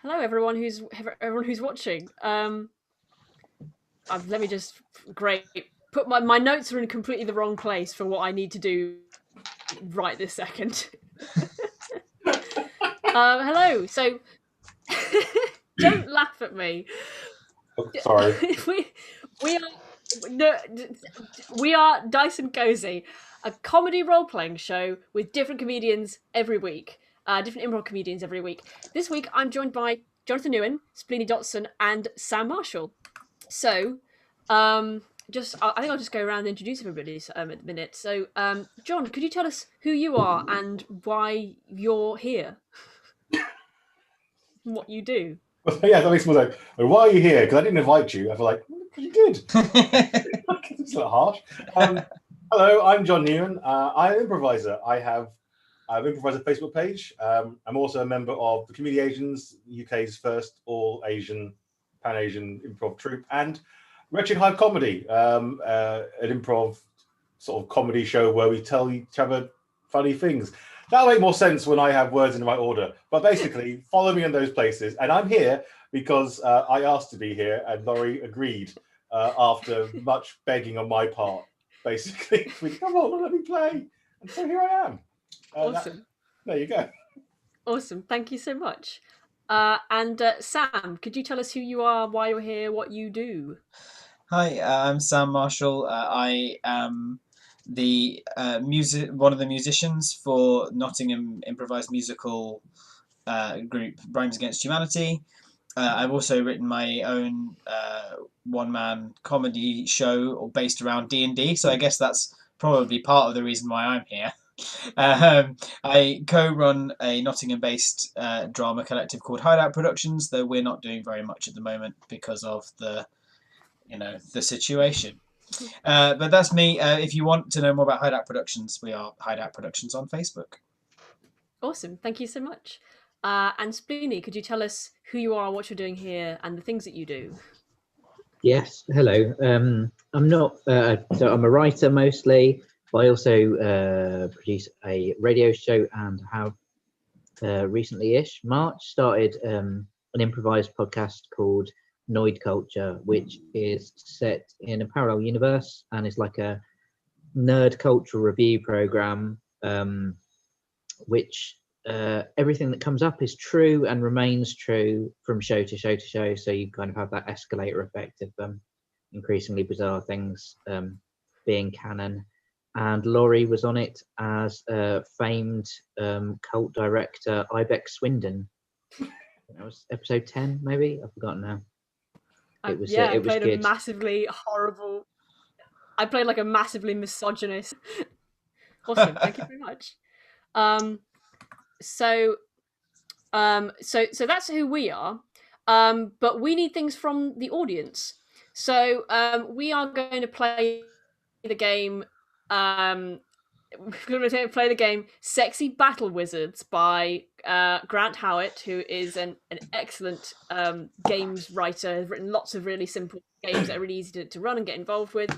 Hello, everyone who's watching. Let me just great put my notes are in completely the wrong place for what I need to do right this second. Hello. So, don't laugh at me. Oh, sorry. we are no, we are Dice and Cosy, a comedy role playing show with different comedians every week, different improv comedians every week. This week I'm joined by Jonathan Newen, Spleeny Dotson, and Sam Marshall. So, just I think I'll just go around and introduce everybody at the minute. So, John, could you tell us who you are and why you're here? What you do? Yeah, that makes more sense. Like, why are you here? Because I didn't invite you. I feel like, you did. It's a little harsh. Hello, I'm John Newen. I'm an improviser. I've improvised a Facebook page. I'm also a member of the Comedy Asians, UK's first all-Asian, pan-Asian improv troupe, and Wretched Hive Comedy, an improv sort of comedy show where we tell each other funny things. That'll make more sense when I have words in the right order. But basically, follow me in those places. And I'm here because I asked to be here, and Laurie agreed after much begging on my part. Basically, come on, let me play. And so here I am. Awesome. There you go. Awesome. Thank you so much. And Sam, could you tell us who you are, why you're here, what you do? Hi, I'm Sam Marshall. I am one of the musicians for Nottingham improvised musical group Rhymes Against Humanity. I've also written my own one-man comedy show based around D&D, so I guess that's probably part of the reason why I'm here. I co-run a Nottingham-based drama collective called Hideout Productions, though we're not doing very much at the moment because of the situation. But that's me. If you want to know more about Hideout Productions, we are Hideout Productions on Facebook. Awesome. Thank you so much. And Spleeny, could you tell us who you are, what you're doing here, and the things that you do? Yes. Hello. I'm not. So I'm a writer mostly, but I also produce a radio show and have recently-ish March started an improvised podcast called Noid Culture, which is set in a parallel universe and is like a nerd cultural review program, which everything that comes up is true and remains true from show to show to show. So you kind of have that escalator effect of increasingly bizarre things being canon. And Laurie was on it as famed cult director Ibex Swindon. That was episode 10, maybe? I've forgotten now. It was played good. A massively horrible. I played like a massively misogynist. Awesome, thank you very much. So that's who we are. But we need things from the audience. So we are going to play the game. We're going to play the game Sexy Battle Wizards by Grant Howitt, who is an excellent games writer, has written lots of really simple games that are really easy to run and get involved with.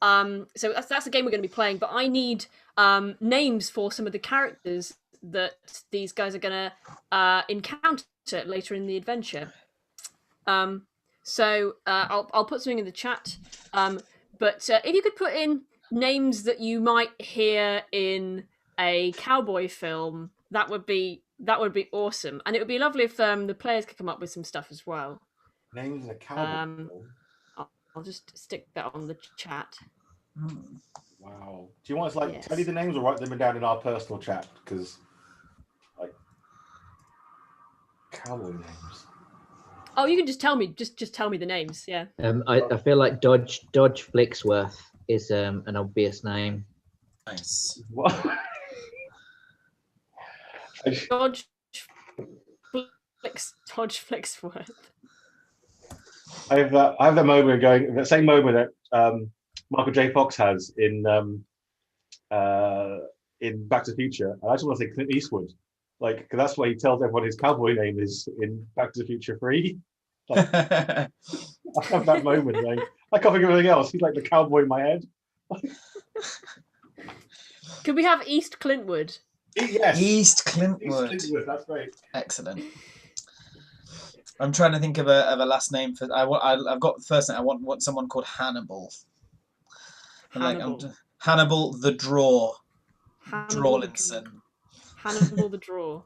So that's the game we're going to be playing, but I need names for some of the characters that these guys are going to encounter later in the adventure. So I'll put something in the chat, but if you could put in names that you might hear in a cowboy film, that would be awesome, and it would be lovely if the players could come up with some stuff as well. Names in a cowboy film. I'll just stick that on the chat. Wow. Do you want us to tell you the names or write them down in our personal chat? Because cowboy names. Oh, you can just tell me. Just tell me the names. Yeah. I feel like Dodge Flixworth is an obvious name. Nice. What? Dodge Flixworth. I have that moment going. The same moment that Michael J. Fox has in Back to the Future. I just want to say Clint Eastwood, because that's what he tells everyone his cowboy name is in Back to the Future 3. I have that moment. I can't think of anything else. He's like the cowboy in my head. Could we have East Clintwood? Yes. East Clintwood. East Clintwood. That's great. Excellent. I'm trying to think of a last name for. I've got the first name. I want someone called Hannibal. Hannibal. Hannibal the Draw. Hannibal the Drawlinson. Hannibal the Draw.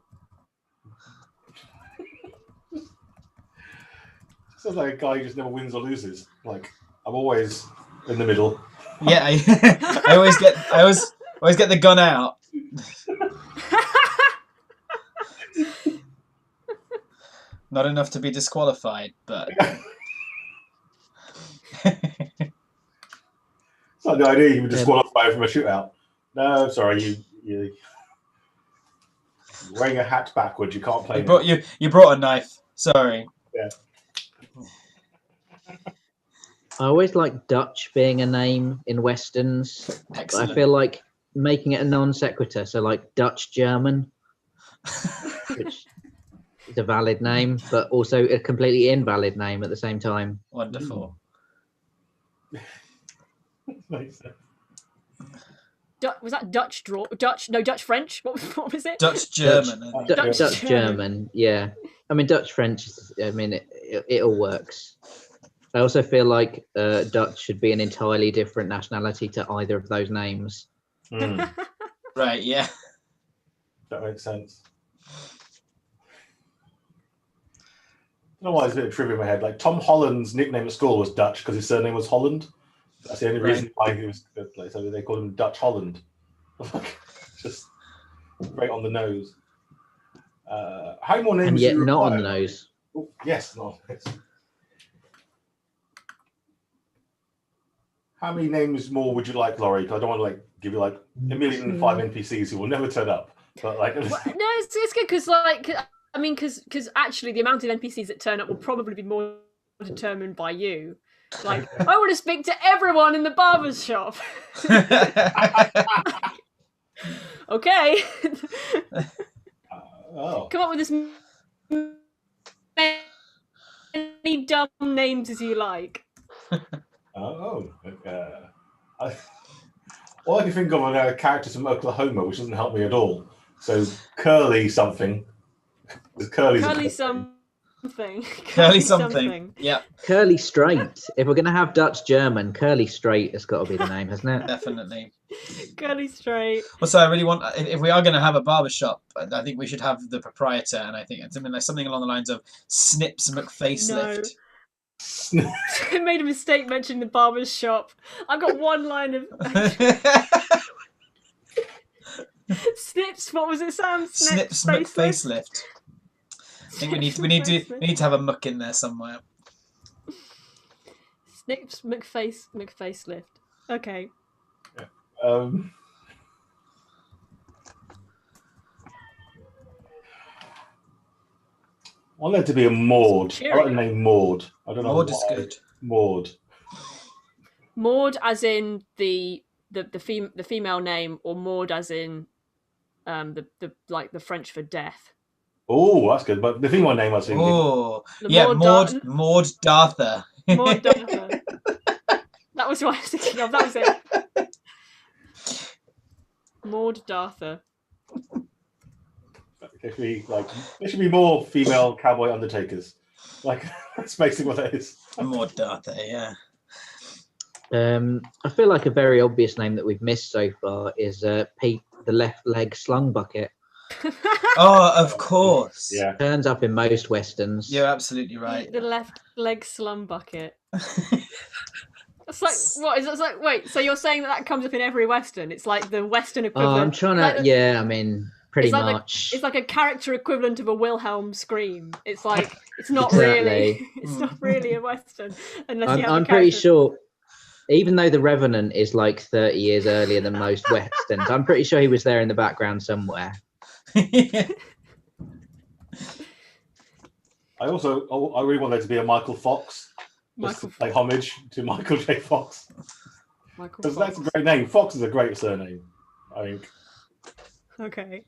Sounds like a guy who just never wins or loses. Like, I'm always in the middle. Yeah, I always get the gun out. Not enough to be disqualified, but It's like the idea you would disqualify from a shootout. No, sorry, you're wearing a hat backwards. You can't play. You brought a knife. Sorry. Yeah. I always like Dutch being a name in westerns. Excellent. I feel like making it a non sequitur, so like Dutch German, which is a valid name, but also a completely invalid name at the same time. Wonderful. Was that Dutch draw? Dutch French. What was it? Dutch German. Dutch German. Yeah, I mean Dutch French. I mean it all works. I also feel like Dutch should be an entirely different nationality to either of those names. Right. Yeah. That makes sense. I don't know why there's a bit of trivia in my head. Like Tom Holland's nickname at school was Dutch because his surname was Holland. That's the only reason why he was good. Like, so they called him Dutch Holland. Just right on the nose. How many more names? And yet do you not on require? the nose. Oh, yes, not. How many names more would you like, Laurie? Because I don't want to like give you like 1,000,005 NPCs who will never turn up. But like, No, it's good because because actually the amount of NPCs that turn up will probably be more determined by you. Like, I want to speak to everyone in the barber's shop. Okay. Come up with as many dumb names as you like. all I can think of are characters from Oklahoma, which doesn't help me at all. So Curly something. Curly something. Curly something. Yeah. Curly Straight. If we're going to have Dutch German, Curly Straight has got to be the name, hasn't it? Definitely. Curly Straight. Also, I really want, if we are going to have a barbershop, I think we should have the proprietor, and I think it's something along the lines of Snips McFacelift. No. I made a mistake mentioning the barber's shop. I've got one line of Snips. What was it, Sam? Snips McFacelift. I think we need to have a muck in there somewhere. Snips McFacelift. Okay. Yeah. I want there to be a Maud. I like the name Maud. I don't know. Maud is good. Maud. Maud, as in the female name, or Maud as in the French for death. Oh, that's good. But the female name I was thinking. Oh, yeah, Maud Darther. Maud Darther. That was what I was thinking of. That was it. Maud Darther. There should be more female cowboy undertakers. Like, that's basically what that is. Maud Darther, yeah. I feel like a very obvious name that we've missed so far is Pete the Left Leg Slung Bucket. Oh, of course. Yeah. Turns up in most westerns. You're absolutely right. The left leg slum bucket. It's like, what is it? It's like, wait, so you're saying that comes up in every western? It's like the western equivalent. Oh, I'm trying to. I mean, pretty much. It's like a character equivalent of a Wilhelm scream. It's like it's not Exactly. really. It's not really a western unless you have. I'm pretty sure. Even though The Revenant is like 30 years earlier than most westerns, I'm pretty sure he was there in the background somewhere. I really want there to be a Michael Fox. Just to pay homage to Michael J. Fox. Because that's a great name. Fox is a great surname, I think. Okay.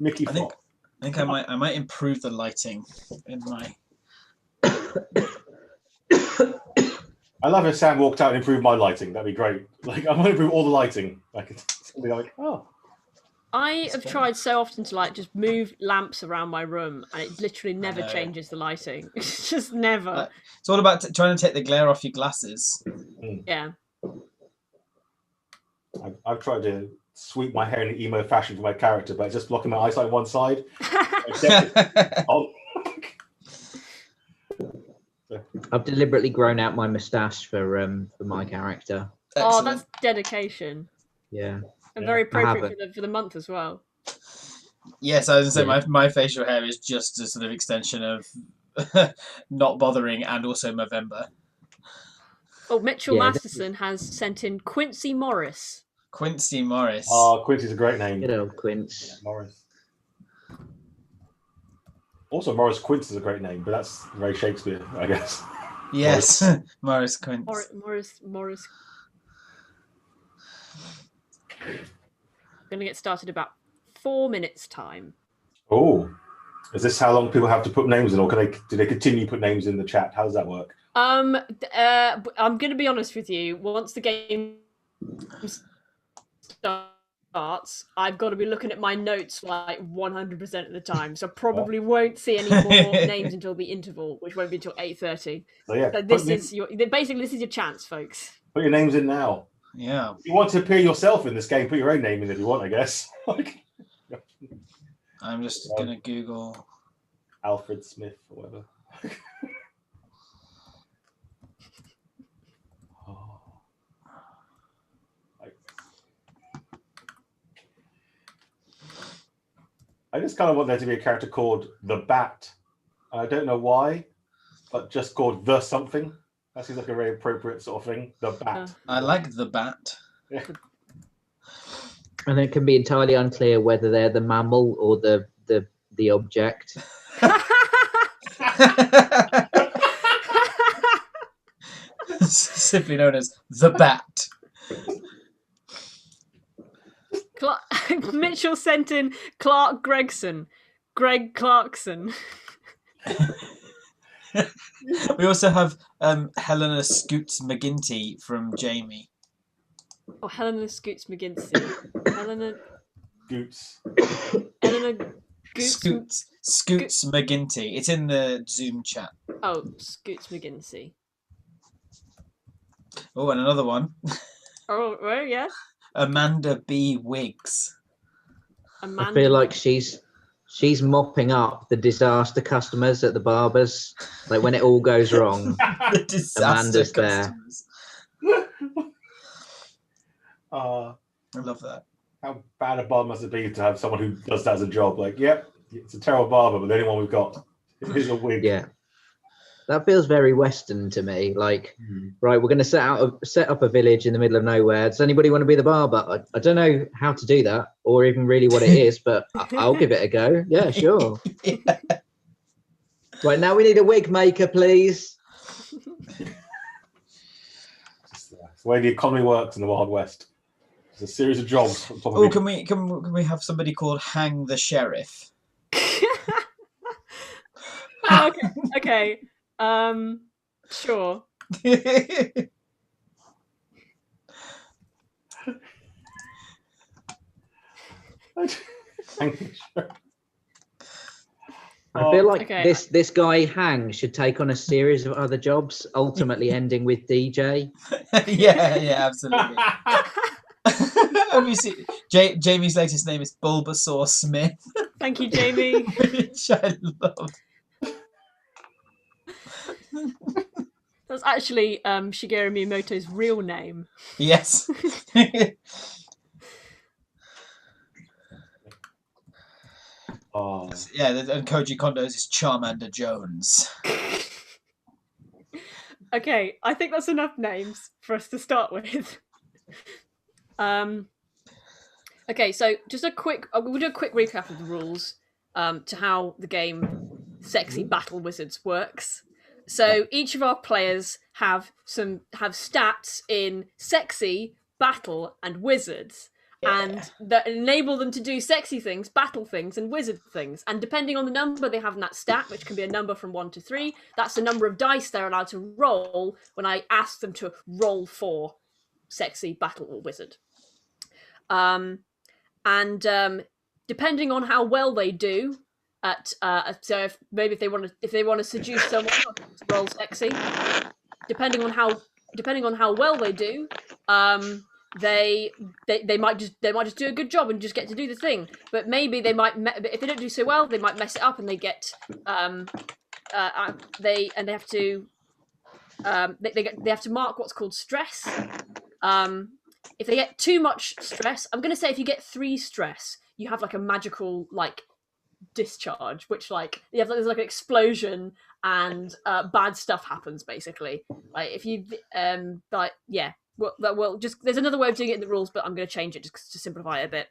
Mickey Fox. I think I might improve the lighting in my. I love if Sam walked out and improved my lighting. That'd be great. Like, I want to improve all the lighting. Like, something like, oh. I have tried so often to like just move lamps around my room, and it literally never know. changes the lighting. It's just never. It's all about trying to take the glare off your glasses. Yeah. I've tried to sweep my hair in an emo fashion for my character, but it's just blocking my eyesight on one side. Oh. I've deliberately grown out my moustache for my character. Oh, that's dedication. Yeah. And very I appropriate for the month as well. Yes, I was going to say Yeah. my facial hair is just a sort of extension of not bothering and also Movember. Oh, Mitchell Yeah, Masterson has sent in Quincy Morris. Quincy Morris. Oh, Quincy's a great name. Good old Quince. Yeah, Morris. Also, Morris Quince is a great name, but that's very Shakespeare, I guess. Yes, Morris Quince. Morris. Going to get started about 4 minutes time. Oh, is this how long people have to put names in, or do they continue to put names in the chat? How does that work? I'm going to be honest with you. Once the game starts, I've got to be looking at my notes like 100% of the time, so probably won't see any more names until the interval, which won't be until 8:30. So yeah, So this is your chance, folks. Put your names in now. Yeah. If you want to appear yourself in this game, put your own name in if you want, I guess. I'm just going to Google Alfred Smith or whatever. I just kind of want there to be a character called the Bat. I don't know why, but just called the something. That seems like a very appropriate sort of thing. The Bat. I like the Bat. Yeah. And it can be entirely unclear whether they're the mammal or the object. Simply known as the Bat. Mitchell sent in Clark Gregson. Greg Clarkson. We also have Helena Scoots McGinty from Jamie. Oh, Helena Scoots McGinty. Helena Goots. Scoots McGinty. It's in the Zoom chat. Oh, Scoots McGinty. Oh, and another one. Oh, well, yeah. Amanda B. Wiggs. I feel like she's mopping up the disaster customers at the barbers. Like when it all goes wrong, The disaster Amanda's there. customers. I love that. How bad a barber must it be to have someone who does that as a job? Like, yep, it's a terrible barber, but the only one we've got is a wig. Yeah. That feels very Western to me. Like, right, we're going to set up a village in the middle of nowhere. Does anybody want to be the barber? I don't know how to do that, or even really what it is, but I'll give it a go. Yeah, sure. Yeah. Right, now we need a wig maker, please. It's the way the economy works in the Wild West. It's a series of jobs. On top of Oh, each- can we have somebody called Hang the Sheriff? Okay. Sure. I feel like Okay. this guy Hang should take on a series of other jobs, ultimately ending with DJ. yeah, absolutely. Have you seen Jamie's latest name is Bulbasaur Smith, Thank you, Jamie. which I love. That's actually Shigeru Miyamoto's real name. Yes. Oh. Yeah, and Koji Kondo's is Charmander Jones. Okay, I think that's enough names for us to start with. Okay, so just we'll do a quick recap of the rules to how the game Sexy Battle Wizards works. So each of our players have stats in Sexy, Battle, and Wizards. And that enable them to do sexy things, battle things, and wizard things. And depending on the number they have in that stat, which can be a number from 1 to 3, that's the number of dice they're allowed to roll when I ask them to roll for sexy, battle, or wizard. and depending on how well they do at so if maybe if they want to seduce someone to roll sexy, depending on how well they do, they might just do a good job and just get to do the thing. But maybe they might if they don't do so well, they might mess it up and they get they have to they have to mark what's called stress. If they get too much stress, I'm gonna say if you get 3 stress, you have like a magical like discharge, which like there's like an explosion and bad stuff happens basically. Like if you like yeah, well just there's another way of doing it in the rules, but I'm gonna change it just to simplify it a bit.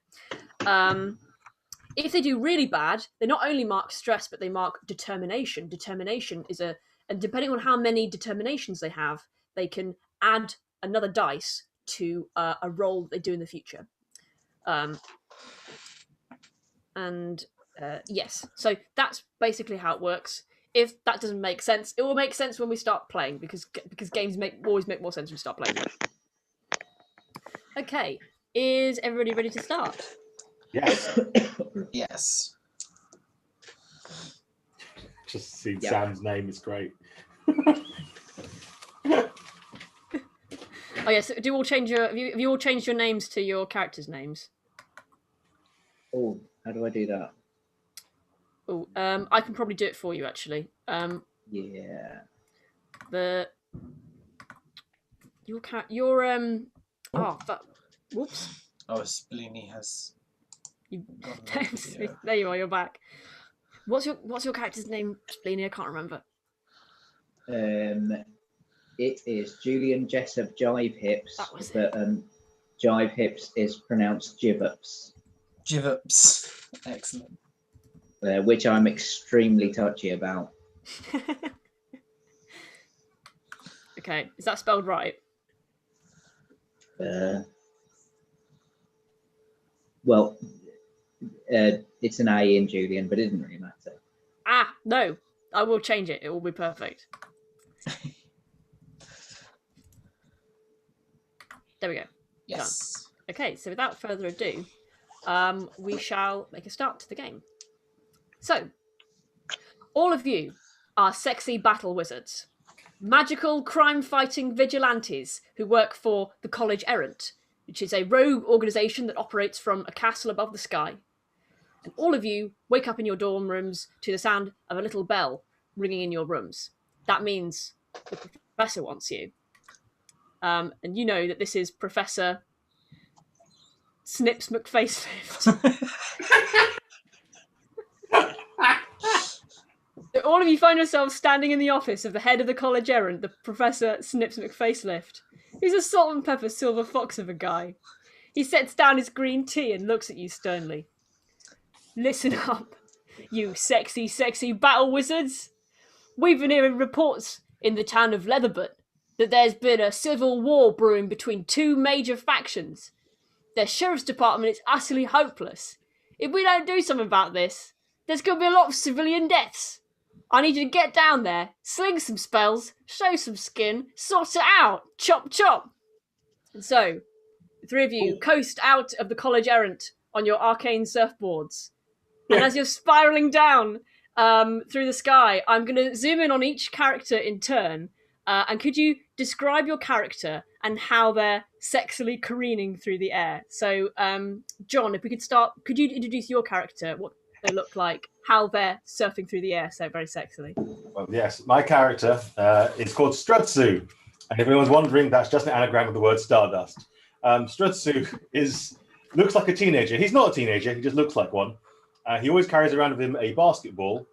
If they do really bad, they not only mark stress, but they mark determination. Determination is and depending on how many determinations they have, they can add another dice to a roll that they do in the future. Yes, so that's basically how it works. If that doesn't make sense, it will make sense when we start playing because games always make more sense when we start playing. Okay, is everybody ready to start? Yes. Yes. Just see Yeah. Sam's name is great. Oh yes, do you all change your have you all changed your names to your characters' names? Oh, how do I do that? Oh, I can probably do it for you actually. Yeah. Whoops. Oh, Spleeny has. You, gone over here. there you are. You're back. What's your character's name, Spleeny? I can't remember. It is Julian Jessup Jive Hips, That was but Jive Hips is pronounced Jivups, Jivups. Excellent. which I'm extremely touchy about. Okay, is that spelled right? Well, it's an A in Julian, but it doesn't really matter. Ah, no. I will change it. It will be perfect. There we go. Yes. Okay, so without further ado, we shall make a start to the game. So, all of you are sexy battle wizards, magical crime-fighting vigilantes who work for the College Errant, which is a rogue organisation that operates from a castle above the sky. And all of you wake up in your dorm rooms to the sound of a little bell ringing in your rooms. That means the professor wants you. And you know that this is Professor Snips McFacelift. So all of you find yourselves standing in the office of the head of the College Errant, the Professor Snips McFacelift. He's a salt and pepper silver fox of a guy. He sets down his green tea and looks at you sternly. Listen up, you sexy, sexy battle wizards. We've been hearing reports in the town of Leatherbut that there's been a civil war brewing between 2 major factions. Their sheriff's department is utterly hopeless. If we don't do something about this, there's going to be a lot of civilian deaths. I need you to get down there, sling some spells, show some skin, sort it out, chop chop. And so, the 3 of you coast out of the College Errant on your arcane surfboards. And as you're spiraling down through the sky, I'm going to zoom in on each character in turn. And could you describe your character and how they're sexily careening through the air? So, John, if we could start, could you introduce your character, what they look like, how they're surfing through the air so very sexily? Well, yes, my character is called Strutsu. And if anyone's wondering, that's just an anagram of the word stardust. Strutsu looks like a teenager. He's not a teenager, he just looks like one. He always carries around with him a basketball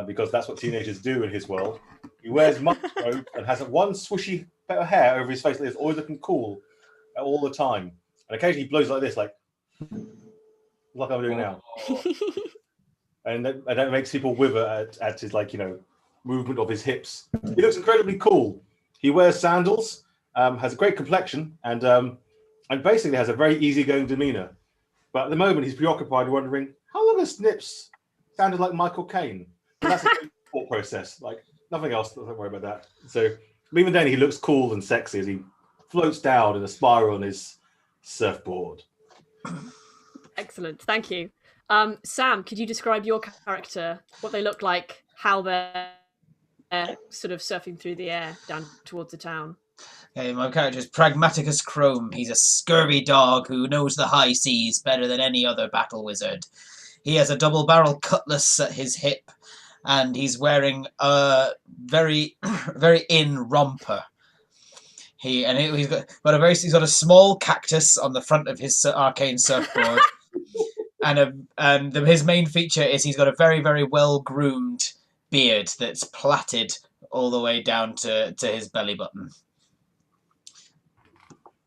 because that's what teenagers do in his world. He wears monk's robe and has one swishy bit of hair over his face that is always looking cool all the time. And occasionally he blows like this, like I'm doing now. And that makes people wither at his, like, movement of his hips. He looks incredibly cool. He wears sandals, has a great complexion, and basically has a very easygoing demeanor. But at the moment, he's preoccupied wondering, how long has Snips sounded like Michael Caine? And that's a good thought process. Like, nothing else. Don't worry about that. So even then, he looks cool and sexy as he floats down in a spiral on his surfboard. Excellent, thank you. Sam, could you describe your character, what they look like, how they're sort of surfing through the air down towards the town? Okay, my character is Pragmaticus Chrome. He's a scurvy dog who knows the high seas better than any other battle wizard. He has a double-barrel cutlass at his hip, and he's wearing a very, very in romper. He's got a small cactus on the front of his arcane surfboard, and his main feature is he's got a very, very well groomed beard that's plaited all the way down to his belly button.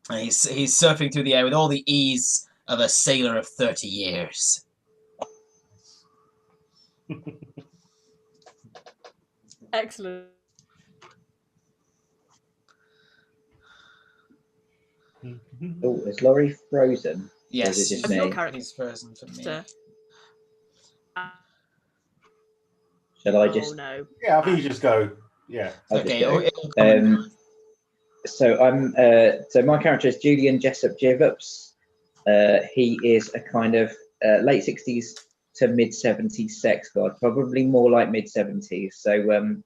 And he's surfing through the air with all the ease of a sailor of 30 years. Excellent. Oh, is Laurie frozen? Yes, Or is it just Of your me? character. he's frozen for me. Shall I Oh just? no. Yeah, I think you just go. Yeah. I'll just Okay, go. it'll come So I'm. So my character is Julian Jessup Jivups. He is a kind of late 60s to mid 70s sex god, probably more like mid 70s. So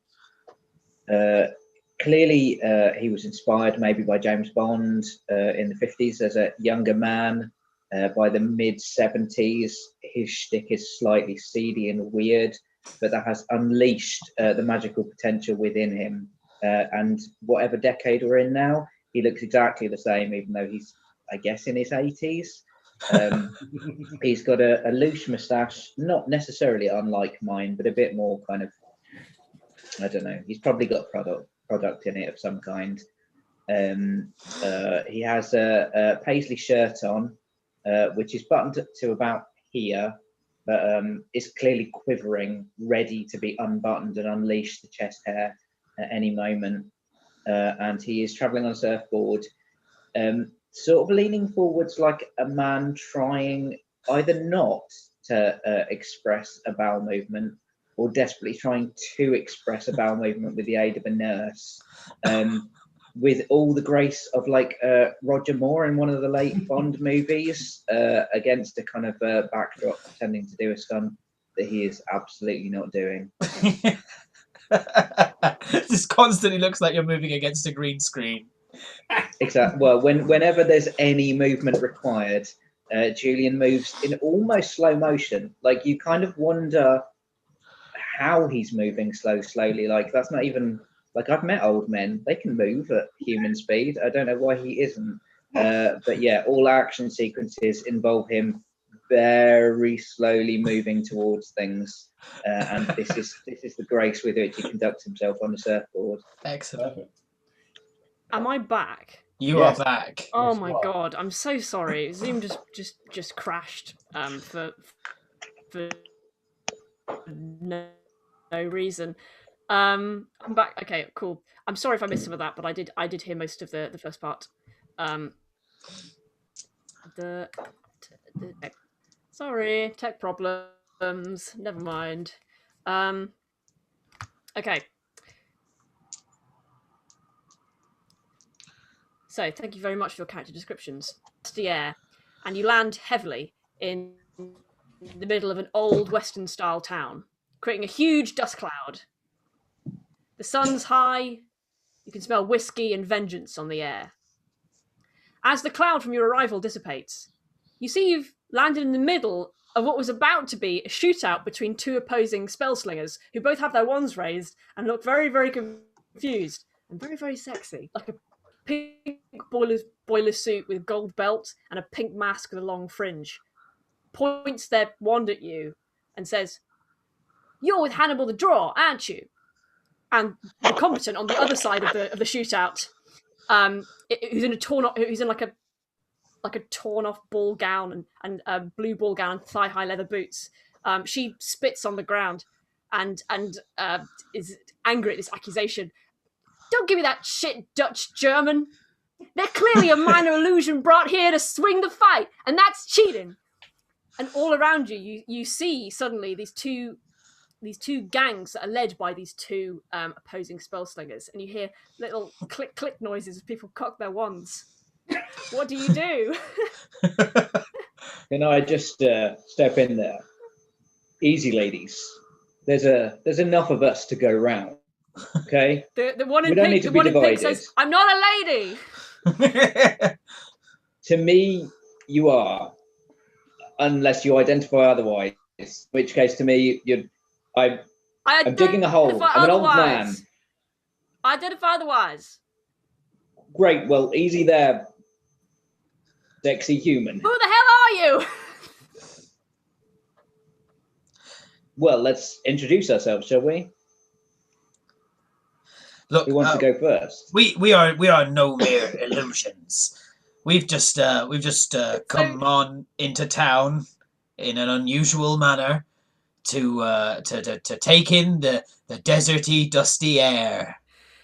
clearly he was inspired maybe by James Bond in the 50s as a younger man. By the mid 70s, his shtick is slightly seedy and weird, but that has unleashed the magical potential within him. And whatever decade we're in now, he looks exactly the same, even though he's, I guess, in his 80s. He's got a loose moustache, not necessarily unlike mine, but a bit more kind of, I don't know. He's probably got product in it of some kind. He has a paisley shirt on, which is buttoned to about here, but is clearly quivering, ready to be unbuttoned and unleash the chest hair at any moment. And he is traveling on a surfboard, sort of leaning forwards like a man trying either not to express a bowel movement or desperately trying to express a bowel movement with the aid of a nurse. With all the grace of like Roger Moore in one of the late Bond movies, against a kind of backdrop pretending to do a stunt that he is absolutely not doing. Just constantly looks like you're moving against a green screen. Exactly. Well, whenever there's any movement required, Julian moves in almost slow motion. Like you kind of wonder how he's moving slowly. Like that's not even like I've met old men; they can move at human speed. I don't know why he isn't. But yeah, all action sequences involve him very slowly moving towards things, and this is the grace with which he conducts himself on the surfboard. Excellent. Perfect. Am I back? You Yes. are back. Oh Yes, my you are. god, I'm so sorry. Zoom just crashed for no reason. I'm back. Okay, cool. I'm sorry if I missed some of that, but I did hear most of the first part. The sorry, tech problems. Never mind. Okay. So thank you very much for your character descriptions. The air, and you land heavily in the middle of an old Western style town, creating a huge dust cloud. The sun's high. You can smell whiskey and vengeance on the air. As the cloud from your arrival dissipates, you see you've landed in the middle of what was about to be a shootout between two opposing spellslingers who both have their wands raised and look very, very confused and very, very sexy. Like a pink boiler suit with gold belt and a pink mask with a long fringe. Points their wand at you and says, "You're with Hannibal the Draw, aren't you?" And the combatant on the other side of the shootout, who's in like a torn off ball gown and a blue ball gown and thigh high leather boots. She spits on the ground and is angry at this accusation. "Don't give me that shit Dutch German. They're clearly a minor illusion brought here to swing the fight, and that's cheating." And all around you see suddenly these two gangs that are led by these two opposing spellslingers, and you hear little click noises as people cock their wands. What do you do? Can I just step in there? Easy, ladies. There's enough of us to go round. Okay. The one We in don't need pink. to The be one in pink divided. says, "I'm not a lady." To me, you are, unless you identify otherwise. In which case, to me, I'm digging a hole. I'm an old man. I identify otherwise. Great. Well, easy there, sexy human. Who the hell are you? Well, let's introduce ourselves, shall we? Look, Who wants to go first? we are no mere illusions. We've just come on into town in an unusual manner to take in the deserty, dusty air.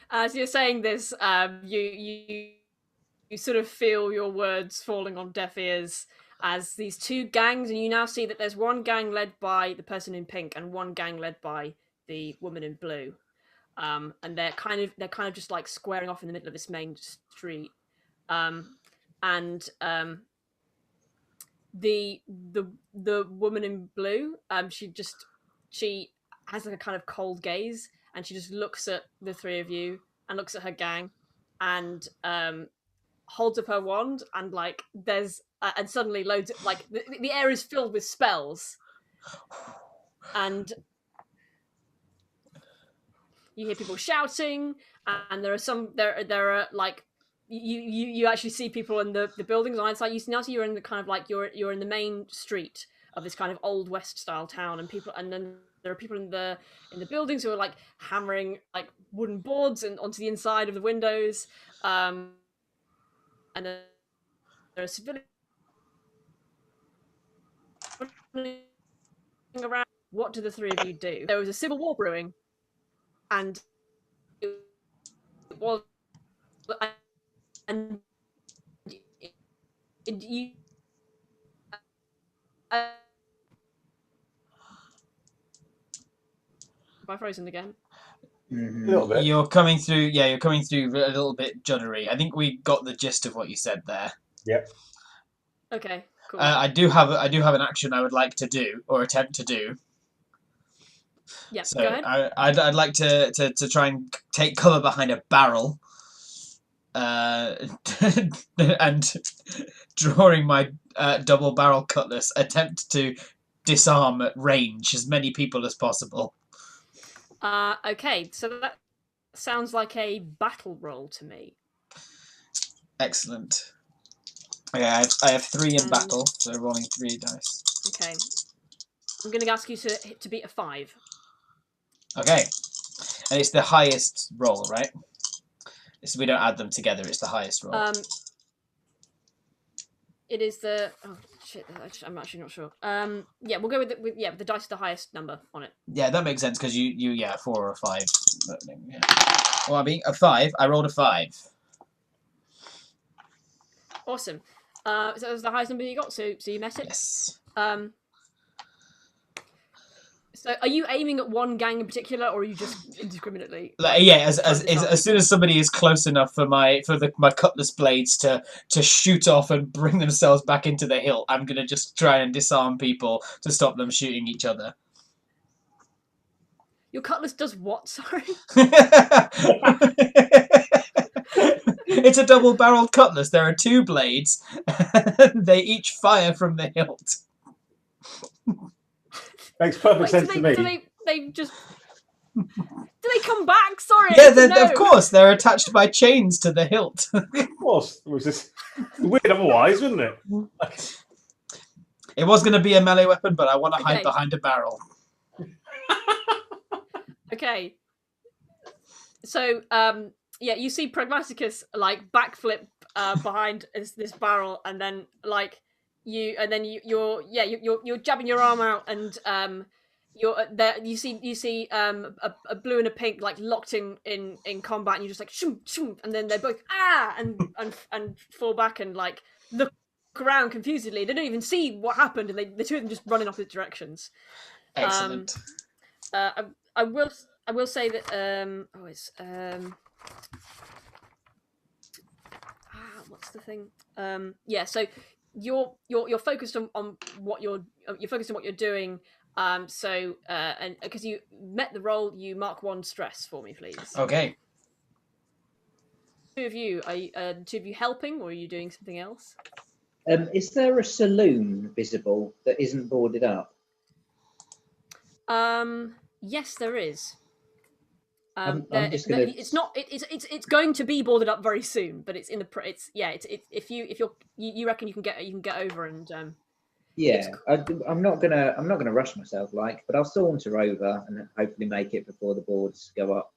As you're saying this, you sort of feel your words falling on deaf ears as these two gangs, and you now see that there's one gang led by the person in pink and one gang led by the woman in blue. And they're kind of just like squaring off in the middle of this main street. The woman in blue, she has like a kind of cold gaze, and she just looks at the three of you and looks at her gang, and holds up her wand, and like there's and suddenly loads of, like the air is filled with spells, and you hear people shouting, and there are like you actually see people in the buildings on its like you now see you're in the kind of like you're in the main street of this kind of old west style town, and then there are people in the buildings who are like hammering like wooden boards and onto the inside of the windows, and then there are civilians around. What do the three of you do? There was a civil war brewing, and it was and you am I frozen again? A little bit. You're coming through. Yeah, you're coming through a little bit juddery. I think we got the gist of what you said there. Yep. Okay, cool. I do have an action I would like to do or attempt to do. Yeah, So go ahead. I'd like to try and take cover behind a barrel, and drawing my double barrel cutlass, attempt to disarm at range as many people as possible. Okay, so that sounds like a battle roll to me. Excellent. Okay, I have 3 in battle, so rolling 3 dice. Okay, I'm going to ask you to beat a 5. Okay, and it's the highest roll, right? We don't add them together. It's the highest roll. It is the shit. I'm actually not sure. Yeah, we'll go with the dice with the highest number on it. Yeah, that makes sense because you 4 or 5. Yeah. Well, I mean a 5. I rolled a 5. Awesome. So that was the highest number you got. So you met it. Yes. So are you aiming at one gang in particular, or are you just indiscriminately? Yeah, as soon as somebody is close enough for my cutlass blades to shoot off and bring themselves back into the hilt, I'm gonna just try and disarm people to stop them shooting each other. Your cutlass does what? Sorry. It's a double-barreled cutlass. There are 2 blades. They each fire from the hilt. Makes perfect sense to me. Do they just? Do they come back? Sorry. Yeah, of course. They're attached by chains to the hilt. Of course. It was just weird otherwise, wouldn't it? It was going to be a melee weapon, but I want to hide behind a barrel. Okay. So, yeah, you see Pragmaticus like backflip behind this barrel, and then you're jabbing your arm out, and you're there. You see a blue and a pink like locked in combat, and you're just like shoom shoom, and then they're both and fall back and like look around confusedly. They don't even see what happened, and the two of them just run in opposite directions. Excellent. I will say that what's the thing? Yeah, so you're focused on what you're focused on what you're doing. So and because you met the role, you mark 1 stress for me, please. Okay. Two of you helping, or are you doing something else? Is there a saloon visible that isn't boarded up? Yes, there is. I'm just gonna. It's not. It's going to be boarded up very soon, but it's in the. It's if you reckon you can get over and. Yeah, I'm not gonna rush myself, but I'll saunter over and hopefully make it before the boards go up.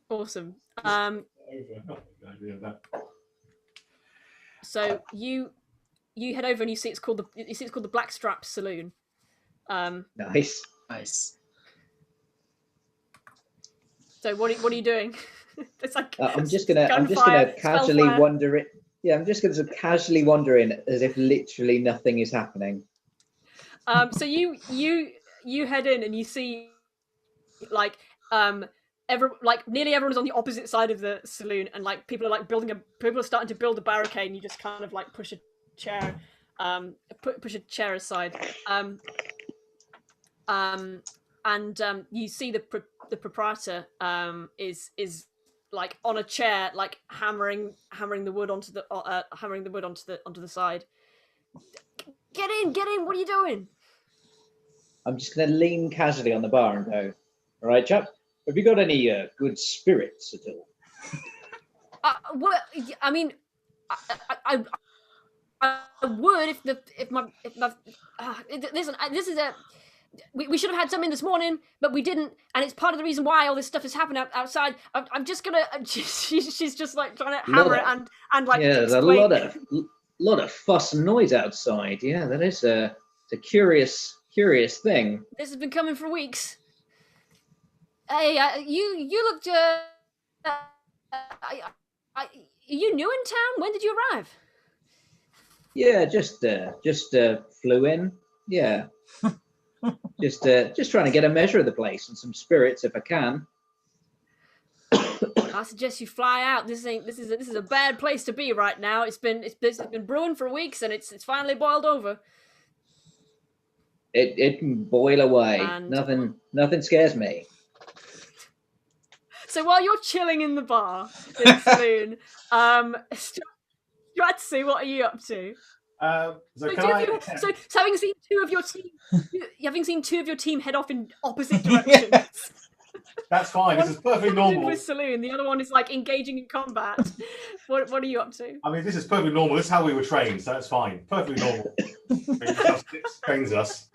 Awesome. Over. So you head over and you see it's called the Blackstrap Saloon. Nice. So what are you doing? It's like I'm just gonna casually wander it. Yeah, I'm just gonna casually wander in as if literally nothing is happening. So you head in and you see like nearly everyone's on the opposite side of the saloon, and like people are starting to build a barricade, and you just kind of like push a chair aside. And you see the proprietor is like on a chair, like hammering the wood onto the side. Get in! What are you doing? I'm just gonna lean casually on the bar and go, "All right, chap, have you got any good spirits at all?" Well, I mean, I would if my listen. This is a. We should have had something this morning, but we didn't, and it's part of the reason why all this stuff is happening outside. I'm just gonna. She's just like trying to hammer it and like. Yeah, there's explain. a lot of fuss and noise outside. Yeah, that is it's a curious thing. This has been coming for weeks. Hey, you looked. Are you new in town? When did you arrive? Yeah, just flew in. Yeah. just trying to get a measure of the place and some spirits if I can. I suggest you fly out. This is a bad place to be right now. It's been brewing for weeks and it's finally boiled over. It can boil away. And nothing scares me. So while you're chilling in the bar in the saloon, Stratsy, what are you up to? So having seen two of your team head off in opposite directions. Yeah. That's fine. This is perfectly normal. With saloon, the other one is like engaging in combat. What are you up to? I mean, this is perfectly normal. This is how we were trained, so that's fine. Perfectly normal. Trains us.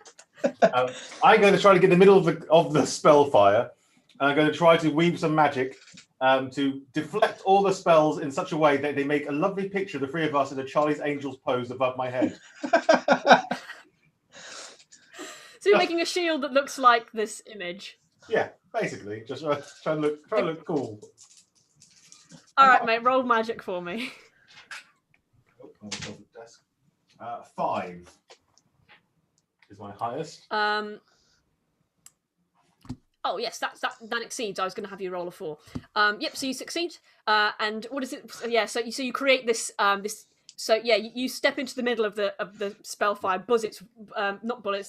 I'm going to try to get in the middle of the spell fire. I'm going to try to weave some magic to deflect all the spells in such a way that they make a lovely picture of the three of us in a Charlie's Angels pose above my head. So you're making a shield that looks like this image. Yeah, basically, just trying to look cool. All right, mate, roll magic for me. Oh, the desk. 5 is my highest. Oh yes, that exceeds. I was going to have you roll a 4. Yep. So you succeed. And what is it? Yeah. So you create this. So yeah, you step into the middle of the spellfire.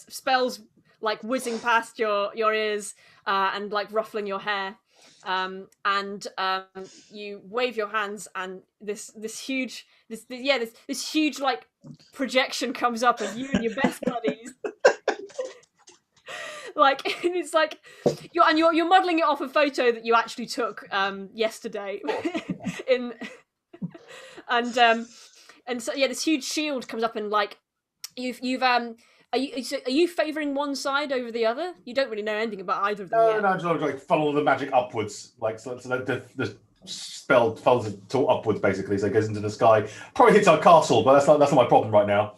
Spells like whizzing past your ears and like ruffling your hair. And you wave your hands, and this huge like projection comes up of you and your best buddies. Like it's like you're modeling it off a photo that you actually took yesterday and so yeah, this huge shield comes up, and like are you favoring one side over the other? You don't really know anything about either of them yet. No, I'm just like funnel the magic upwards, like so that the spell funnels it upwards basically, so it goes into the sky. Probably hits our castle, but that's not my problem right now.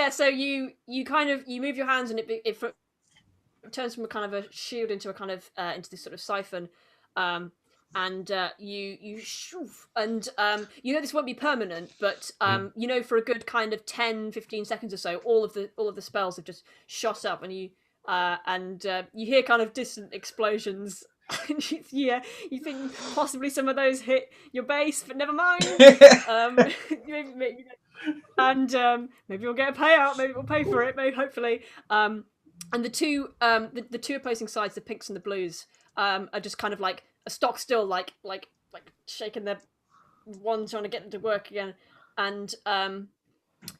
So you kind of move your hands, and it turns from a kind of a shield into a kind of into this sort of siphon, and you shoof, and you know this won't be permanent, but you know for a good kind of 10-15 seconds or so, all of the spells have just shot up, and you hear kind of distant explosions Yeah, you think possibly some of those hit your base, but never mind. Maybe, and maybe you'll get a payout. Maybe we'll pay for it. Maybe hopefully. And the two opposing sides, the pinks and the blues, are just kind of like a stock still, like shaking their one trying to get them to work again, and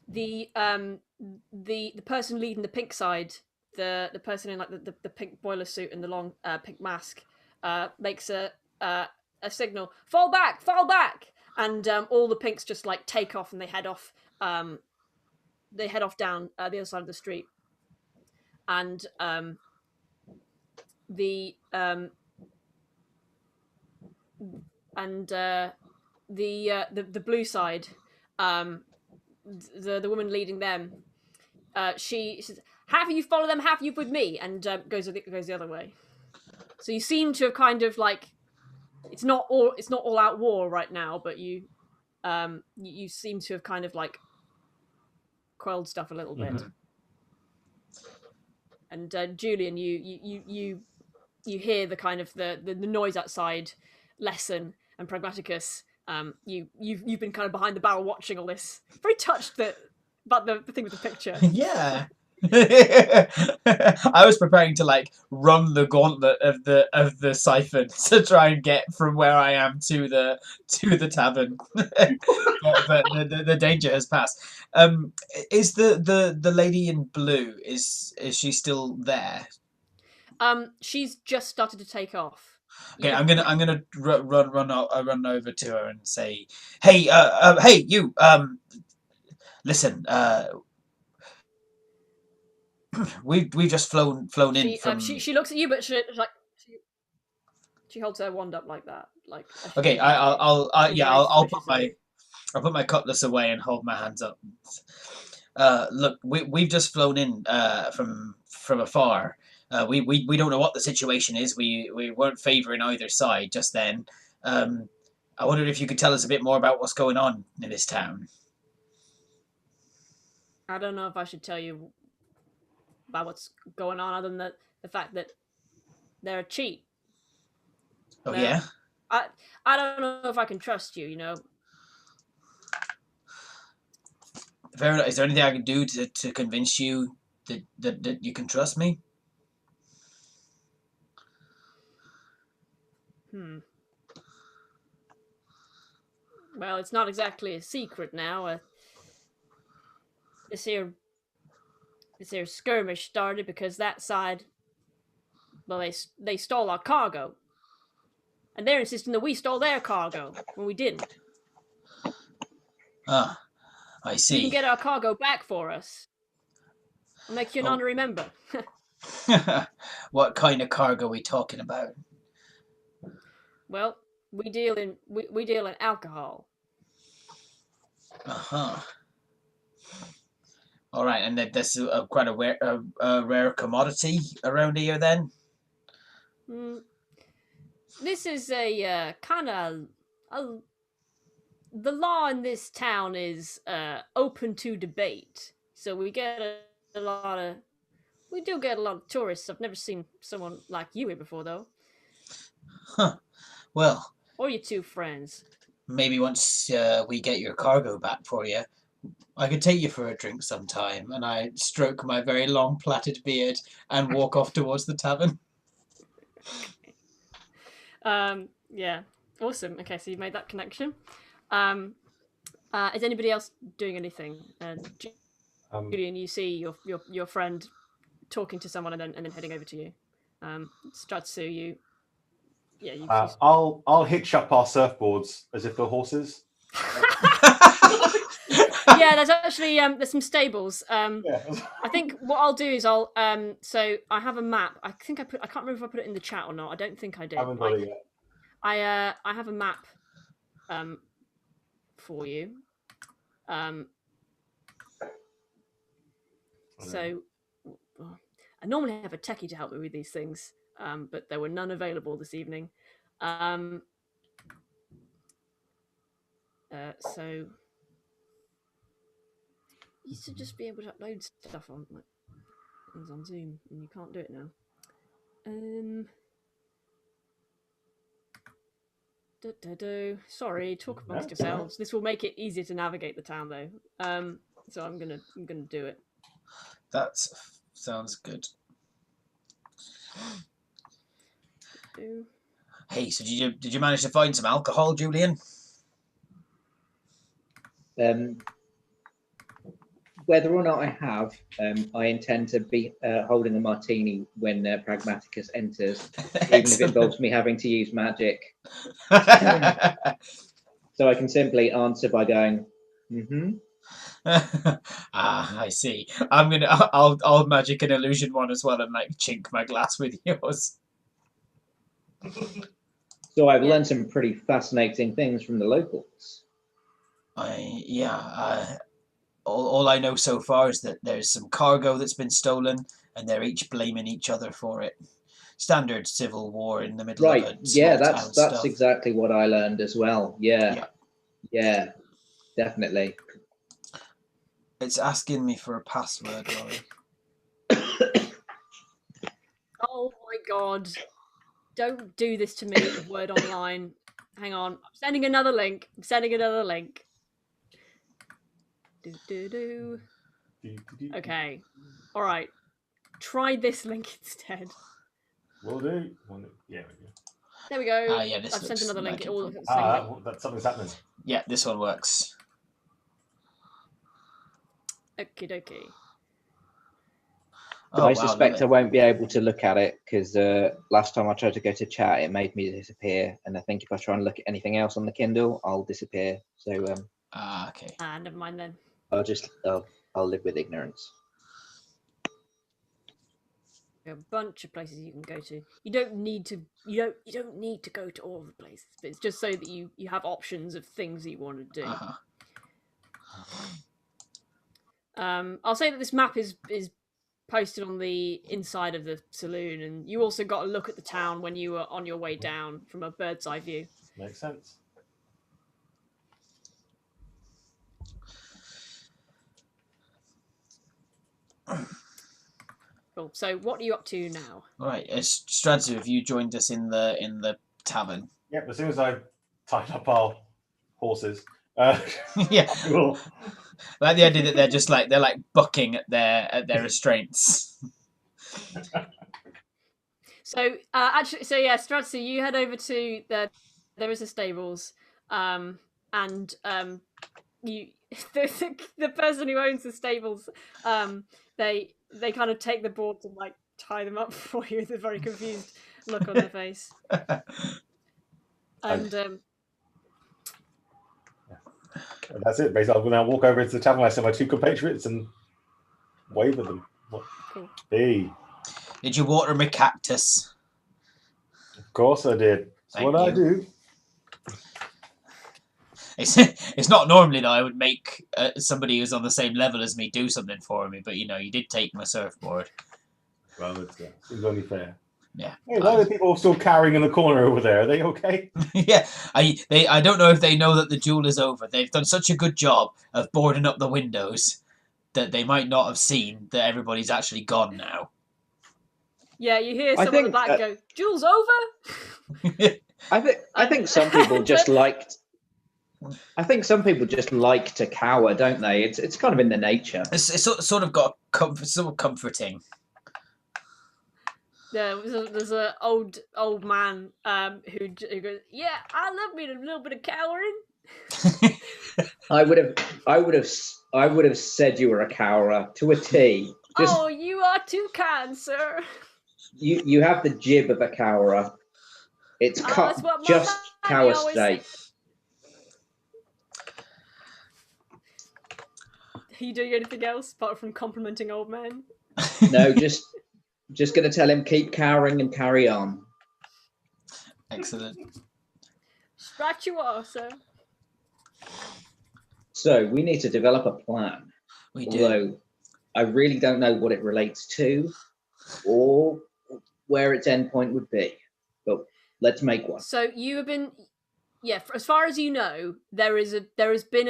the person leading the pink side, the person in like the pink boiler suit and the long pink mask, makes a signal, fall back, and all the pinks just like take off and they head off down the other side of the street, and the and the blue side, the woman leading them, she says, "Half of you follow them, half of you with me," and goes the other way. So you seem to have kind of like it's not all out war right now, but you seem to have kind of like quelled stuff a little bit. Mhm. And Julian, you hear the kind of the noise outside lessen, and Pragmaticus, you've been kind of behind the barrel watching all this, very touched about the thing with the picture. Yeah. I was preparing to like run the gauntlet of the siphon to try and get from where I am to the tavern, but the danger has passed. Is the lady in blue, is she still there? She's just started to take off. Okay, I'm gonna run over to her and say, hey, you, listen, we've just flown in from. She looks at you, but she holds her wand up like that, like. Okay, I'll put my cutlass away and hold my hands up. Look, we've just flown in from afar. We don't know what the situation is. We weren't favouring either side just then. I wondered if you could tell us a bit more about what's going on in this town. I don't know if I should tell you about what's going on, other than the fact that they're a cheat. Oh yeah. I don't know if I can trust you. You know. Fair enough. Is there anything I can do to convince you that you can trust me? Well, it's not exactly a secret now. This here skirmish started because that side, well, they stole our cargo, and they're insisting that we stole their cargo when we didn't. Ah, I see. You can get our cargo back for us. I'll make you an honorary member. What kind of cargo are we talking about? Well, we deal in alcohol. Uh-huh. All right, and that's quite a rare commodity around here, then. This is a kind of the law in this town is open to debate, so we do get a lot of tourists. I've never seen someone like you here before, though. Huh. Well. Or your two friends. Maybe once we get your cargo back for you, I could take you for a drink sometime. And I stroke my very long plaited beard and walk off towards the tavern. Yeah. Awesome. Okay, so you've made that connection. Is anybody else doing anything? Julian, you see your friend talking to someone and then heading over to you. Stratsu, you. Yeah, I'll hitch up our surfboards as if they're horses. Yeah, there's actually there's some stables. Yeah. I think what I'll do is so I have a map. I can't remember if I put it in the chat or not. I don't think I did. I haven't got it yet. I have a map for you. So I normally have a techie to help me with these things, but there were none available this evening. So you used to just be able to upload stuff on things on Zoom, and you can't do it now. Sorry, talk amongst That's all right. yourselves. This will make it easier to navigate the town, though. So I'm gonna do it. That sounds good. Do. Hey, so did you manage to find some alcohol, Julian? Whether or not I have, I intend to be holding a martini when Pragmaticus enters, even if it involves me having to use magic. So I can simply answer by going, mm-hmm. I see. I'll magic an illusion one as well and like chink my glass with yours. So I've learned some pretty fascinating things from the locals. All I know so far is that there's some cargo that's been stolen, and they're each blaming each other for it. Standard civil war in the middle of a small town that's stuff. exactly what I learned as well. Yeah, definitely. It's asking me for a password, Laurie. Oh my god! Don't do this to me. Word online. Hang on. I'm sending another link. Do. Okay. All right. Try this link instead. Will do. Yeah. There we go. Yeah, this I've sent looks another link. like It all looks the same. That something's happening. Yeah, this one works. Okie dokie. I suspect I won't be able to look at it because last time I tried to go to chat, it made me disappear. And I think if I try and look at anything else on the Kindle, I'll disappear. So okay. Never mind then. I'll live with ignorance. A bunch of places you can go to. You don't need to go to all the places, but it's just so that you have options of things that you want to do. I'll say that this map is posted on the inside of the saloon, and you also got a look at the town when you were on your way down from a bird's eye view. Makes sense. Cool. So what are you up to now? All right, Stradzu, have you joined us in the tavern? Yep. As soon as I tied up our horses, Yeah. Cool. I like the idea that they're like bucking at their restraints. So Stradzu, you head over to there is a stables, and you the person who owns the stables, they kind of take the boards and like tie them up for you with a very confused look on their face, and that's it. Basically, I'm going to walk over to the tavern. I see my two compatriots and wave at them. Cool. Hey. Did you water my cactus? Of course I did. That's what I do. It's not normally that I would make somebody who's on the same level as me do something for me, but you did take my surfboard. Well, it seems only fair. Yeah. Hey, why are the people still cowering in the corner over there? Are they okay? Yeah. I don't know if they know that the duel is over. They've done such a good job of boarding up the windows that they might not have seen that everybody's actually gone now. Yeah, you hear someone at the back go, "Duel's over." I think some people just liked. I think some people just like to cower, don't they? It's kind of in their nature. It's sort of got sort of comforting. There's an old man who goes, "Yeah, I love me a little bit of cowering." I would have said you were a cowerer to a T. Oh, you are too kind, sir. You have the jib of a cowerer. It's just cower state. Are you doing anything else apart from complimenting old men? No, just going to tell him keep cowering and carry on. Excellent. Right you are, sir. So we need to develop a plan. We do. Although I really don't know what it relates to or where its endpoint would be. But let's make one. So you have been, as far as you know, there has been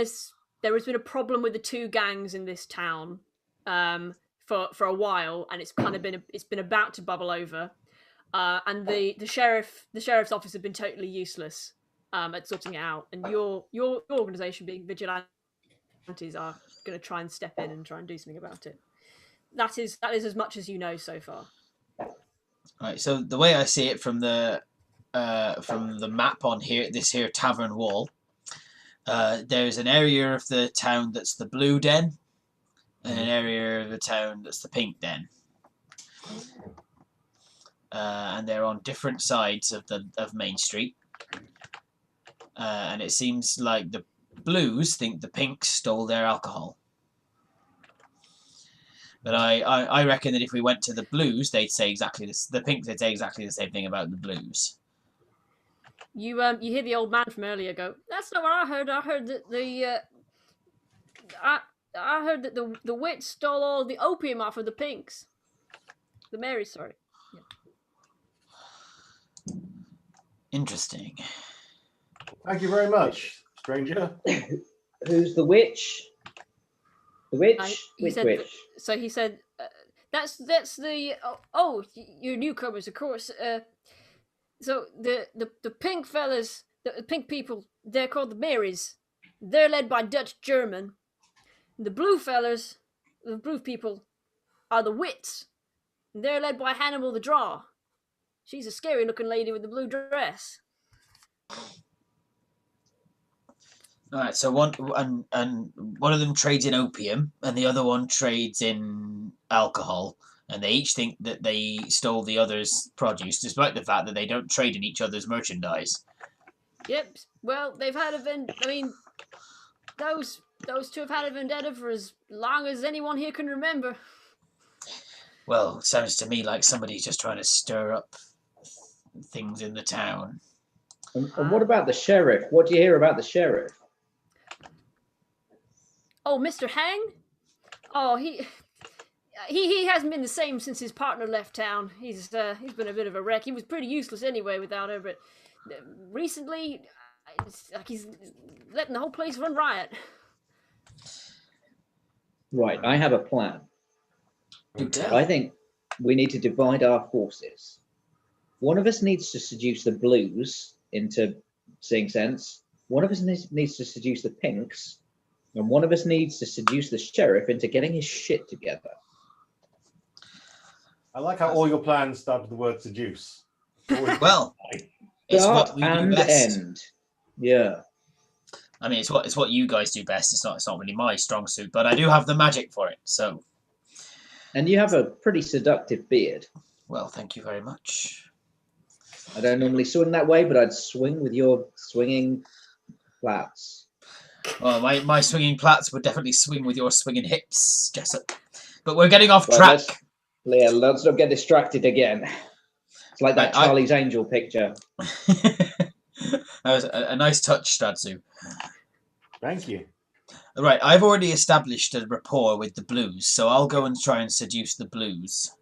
a problem with the two gangs in this town for a while, and it's kind of been about to bubble over, and the sheriff's office has been totally useless at sorting it out, and your organisation, being vigilantes, are going to try and step in and try and do something about it. That is as much as you know so far. Right. So the way I see it from the map on here, this here tavern wall, there's an area of the town that's the blue den, and an area of the town that's the pink den. And they're on different sides of Main Street. And it seems like the blues think the pinks stole their alcohol. But I reckon that if we went to the blues, they'd say exactly this. The pinks, they'd say exactly the same thing about the blues. You hear the old man from earlier go, "That's not what I heard. I heard that I heard that the wits stole all the opium off of the pinks. The Marys, sorry." Yeah. Interesting. Thank you very much, stranger. Who's the witch? The witch? Which witch? So he said, "That's the you newcomers, of course. So the pink fellas, the pink people, they're called the Marys. They're led by Dutch German. The blue fellas, the blue people, are the wits. They're led by Hannibal the Draw. She's a scary looking lady with the blue dress." All right. So one of them trades in opium, and the other one trades in alcohol. And they each think that they stole the other's produce, despite the fact that they don't trade in each other's merchandise. Yep. Well, they've had a I mean, those two have had a vendetta for as long as anyone here can remember. Well, sounds to me like somebody's just trying to stir up things in the town. And what about the sheriff? What do you hear about the sheriff? Oh, Mr. Hang? Oh, he hasn't been the same since his partner left town. He's been a bit of a wreck. He was pretty useless anyway without her, but recently, it's like he's letting the whole place run riot. Right, I have a plan. Do tell. I think we need to divide our forces. One of us needs to seduce the blues into seeing sense. One of us needs to seduce the pinks. And one of us needs to seduce the sheriff into getting his shit together. I like how all your plans start with the word seduce. Well, it's Start what we do and best. end. Yeah. I mean, it's what you guys do best. It's not really my strong suit, but I do have the magic for it. So, And you have a pretty seductive beard. well, thank you very much. I don't normally swing that way, but I'd swing with your swinging plaits. Well, my swinging plaits would definitely swing with your swinging hips, Jessup. But we're getting off Well, track. Let's not get distracted again. It's like that Right, Charlie's Angel picture. That was a nice touch, Stradzu. Thank you. Right, I've already established a rapport with the blues, so I'll go and try and seduce the blues.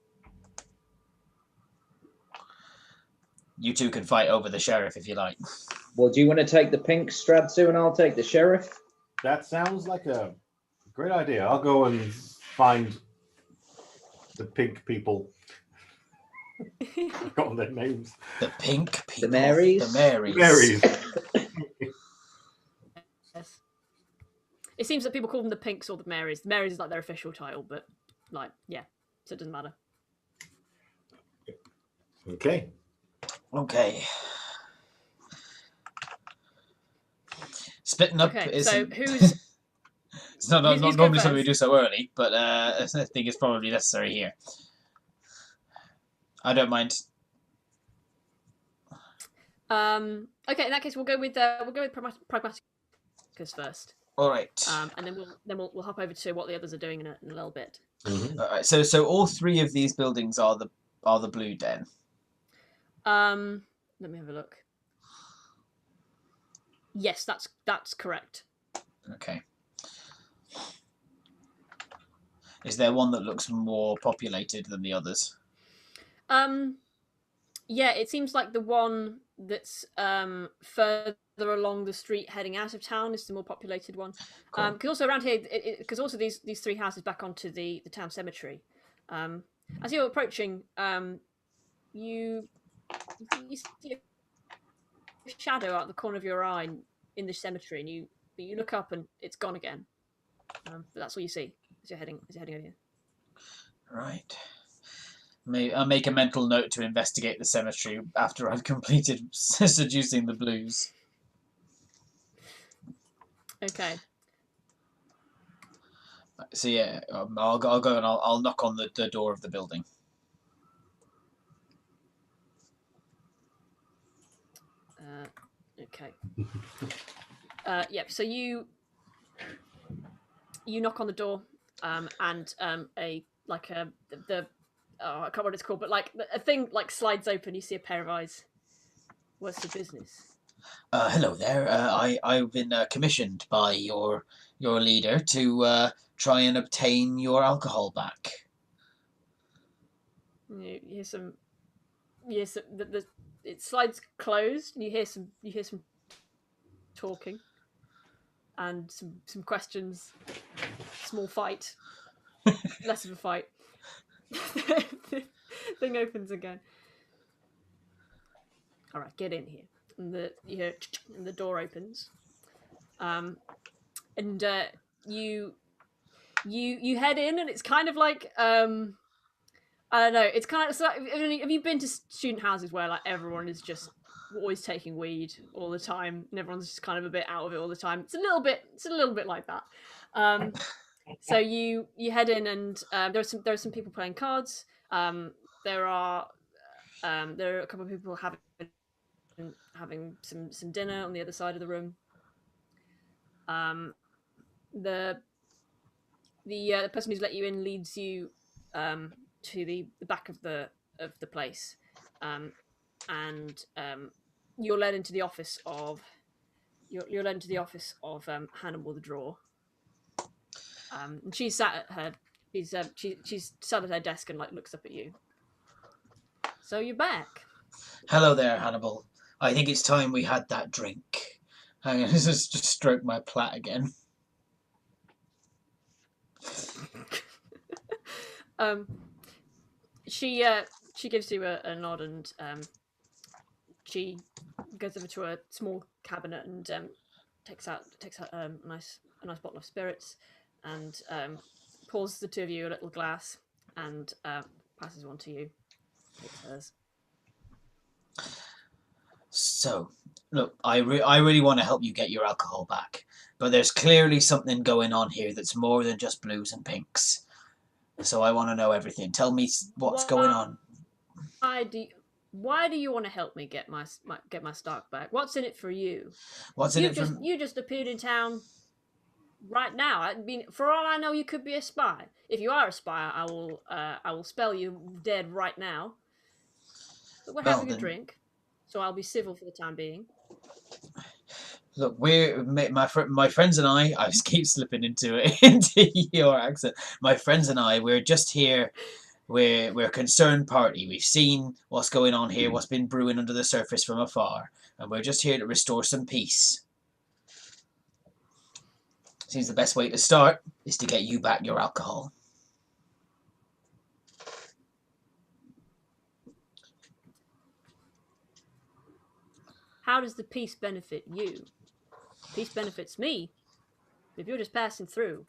You two can fight over the sheriff if you like. Well, do you want to take the pink, Stradzu, and I'll take the sheriff? That sounds like a great idea. I'll go and find the pink people. I've forgotten their names. The pink people. The Marys? The Marys. Marys. Yes. It seems that people call them the Pinks or the Marys. The Marys is like their official title, but like, yeah, so it doesn't matter. Okay. Okay. Splitting up Okay, is so who's it's not who's normally going something we first? do so early, but I think it's probably necessary here. I don't mind. Okay, in that case, we'll go with Pragmaticus first, All right. and then we'll hop over to what the others are doing in a little bit. Mm-hmm. All right. So all three of these buildings are the blue den. Let me have a look. Yes, that's correct. Okay. Is there one that looks more populated than the others? Yeah, it seems like the one that's further along the street heading out of town is the more populated one. Cool. Because also around here, because also these three houses back onto the town cemetery. As you're approaching, you see shadow out the corner of your eye in the cemetery, and you look up and it's gone again. But that's all you see as you're heading over here. Right. I'll make a mental note to investigate the cemetery after I've completed seducing the blues. Okay. So yeah, I'll go and I'll knock on the door of the building. Okay. Yep. So you knock on the door, and I can't remember what it's called, but like a thing like slides open. You see a pair of eyes. What's the business? Hello there. I've been commissioned by your leader to try and obtain your alcohol back. You hear some. Yes, it slides closed, and you hear some talking, and some questions. Small fight, less of a fight. The thing opens again. All right, get in here. And the door opens. And you head in, and it's kind of like I don't know. It's kind of have you been to student houses where like everyone is just always taking weed all the time, and everyone's just kind of a bit out of it all the time? It's a little bit like that. So you head in, and there are some people playing cards. There are a couple of people having some dinner on the other side of the room. The person who's let you in leads you to the back of the place, and you're led into the office of Hannibal the Drawer. And she's sat at her she's sat at her desk and like looks up at you. So you're back. Hello there, Hannibal. I think it's time we had that drink. Hang on, just stroke my plait again. She gives you a nod, and she goes over to a small cabinet and takes out a nice bottle of spirits, and pours the two of you a little glass, and passes one to you. Takes hers. So, look, I really want to help you get your alcohol back, but there's clearly something going on here that's more than just blues and pinks. So I want to know everything. Tell me what's going on. Why do you want to help me get my stock back? What's in it for you? You just appeared in town right now. I mean, for all I know, you could be a spy. If you are a spy, I will spell you dead right now. But we're having a drink, so I'll be civil for the time being. Look, my friends and I keep slipping into your accent. My friends and I, we're just here. We're a concerned party. We've seen what's going on here, what's been brewing under the surface from afar, and we're just here to restore some peace. Seems the best way to start is to get you back your alcohol. How does the peace benefit you? Peace benefits me. If you're just passing through,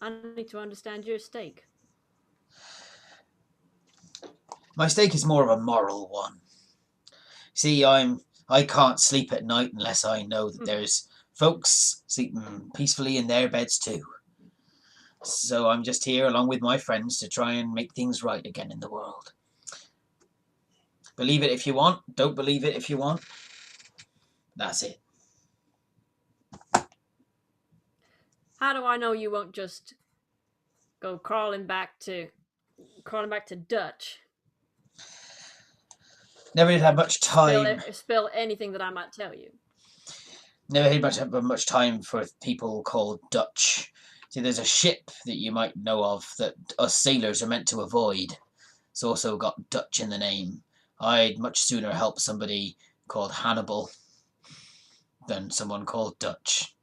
I need to understand your stake. My stake is more of a moral one. See, I can't sleep at night unless I know that there's folks sleeping peacefully in their beds too. So I'm just here along with my friends to try and make things right again in the world. Believe it if you want, don't believe it if you want. That's it. How do I know you won't just go crawling back to Dutch? Never did have much time. Spill anything that I might tell you. Never had much time for people called Dutch. See, there's a ship that you might know of that us sailors are meant to avoid. It's also got Dutch in the name. I'd much sooner help somebody called Hannibal than someone called Dutch.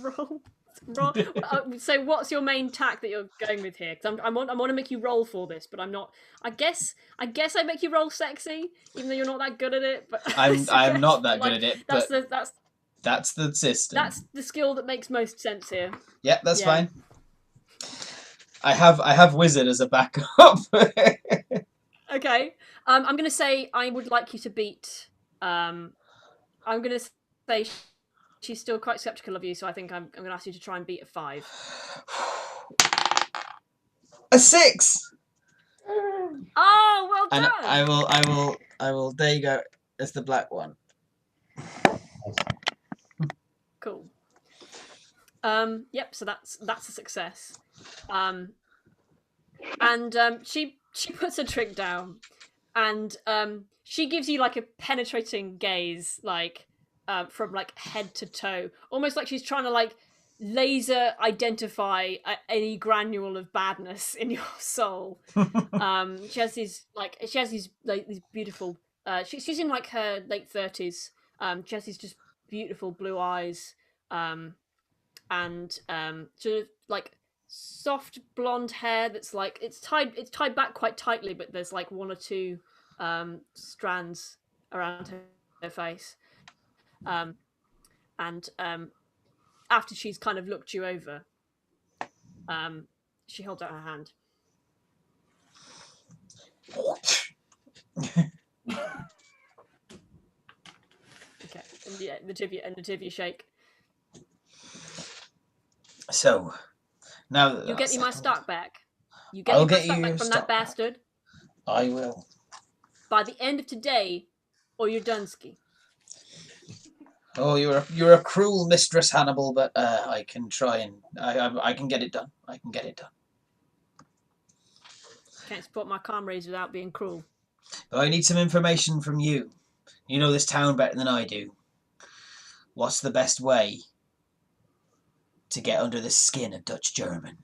Roll So what's your main tack that you're going with here? Because I want to make you roll for this, but I'm not. I guess I make you roll sexy, even though you're not that good at it. But I'm not that good at it, that's but that's the system. that's the skill that makes most sense here. Yeah, that's Yeah. fine. I have wizard as a backup. Okay. I'm gonna say I would like you to beat. I'm gonna say she's still quite skeptical of you, so I think I'm gonna ask you to try and beat a 5. A 6. Oh, well And done. I will. There you go. It's the black one. Cool. Yep. So that's a success. She puts her drink down, and she gives you like a penetrating gaze, like from like head to toe, almost like she's trying to like laser identify any granule of badness in your soul. She has these these beautiful. She's in like her late 30s. She has these just beautiful blue eyes. And sort of like soft blonde hair that's like it's tied back quite tightly, but there's like one or two strands around her face. And after she's kind of looked you over, she holds out her hand. Okay, and yeah, the two of you shake. So now that You get me my stock back. You get I'll me my get stock you back your from stock that back. bastard I will. by the end of today, or you're Dunsky. Oh, you're a cruel mistress, Hannibal, but I can try and I can get it done. I can get it done. Can't support my comrades without being cruel. But I need some information from you. You know this town better than I do. What's the best way to get under the skin of Dutch German?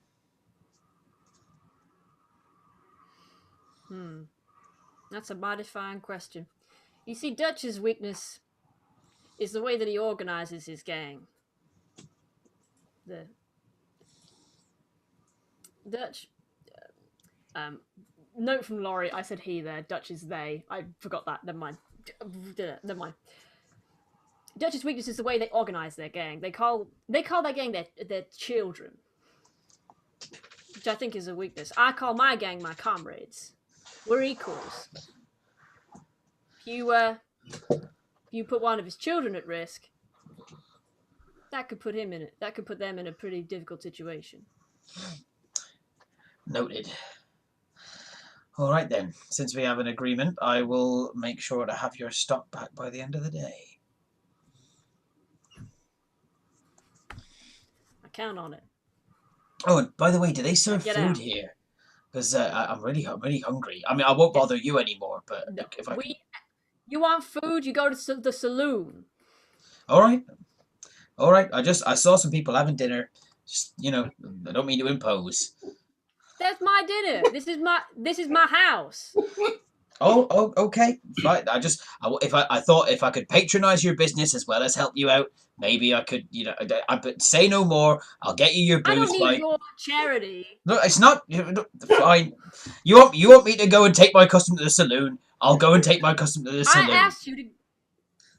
That's a mighty fine question. You see, Dutch's weakness is the way that he organizes his gang. The Dutch. Note from Laurie. I said he there. Dutch is they. I forgot that. Never mind. Never mind. Dutch's weakness is the way they organize their gang. They call their gang their children, which I think is a weakness. I call my gang my comrades. We're equals. If you put one of his children at risk, that could put them in a pretty difficult situation. Noted. All right then. Since we have an agreement, I will make sure to have your stock back by the end of the day. I count on it. Oh, and by the way, do they serve Get food out. here? Because I'm really hungry. I mean, I won't bother you anymore, but No, if I can... You want food? You go to the saloon. All right. I saw some people having dinner. Just, you know, I don't mean to impose. That's my dinner. This is my house. Oh, okay. Right. I thought if I could patronize your business as well as help you out, maybe I could, you know. But say no more. I'll get you your booze. I don't need your charity. No, it's not. Fine. You want me to go and take my custom to the saloon? I'll go and take my custom to the saloon. I asked you to.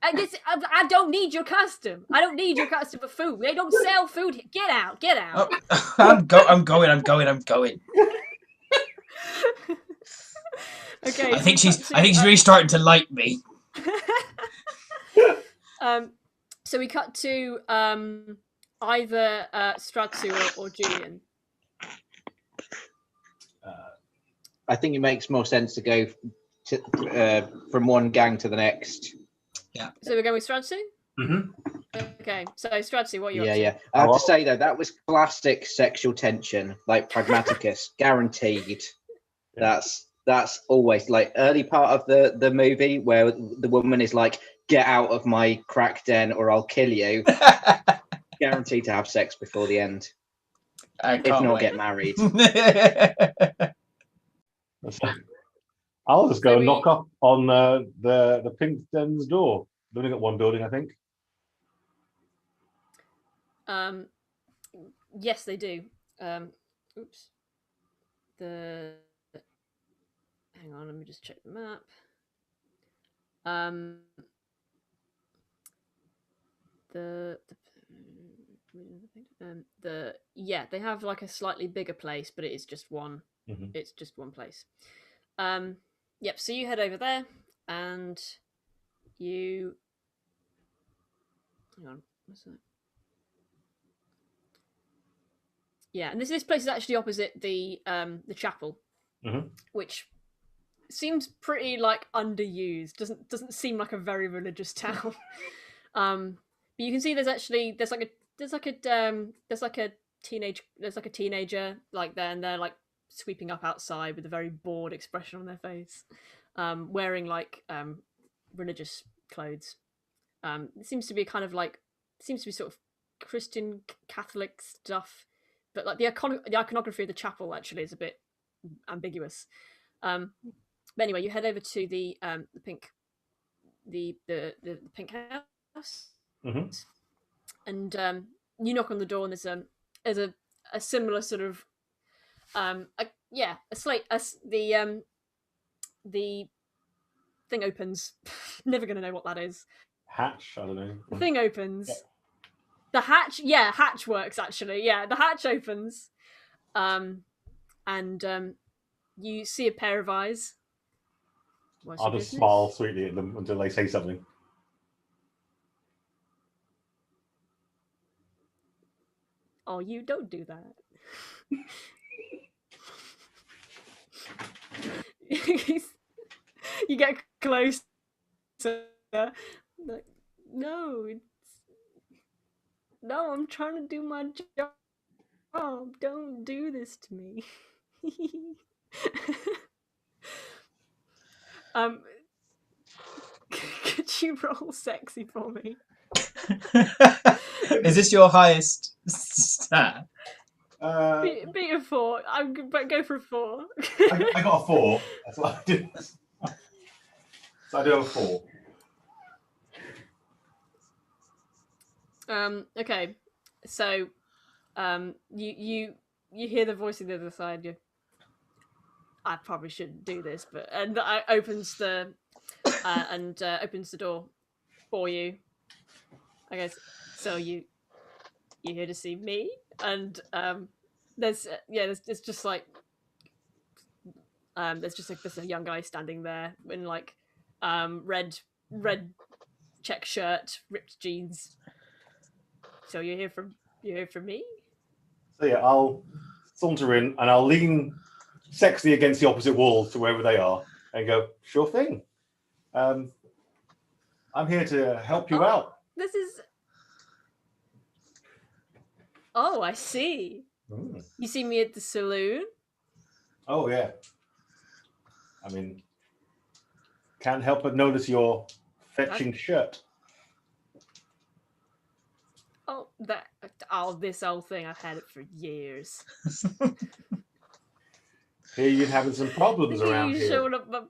I don't need your custom. I don't need your custom for food. They don't sell food here. Get out. Get out. Oh, I'm going. Okay. I think she's really starting to like me. So we cut to either Stratsu or Julian. I think it makes more sense to go from one gang to the next. Yeah. So we're going with Stratsu? Mm-hmm. Okay. So Stratsu, what are you up to? Yeah. I have to say though, that was classic sexual tension, like Pragmaticus, guaranteed. That's always like early part of the movie where the woman is like, "Get out of my crack den, or I'll kill you." Guaranteed to have sex before the end. If not, get married. I'll just go and knock up on the Pink Den's door. They've only got one building, I think. Yes, they do. Oops. The Hang on, let me just check the map. Um, they have like a slightly bigger place, but it is just one. Mhm. It's just one place. Yep. So you head over there, and you. Hang on. What's that? Yeah, and this place is actually opposite the chapel, Mhm. which seems pretty like underused. Doesn't seem like a very religious town. But you can see there's like a teenager like there, and they're like sweeping up outside with a very bored expression on their face, wearing like religious clothes. It seems to be sort of Christian Catholic stuff, but like the iconography of the chapel actually is a bit ambiguous. But anyway, you head over to the pink the pink house, Mhm. and you knock on the door, and there's a similar sort of a slate as the thing opens. Never gonna know what that is. Hatch. I don't know. The thing opens. Yeah. The hatch, yeah, hatch works actually. Yeah, the hatch opens, and you see a pair of eyes. What's I'll your just business? smile sweetly at them until they say something. Oh, you don't do that. You get closer. Like, no, no, I'm trying to do my job. Don't do this to me. um, could you roll sexy for me? Is this your highest stat? Be a 4. But go for a 4. I got a 4. That's what I did. So I do have a 4. Okay, so you hear the voice on the other side. I probably shouldn't do this, but and I opens the opens the door for you. I guess so. You here to see me? And there's there's just like there's a young guy standing there in like red check shirt, ripped jeans. So you're here for me? So yeah, I'll saunter in and I'll lean sexy against the opposite wall to wherever they are and go, sure thing. I'm here to help you out. This is. Oh, I see. Mm. You see me at the saloon? Oh yeah. I mean, can't help but notice your fetching shirt. Oh, this whole thing. I've had it for years. Here you're having some problems around You here. showed up.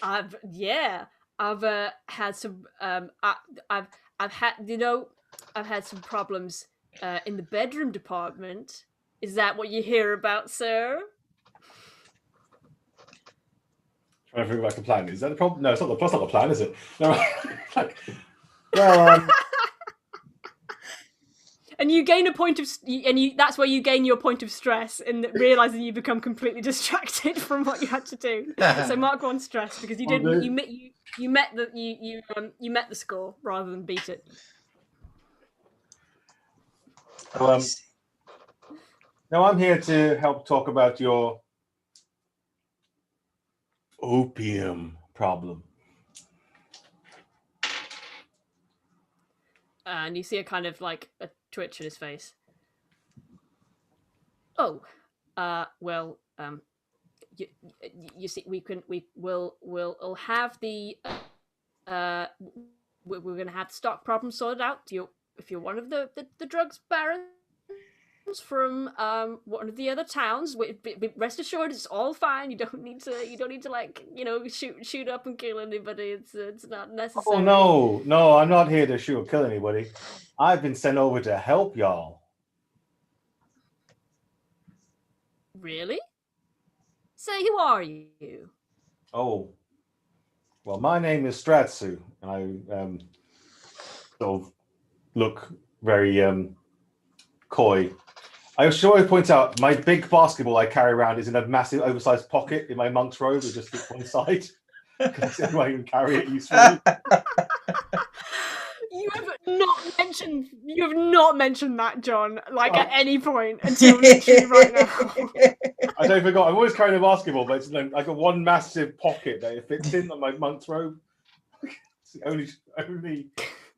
I've had some. I've had I've had some problems in the bedroom department. Is that what you hear about, sir? Trying to figure out the plan. Is that the problem? No, it's not the. That's not the plan, is it? No. Like, well, And you gain a point of, that's where you gain your point of stress in realizing you become completely distracted from what you had to do. So mark 1 stress because you didn't. You met the score rather than beat it. now I'm here to help talk about your opium problem. And you see a kind of like a twitch in his face. Oh, well, you see, we'll have the we're gonna have the stock problem sorted out. If you're one of the drugs barons, from one of the other towns. Rest assured, it's all fine. You don't need to like shoot up and kill anybody. It's not necessary. Oh no, I'm not here to shoot or kill anybody. I've been sent over to help y'all. Really? Say, who are you? Oh, well, my name is Stratsu, and I sort of look very coy. I should always point out my big basketball I carry around is in a massive, oversized pocket in my monk's robe. It just fits one side because it's the only way I can carry it usefully. You have not mentioned that, John, like at any point until literally right now. I don't forgot. I've always carried a basketball, but it's like a one massive pocket that it fits in on my monk's robe. It's the only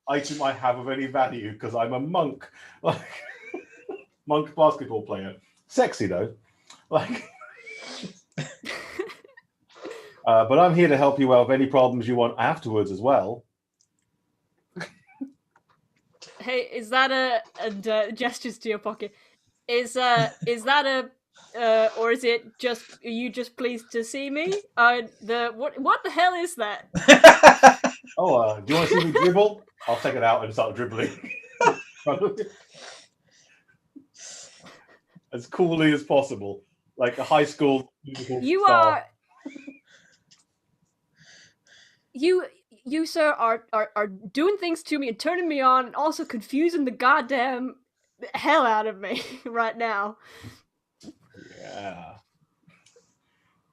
item I have of any value because I'm a monk, like monk basketball player. Sexy though, like. But I'm here to help you out with any problems you want afterwards as well. Hey, is that and gestures to your pocket? Is that or is it just, are you just pleased to see me? What the hell is that? Oh, do you want to see me dribble? I'll take it out and start dribbling. As coolly as possible, like a high school. You style. are you sir are doing things to me and turning me on and also confusing the goddamn hell out of me right now. Yeah.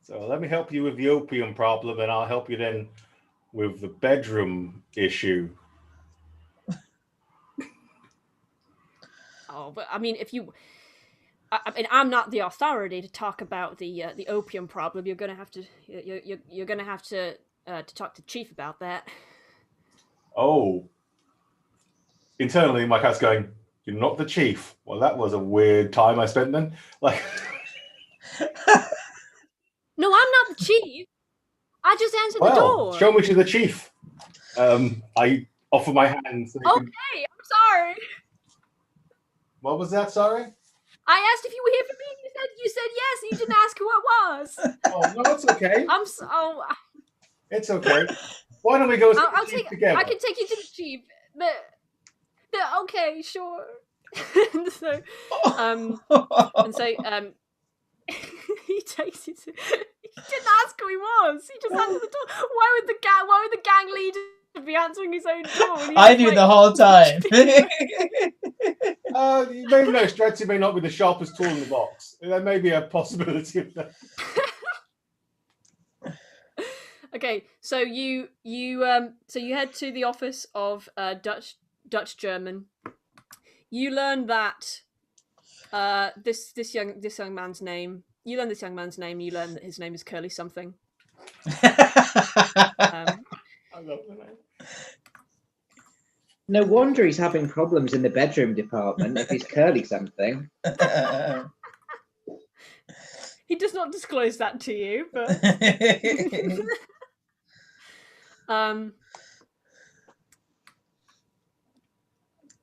So let me help you with the opium problem, and I'll help you then with the bedroom issue. Oh, but I mean, I mean, I'm not the authority to talk about the opium problem. You're gonna have to talk to Chief about that. Oh. Internally, my cat's going, "You're not the chief." Well, that was a weird time I spent then. Like, No, I'm not the chief. I just answered the well, door. show me to the chief. I offer my hand. So Okay, I'm sorry. What was that? Sorry. I asked if you were here for me, and you said yes. And you didn't ask who it was. Oh no, it's okay. I'm so. It's okay. Why don't we go I'll see the chief take. together? I can take you to the chief. Okay, sure. and so, and so, he takes you to. He didn't ask who he was. He just answered the door. Why would the gang leader be answering his own door? When he I was, knew like, the whole time. You may know Stretzy may not be the sharpest tool in the box. There may be a possibility of that. Okay, so you head to the office of Dutch German. You learn that this young man's name. You learn this young man's name. You learn that his name is Curly something. I love the name. No wonder he's having problems in the bedroom department if he's curly something. He does not disclose that to you, but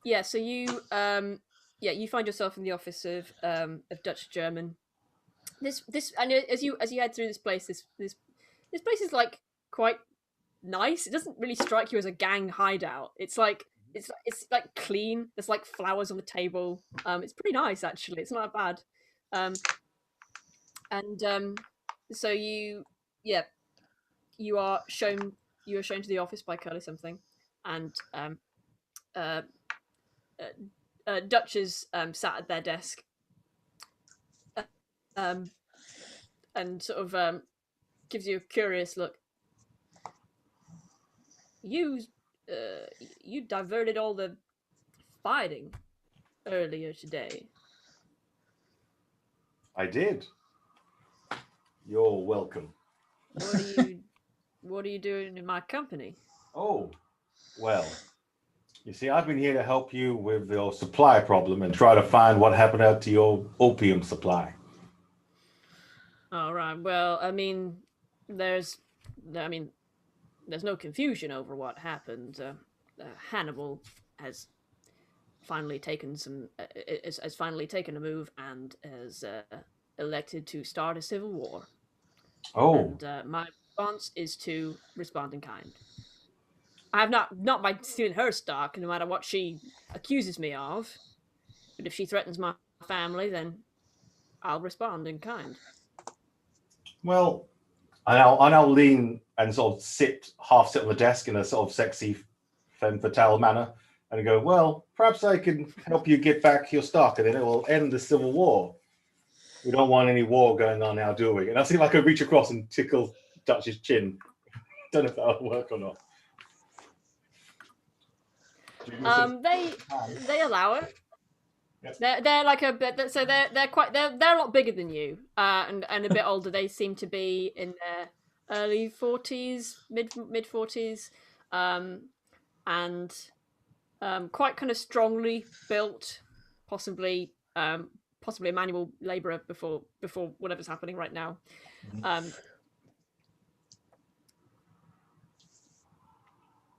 yeah. So you you find yourself in the office of Dutch German. This and as you head through this place, this place is like quite nice. It doesn't really strike you as a gang hideout. It's like clean. There's like flowers on the table. It's pretty nice actually. It's not bad. So you are shown to the office by Curly something, and Dutch is sat at their desk, and sort of gives you a curious look. You diverted all the fighting earlier today. I did. You're welcome. What are you doing in my company? Oh, well, you see, I've been here to help you with your supply problem and try to find what happened out to your opium supply. All right. Well, I mean, there's no confusion over what happened. Hannibal has finally taken has finally taken a move and has elected to start a civil war. Oh, And my response is to respond in kind. I have not by stealing her stock, no matter what she accuses me of. But if she threatens my family, then I'll respond in kind. well, I now lean and sort of half sit on the desk in a sort of sexy femme fatale manner, and go, well, perhaps I can help you get back your stock, and then it will end the civil war. We don't want any war going on now, do we? And I'll see if I can reach across and tickle Dutch's chin. Don't know if that'll work or not. They allow it. Yes. They're like a bit, so they're a lot bigger than you, and a bit older. They seem to be in their early 40s, mid 40s, and quite kind of strongly built, possibly a manual labourer before whatever's happening right now.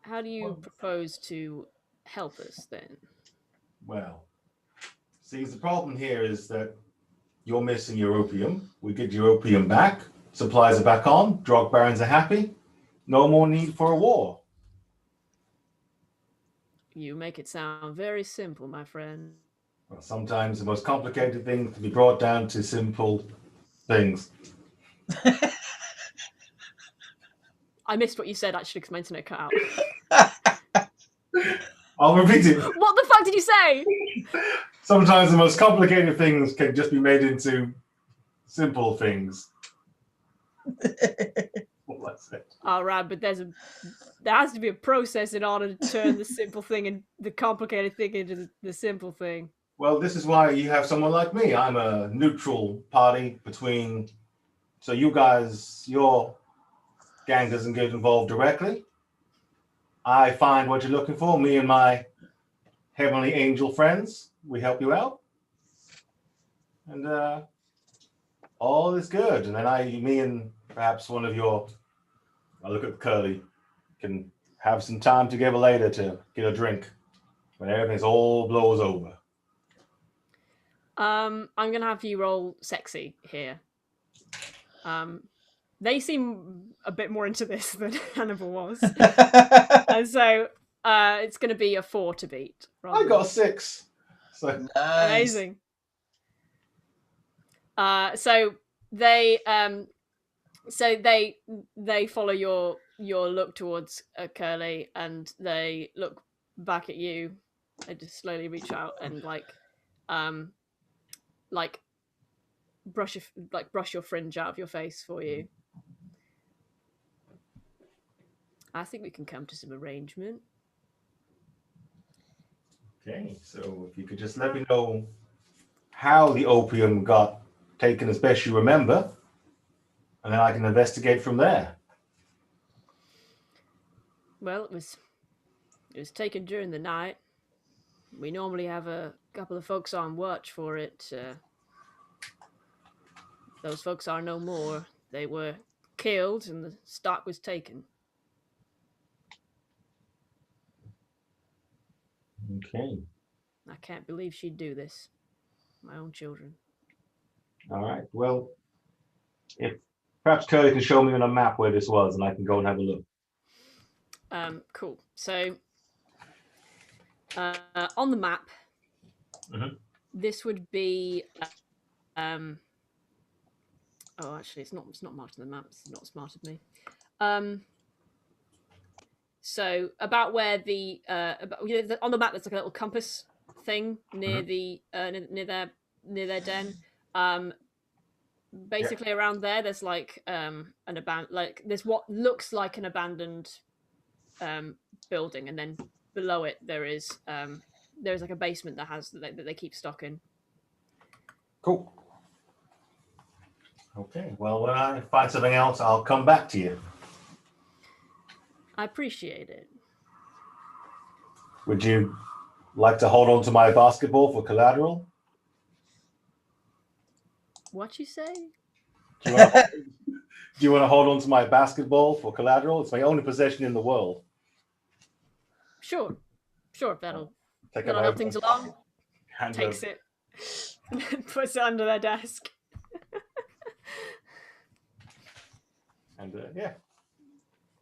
How do you propose to help us then? Well, see, the problem here is that you're missing your opium. We get your opium back. Supplies are back on. Drug barons are happy. No more need for a war. You make it sound very simple, my friend. Well, sometimes the most complicated things can be brought down to simple things. I missed what you said actually because my internet cut out. I'll repeat it. What the fuck did you say? Sometimes the most complicated things can just be made into simple things. Well, that's it. All right, but there has to be a process in order to turn the simple thing and the complicated thing into the simple thing. Well, this is why you have someone like me. I'm a neutral party between. So you guys, your gang doesn't get involved directly. I find what you're looking for. Me and my heavenly angel friends, we help you out, and all is good. And then me and perhaps one of your, I look at Curly, can have some time together later to get a drink when everything's all blows over. I'm gonna have you roll sexy here. They seem a bit more into this than Hannibal was, and so it's gonna be a 4 to beat. I got a 6. So Nice. Amazing. So they follow your look towards Curly, and they look back at you. They just slowly reach out and brush your fringe out of your face for you. I think we can come to some arrangement. okay, so if you could just let me know how the opium got taken as best you remember, and then I can investigate from there. Well, it was taken during the night. We normally have a couple of folks on watch for it. Those folks are no more. They were killed and the stock was taken. Okay. I can't believe she'd do this. My own children. All right. Well, if perhaps Curly can show me on a map where this was, and I can go and have a look. Cool. So, on the map, this would be. Oh, actually, it's not marked on the map. It's not smart of me. So about where the on the map, there's like a little compass thing near the near their den. Basically around there, there's like there's what looks like an abandoned building, and then below it there's like a basement that they keep stock in. Cool. Okay. Well, when I find something else, I'll come back to you. I appreciate it. Would you like to hold on to my basketball for collateral? What you say? Do you want to hold on to my basketball for collateral? It's my only possession in the world. Sure, that'll Take Then out I my help things along. hand Takes of- it, and then puts it under their desk. and yeah.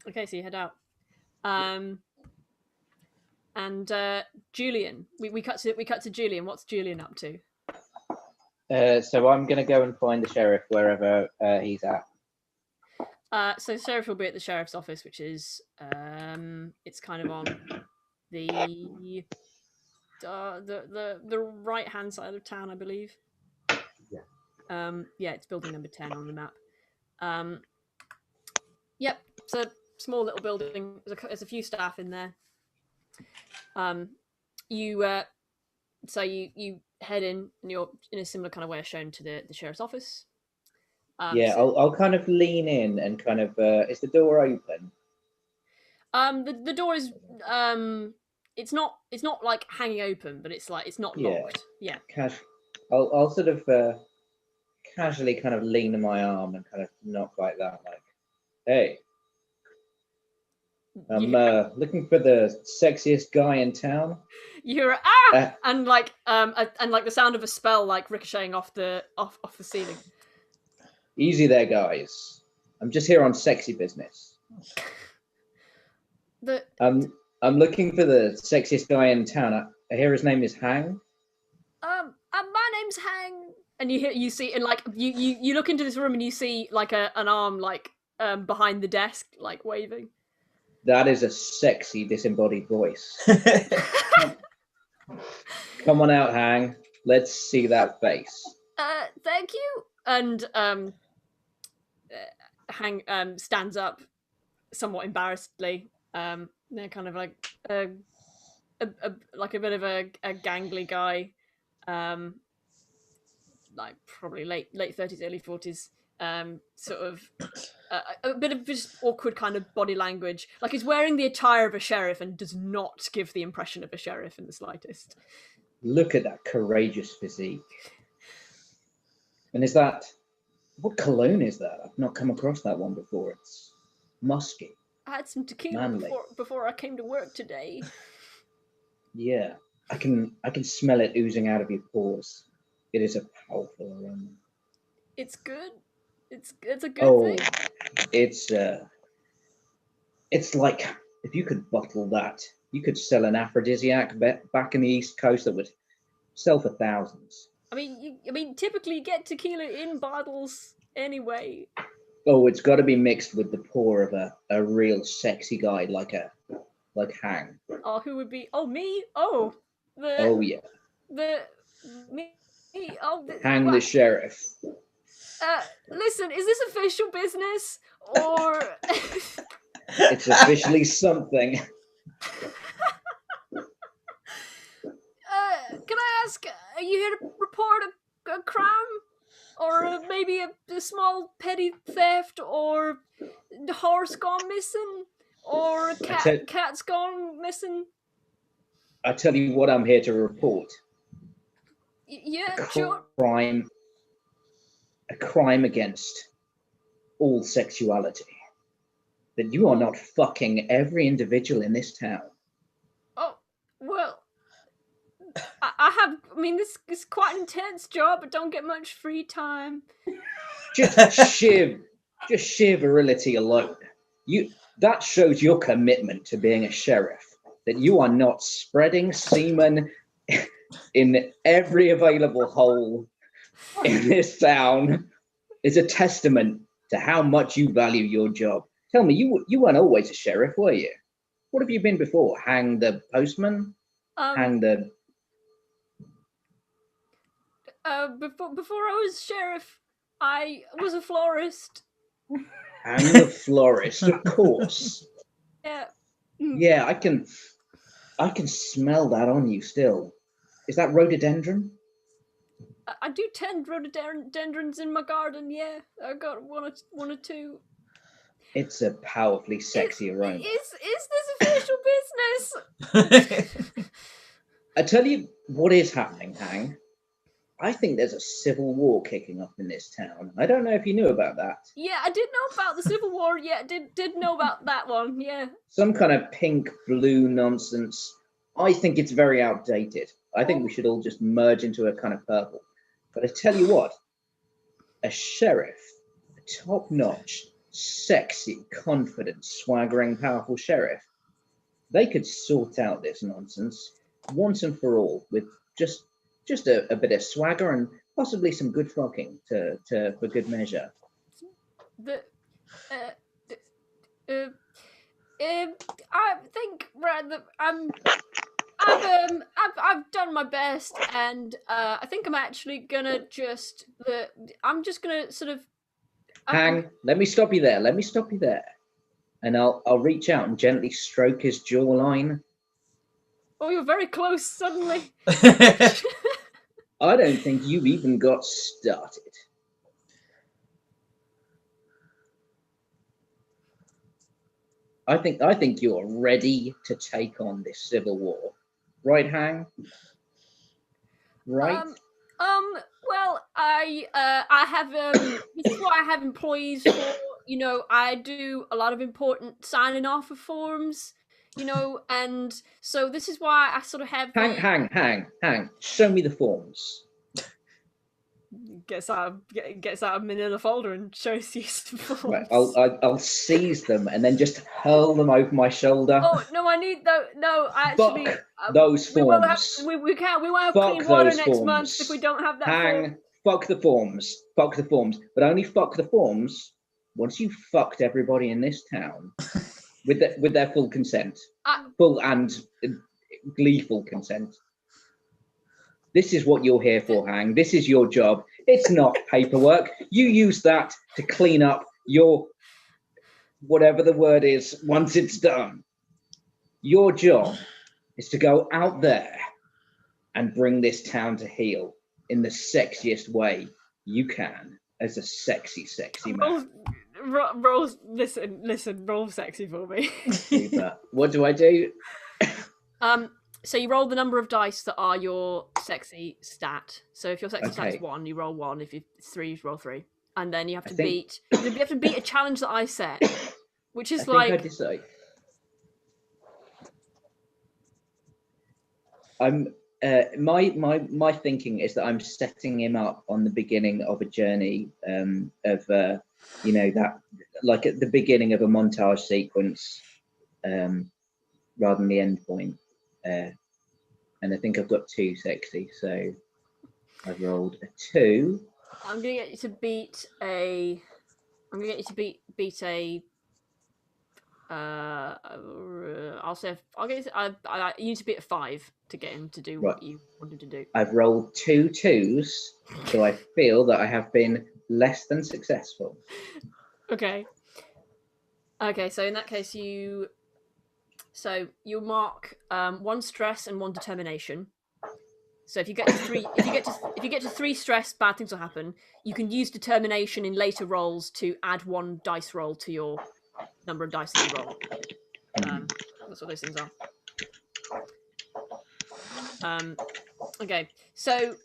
Okay, so you head out. And Julian, we cut to Julian. What's Julian up to? So I'm going to go and find the sheriff wherever he's at. So sheriff will be at the sheriff's office, which is it's kind of on the right hand side of town, I believe. Yeah, it's building number 10 on the map. Yep, it's a small little building. There's a few staff in there. You head in, and you're in a similar kind of way as shown to the sheriff's office. Yeah, I'll kind of lean in and kind of is the door open? The door is it's not like hanging open, but it's like it's not locked. Yeah. I'll sort of casually kind of lean on my arm and kind of knock like that, like, hey, I'm looking for the sexiest guy in town. You're and like the sound of a spell like ricocheting off the ceiling. Easy there, guys. I'm just here on sexy business. I'm looking for the sexiest guy in town. I hear his name is Hang. My name's Hang. And you see, and like you look into this room and you see like an arm like behind the desk like waving. That is a sexy disembodied voice. Come on out, Hang. Let's see that face. Thank you. And Hang stands up somewhat embarrassedly. They're kind of like a bit of a gangly guy, like probably late 30s, early 40s. Sort of a bit of just awkward kind of body language. Like he's wearing the attire of a sheriff and does not give the impression of a sheriff in the slightest. Look at that courageous physique. And what cologne is that? I've not come across that one before. It's musky. I had some tequila before I came to work today. Yeah, I can smell it oozing out of your pores. It is a powerful aroma. It's good. It's a good thing. It's like if you could bottle that, you could sell an aphrodisiac back in the East Coast that would sell for thousands. I mean, typically you get tequila in bottles anyway. Oh, it's got to be mixed with the pour of a real sexy guy like Hang. Oh, who would be? Oh, me? Oh, yeah. Me? Oh, Hang the sheriff. Listen, is this official business or? It's officially something. Can I ask? Are you here to report a crime, or maybe a small petty theft, or the horse gone missing, or a cat's gone missing? I tell you what, I'm here to report. Yeah, sure. A crime against all sexuality. That you are not fucking every individual in this town. Oh, well, I mean, this is quite an intense job, but don't get much free time. Just sheer virility alone. That shows your commitment to being a sheriff. That you are not spreading semen in every available hole in this town is a testament to how much you value your job. Tell me, you weren't always a sheriff, were you? What have you been before? Hang the postman? Hang the... Before I was sheriff, I was a florist. Hang the florist, of course. Yeah. Yeah, I can smell that on you still. Is that rhododendron? I do tend rhododendrons in my garden, yeah. I got one or two. It's a powerfully sexy aroma. Is this official business? I tell you what is happening, Hang. I think there's a civil war kicking up in this town. I don't know if you knew about that. Yeah, I did know about the Civil War. Yeah, did know about that one. Yeah. Some kind of pink blue nonsense. I think it's very outdated. I think we should all just merge into a kind of purple. But I tell you what, a sheriff, a top-notch, sexy, confident, swaggering, powerful sheriff, they could sort out this nonsense once and for all with just a bit of swagger and possibly some good fucking for good measure. The, I think I've done my best, and I think I'm actually gonna I'm just gonna sort of Hang, let me stop you there. Let me stop you there. And I'll reach out and gently stroke his jawline. Oh, you're very close suddenly. I don't think you've even got started. I think you're ready to take on this civil war. Right, Hang? Right? Well, I have this is what I have employees for. You know, I do a lot of important signing off of forms. You know, and so this is why I sort of have. Hang. Show me the forms. Gets out a manila folder and shows you some forms. Right, I'll seize them and then just hurl them over my shoulder. Oh no, I need no. Actually, those forms. We won't have clean water next month if we don't have that. Hang. Fuck the forms. Fuck the forms. But only fuck the forms once you've fucked everybody in this town with their full consent, full and gleeful consent. This is what you're here for, Hang. This is your job. It's not paperwork. You use that to clean up your whatever the word is once it's done. Your job is to go out there and bring this town to heel in the sexiest way you can as a sexy man. Roll sexy for me. Super. What do I do? So you roll the number of dice that are your sexy stat. So if your sexy stat is 1, you roll 1. If it's 3, you roll 3. And then you have to beat a challenge that I set, which is I decide. I'm my thinking is that I'm setting him up on the beginning of a journey of that, like at the beginning of a montage sequence, rather than the end point. And I think I've got 2 sexy, so I've rolled a 2. I'm gonna get you to beat a. I'm gonna get you to beat a. I'll say I'll get you. You need to beat a 5 to get him to do what you wanted to do. I've rolled 2 2s, so I feel that I have been less than successful. Okay. Okay, so in that case, you mark 1 stress and 1 determination. So if you get to 3, if you get to 3 stress, bad things will happen. You can use determination in later rolls to add 1 dice roll to your number of dice that you roll. That's what those things are. Okay, so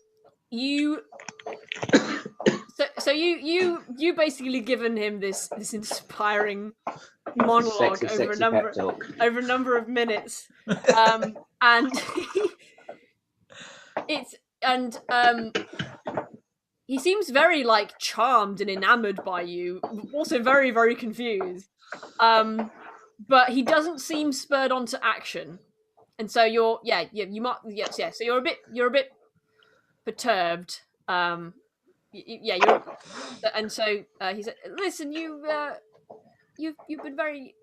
you basically given him this inspiring monologue over a number of minutes, and he seems very charmed and enamored by you, also very, very confused, but he doesn't seem spurred on to action, and so so you're a bit perturbed. And so he said, "Listen, you've been very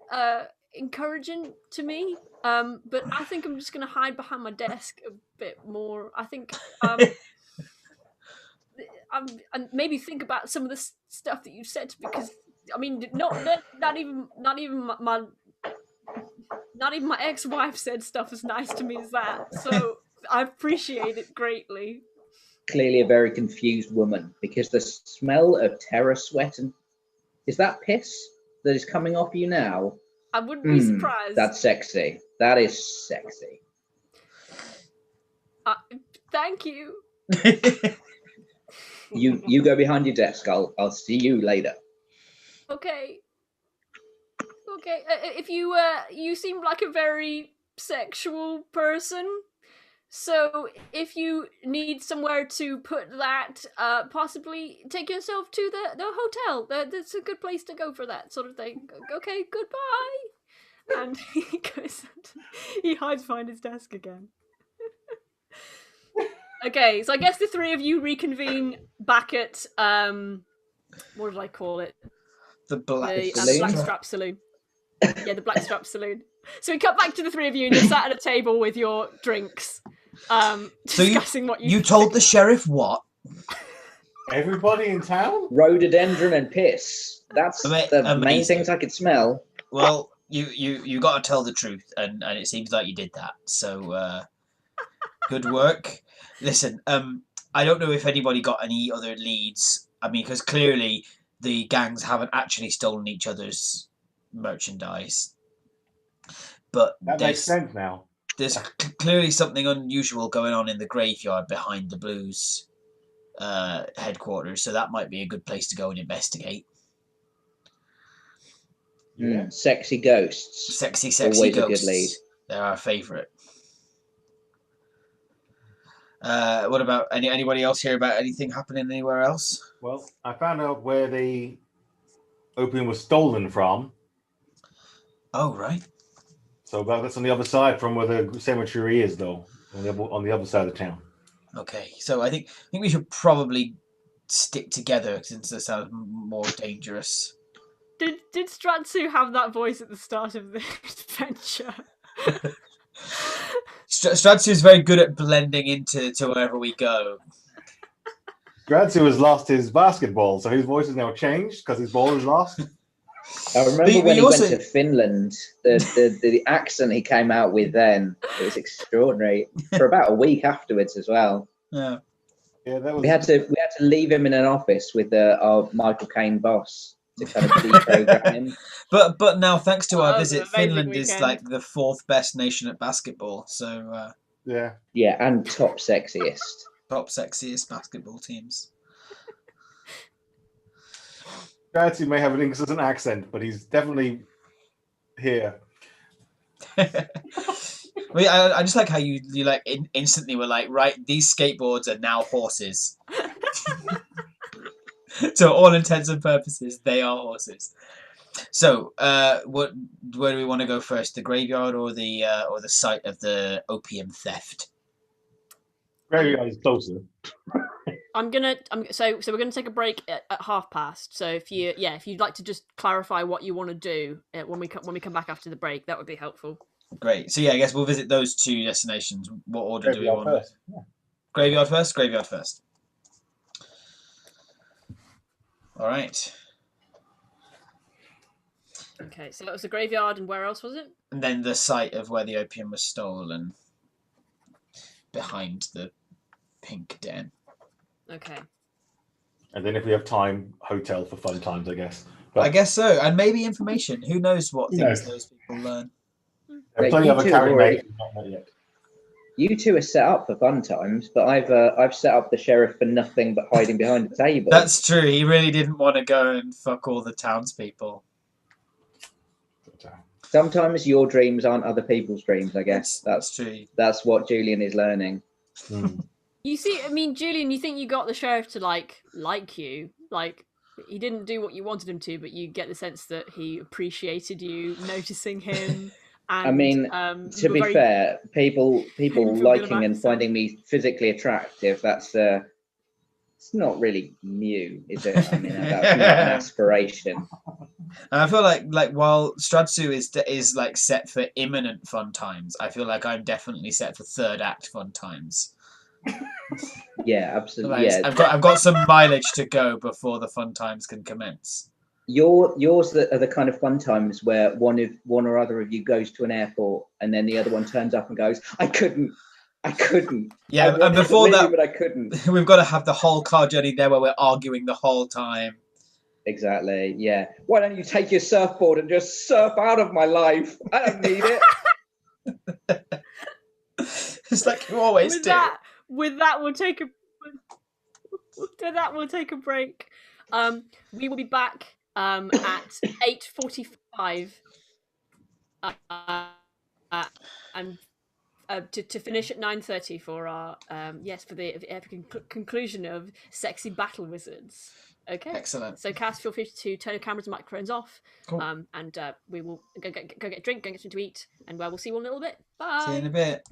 encouraging to me, but I think I'm just going to hide behind my desk a bit more. I think and maybe think about some of the stuff that you've said, because I mean, not even my ex-wife said stuff as nice to me as that. So I appreciate it greatly." Clearly a very confused woman, because the smell of terror sweat is that piss that is coming off you now? I wouldn't be surprised. That's sexy. That is sexy. Thank you. You go behind your desk. I'll see you later. Okay. If you seem like a very sexual person. So if you need somewhere to put that, possibly take yourself to the hotel. That's a good place to go for that sort of thing. Okay, goodbye. And he goes, he hides behind his desk again. Okay, so I guess the three of you reconvene back at what did I call it? The black The Saloon? Blackstrap Saloon. Yeah, the Blackstrap Saloon. So we cut back to the three of you, and you're sat at a table with your drinks, So discussing what you told the sheriff what? Everybody in town? Rhododendron and piss. That's the main Amazing. things I could smell. Well, you got to tell the truth, and it seems like you did that. So good work. Listen, I don't know if anybody got any other leads. I mean, because clearly the gangs haven't actually stolen each other's merchandise, but That makes sense now. there's clearly something unusual going on in the graveyard behind the Blues headquarters, so that might be a good place to go and investigate. Yeah. Sexy ghosts. Sexy Always a good ghosts. lead. They're our favourite. What about anybody else hear about anything happening anywhere else? Well, I found out where the opium was stolen from. Oh, right. So that's on the other side from where the cemetery is, though. On the other side of the town. Okay, so I think we should probably stick together since this sounds more dangerous. Did Stratsu have that voice at the start of the adventure? Stratsu is very good at blending into wherever we go. Gradzu has lost his basketball, so his voice has now changed because his ball is lost. I remember We when he also- went to Finland, the accent he came out with then, it was extraordinary. For about a week afterwards as well. Yeah. Yeah, that was. We had to leave him in an office with our Michael Caine boss to kind of deprogram him. But now, thanks to our That was an visit, amazing Finland is weekend. like the 4th best nation at basketball. So Yeah. Yeah, and top sexiest. top sexiest basketball teams. Gradzu may have an inconsistent accent, but he's definitely here. I just like how you like instantly were like, right, these skateboards are now horses. So all intents and purposes, they are horses. So where do we want to go first? The graveyard or the site of the opium theft? Graveyard is closer. So we're gonna take a break at past. So if you'd like to just clarify what you want to do when we come back after the break, that would be helpful. Great. So yeah, I guess we'll visit those two destinations. What order do we Graveyard want? first. Yeah. Graveyard first. Graveyard first. All right. Okay, so that was the graveyard, and where else was it? And then the site of where the opium was stolen, behind the pink den. Okay. And then if we have time, hotel for fun times, I guess. But I guess so, and maybe information. Who knows what Who things knows? those people learn? there are Yeah, plenty you of other two have carry already- mates we've not met yet. You two are set up for fun times, but I've set up the sheriff for nothing but hiding behind the table. That's true. He really didn't want to go and fuck all the townspeople. Sometimes your dreams aren't other people's dreams, I guess. That's true. That's what Julian is learning. Hmm. You see, I mean, Julian, you think you got the sheriff to like you, like he didn't do what you wanted him to, but you get the sense that he appreciated you noticing him. And, I mean, you to were be very- fair, people feel good about liking and yourself. finding me physically attractive, that's it's not really new, is it? I mean, that's not an aspiration. And I feel like while Stratsu is like set for imminent fun times, I feel like I'm definitely set for third act fun times. Yeah, absolutely. Like, Yeah, I've got some mileage to go before the fun times can commence. yours are the kind of fun times where one or other of you goes to an airport and then the other one turns up and goes, I couldn't. Yeah, I and wanted to before leave, that, but I couldn't. we've got to have the whole car journey there where we're arguing the whole time. Exactly. Yeah. Why don't you take your surfboard and just surf out of my life? I don't need it. It's like you always with do. that, we'll take a break. We will be back at 8:45. and to finish at 9:30 for our for the epic conclusion of Sexy Battle Wizards. Okay. Excellent. So, Cass, feel free to turn your cameras and microphones off. Cool. And we will go get a drink, go get something to eat, and we'll see you all in a little bit. Bye. See you in a bit.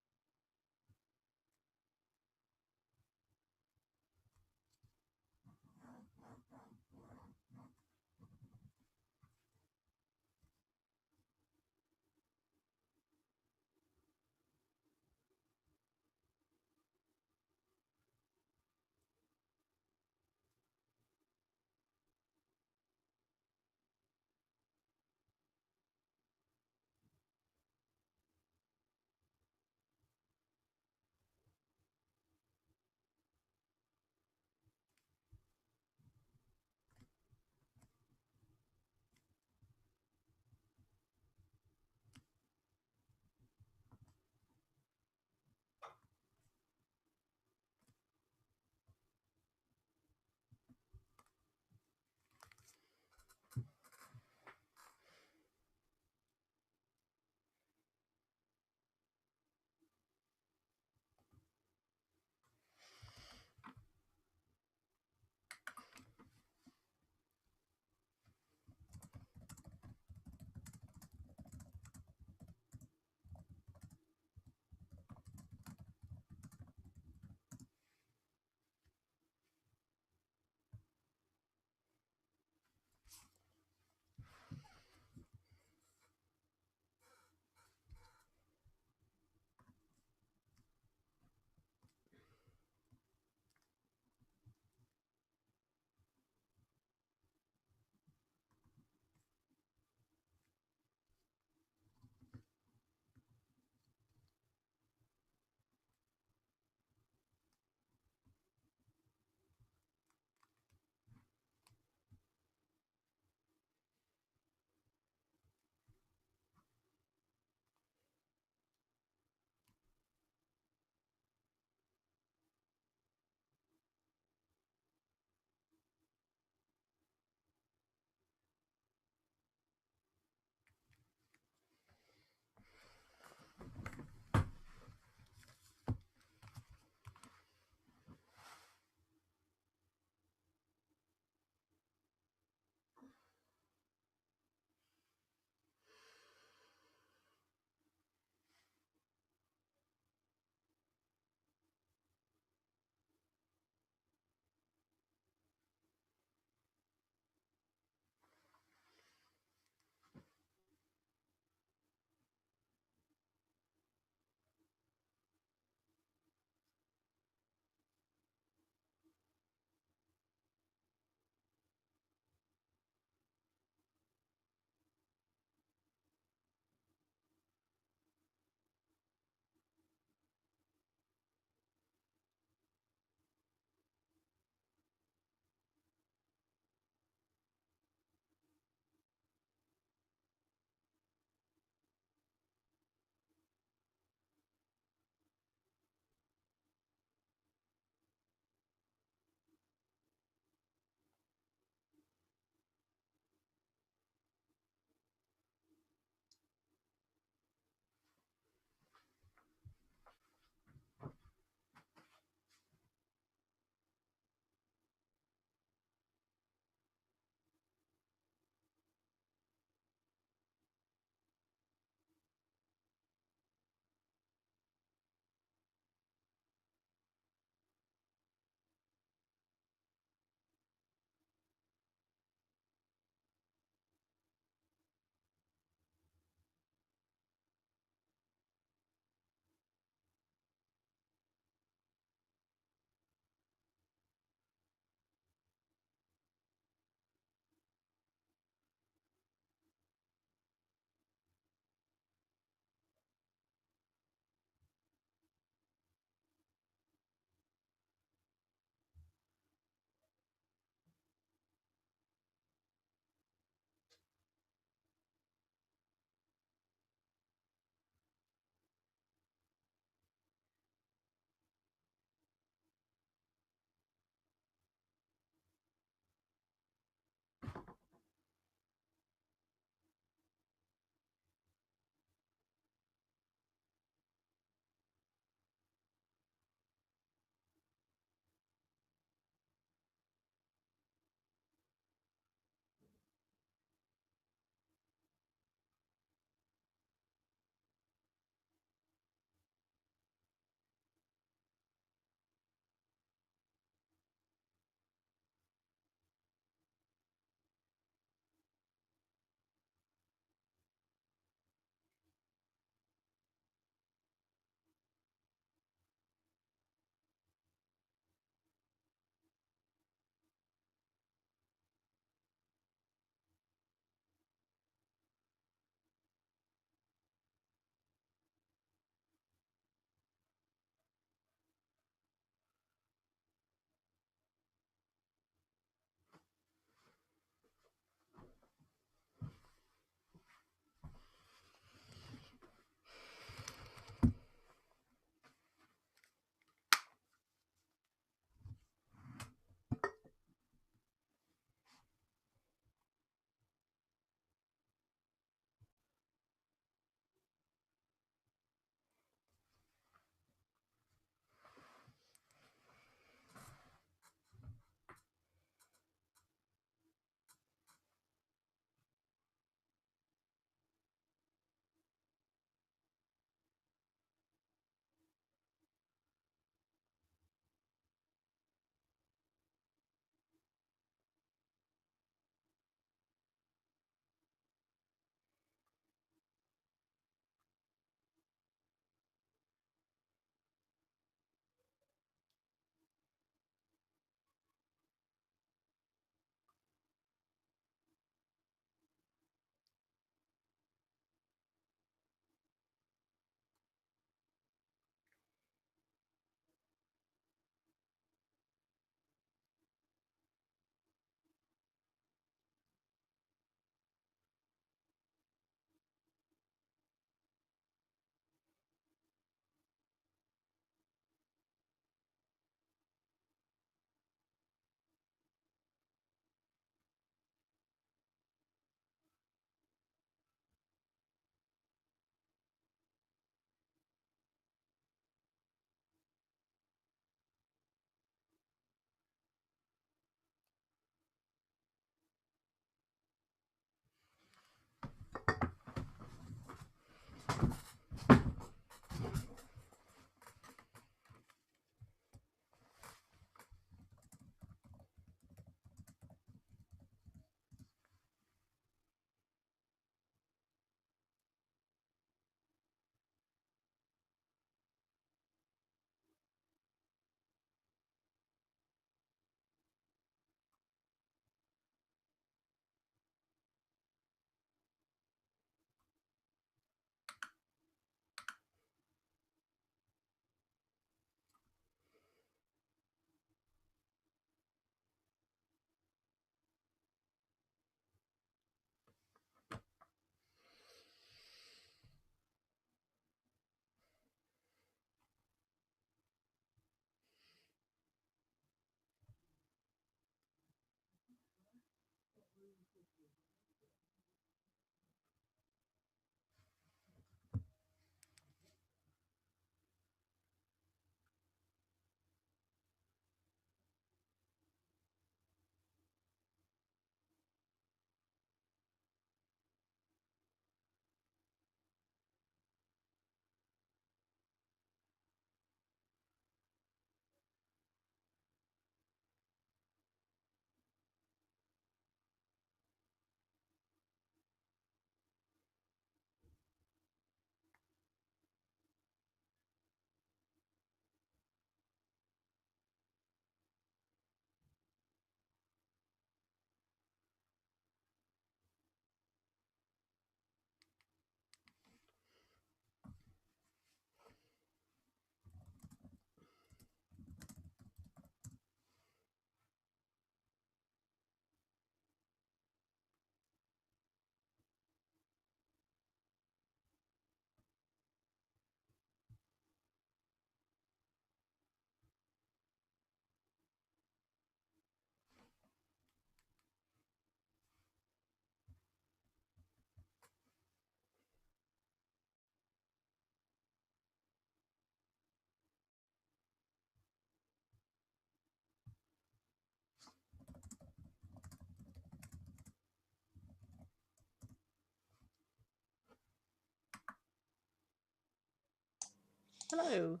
Hello.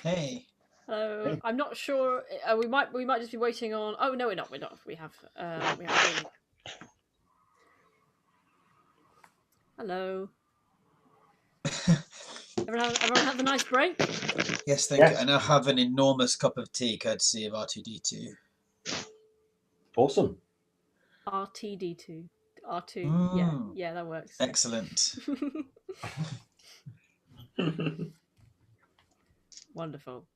Hey. Hello. Hey. I'm not sure. We might just be waiting on. Oh no, we're not. We're not. We have. Amy. Hello. Everyone have a nice break. Yes, thank you. Yes. I now have an enormous cup of tea courtesy of R2D2. Awesome. RTD2. R2. Mm. Yeah, that works. Excellent. Wonderful.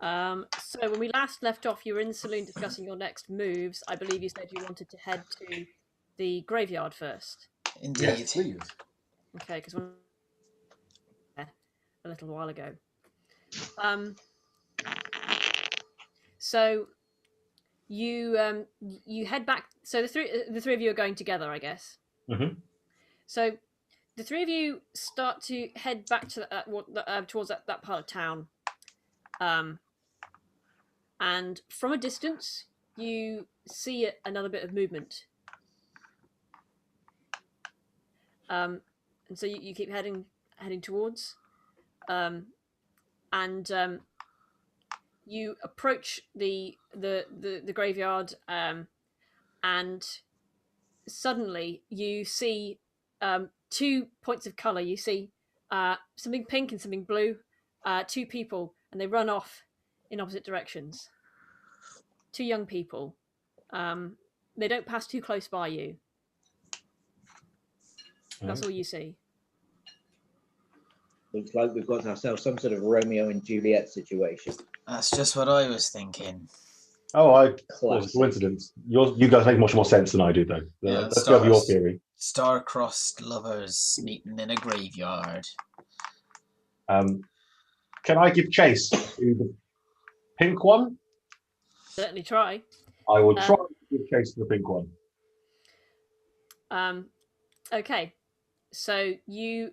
So when we last left off, you were in the saloon discussing your next moves. I believe you said you wanted to head to the graveyard first. Indeed. Yes, please. Okay, because a little while ago. So you head back. So the three of you are going together, I guess. Mhm. So the three of you start to head back to towards that part of town. And from a distance, you see another bit of movement. And so you keep heading towards, and you approach the graveyard, and suddenly you see 2 points of color. You see something pink and something blue. 2 people, and they run off in opposite directions. 2 young people. They don't pass too close by you. That's all you see. Looks like we've got ourselves some sort of Romeo and Juliet situation. That's just what I was thinking. Oh, it was a Classic. coincidence. You guys make much more sense than I do, though. Yeah, Let's go with your stars. theory. Star-crossed lovers meeting in a graveyard. Can I give chase to the pink one? Certainly try. I will try to give chase to the pink one. Okay. So you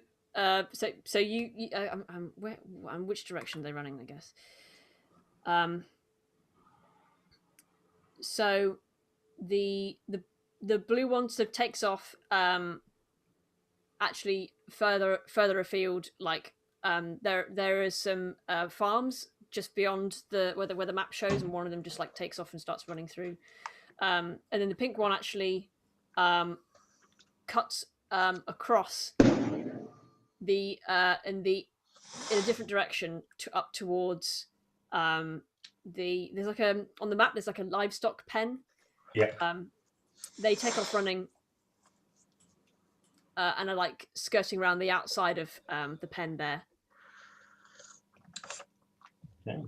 which direction are they running, I guess. So the blue one sort of takes off actually further afield, like there is some farms just beyond where the map shows, and one of them just like takes off and starts running through. And then the pink one actually cuts across in a different direction up towards there's like on the map there's like a livestock pen. Yeah. They take off running and are like skirting around the outside of the pen there. Yeah.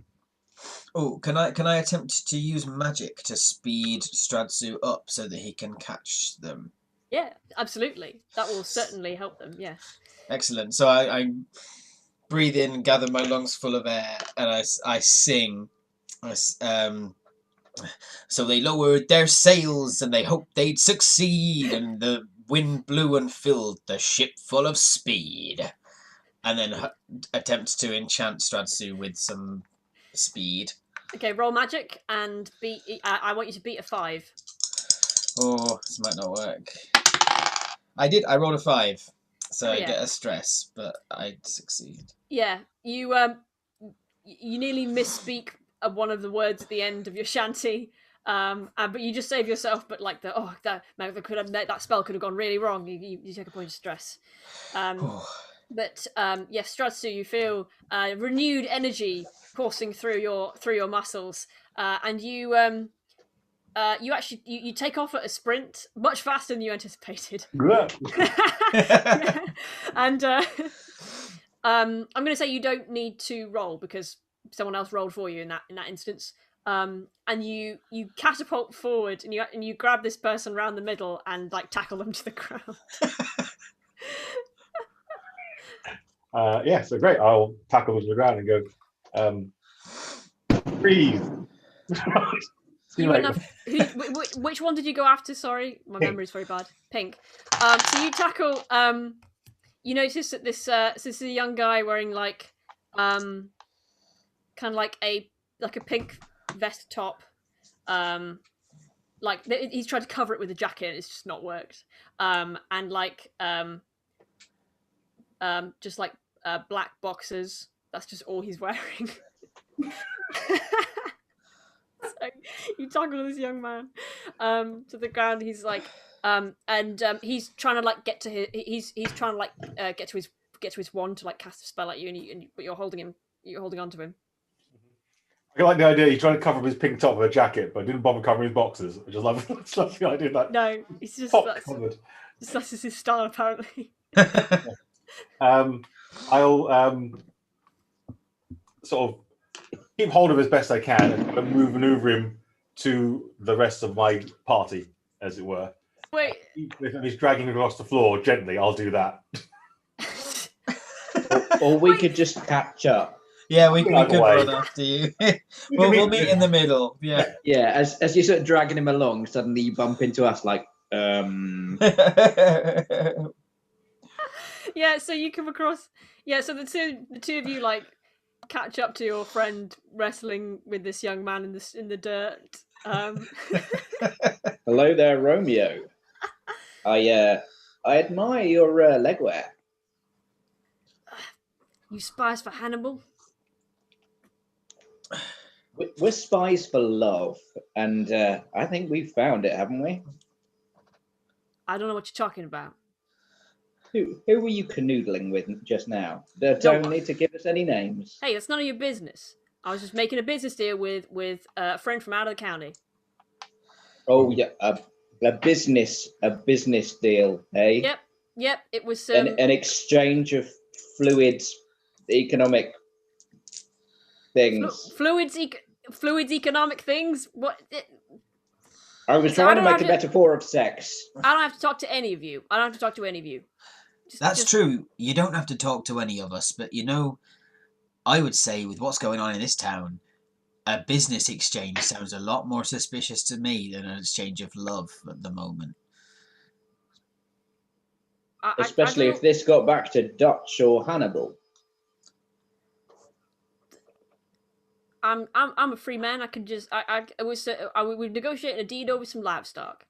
Oh, can I attempt to use magic to speed Stradzu up so that he can catch them? Yeah, absolutely. That will certainly help them. Yes. Excellent. So I breathe in, gather my lungs full of air, and I sing. So they lowered their sails and they hoped they'd succeed, and the wind blew and filled the ship full of speed. And then attempt to enchant Stradzu with some speed. Okay, roll magic and beat. I want you to beat a 5. Oh, this might not work. I rolled a 5, so I get a stress, but I succeed. Yeah, you nearly misspeak one of the words at the end of your shanty, but you just save yourself. But like that spell could have gone really wrong. You take a point of stress. But yes, Stradzu, you feel renewed energy coursing through your muscles, and you actually you take off at a sprint much faster than you anticipated. Yeah. And I'm going to say you don't need to roll because someone else rolled for you in that instance. And you catapult forward and you grab this person around the middle and like tackle them to the ground. Yeah, so great. I'll tackle them to the ground and go, breathe. See you later. Which one did you go after? Sorry, my memory's very bad. Pink. So you tackle. You notice that this is a young guy wearing like kind of like a pink vest top. Like he's tried to cover it with a jacket, it's just not worked. And like just like black boxers. That's just all he's wearing. So you toggle this young man to the ground. He's like, he's trying to like get to he's trying to like get to his wand to like cast a spell at you, but you're holding on to him. I like the idea. He's trying to cover up his pink top with a jacket, but didn't bother covering his boxers. I just love the idea of that. No, he's just Top covered. that's just his style apparently. I'll sort of keep hold of him as best I can and maneuver him to the rest of my party, as it were. Wait. If he's dragging him across the floor gently, I'll do that. Or we could just catch up. Yeah, we could Either way. run after you. We'll meet in the middle. Yeah. Yeah, as you're sort of dragging him along, suddenly you bump into us like, Yeah, so you come across. Yeah, so the two of you like catch up to your friend wrestling with this young man in the dirt. hello there, Romeo. I admire your legwear. You spies for Hannibal? We're spies for love, and I think we've found it, haven't we? I don't know what you're talking about. Who were you canoodling with just now? Don't need to give us any names. Hey, that's none of your business. I was just making a business deal with a friend from out of the county. Oh yeah, a business deal, eh? Yep. It was An exchange of fluids, economic things. fluids, economic things. What? I was trying to make a metaphor of sex. I don't have to talk to any of you. I don't have to talk to any of you. That's true. You don't have to talk to any of us, but you know, I would say with what's going on in this town, a business exchange sounds a lot more suspicious to me than an exchange of love at the moment. Especially if this got back to Dutch or Hannibal. I'm a free man. I could just we negotiate a deed over some livestock.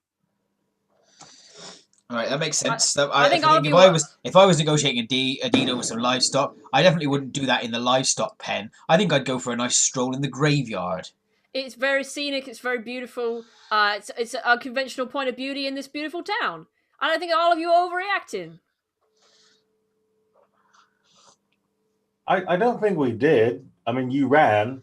All right, that makes sense. I think if I was negotiating a deed over some livestock, I definitely wouldn't do that in the livestock pen. I think I'd go for a nice stroll in the graveyard. It's very scenic. It's very beautiful. It's a conventional point of beauty in this beautiful town. And I think all of you are overreacting. I don't think we did. I mean, you ran,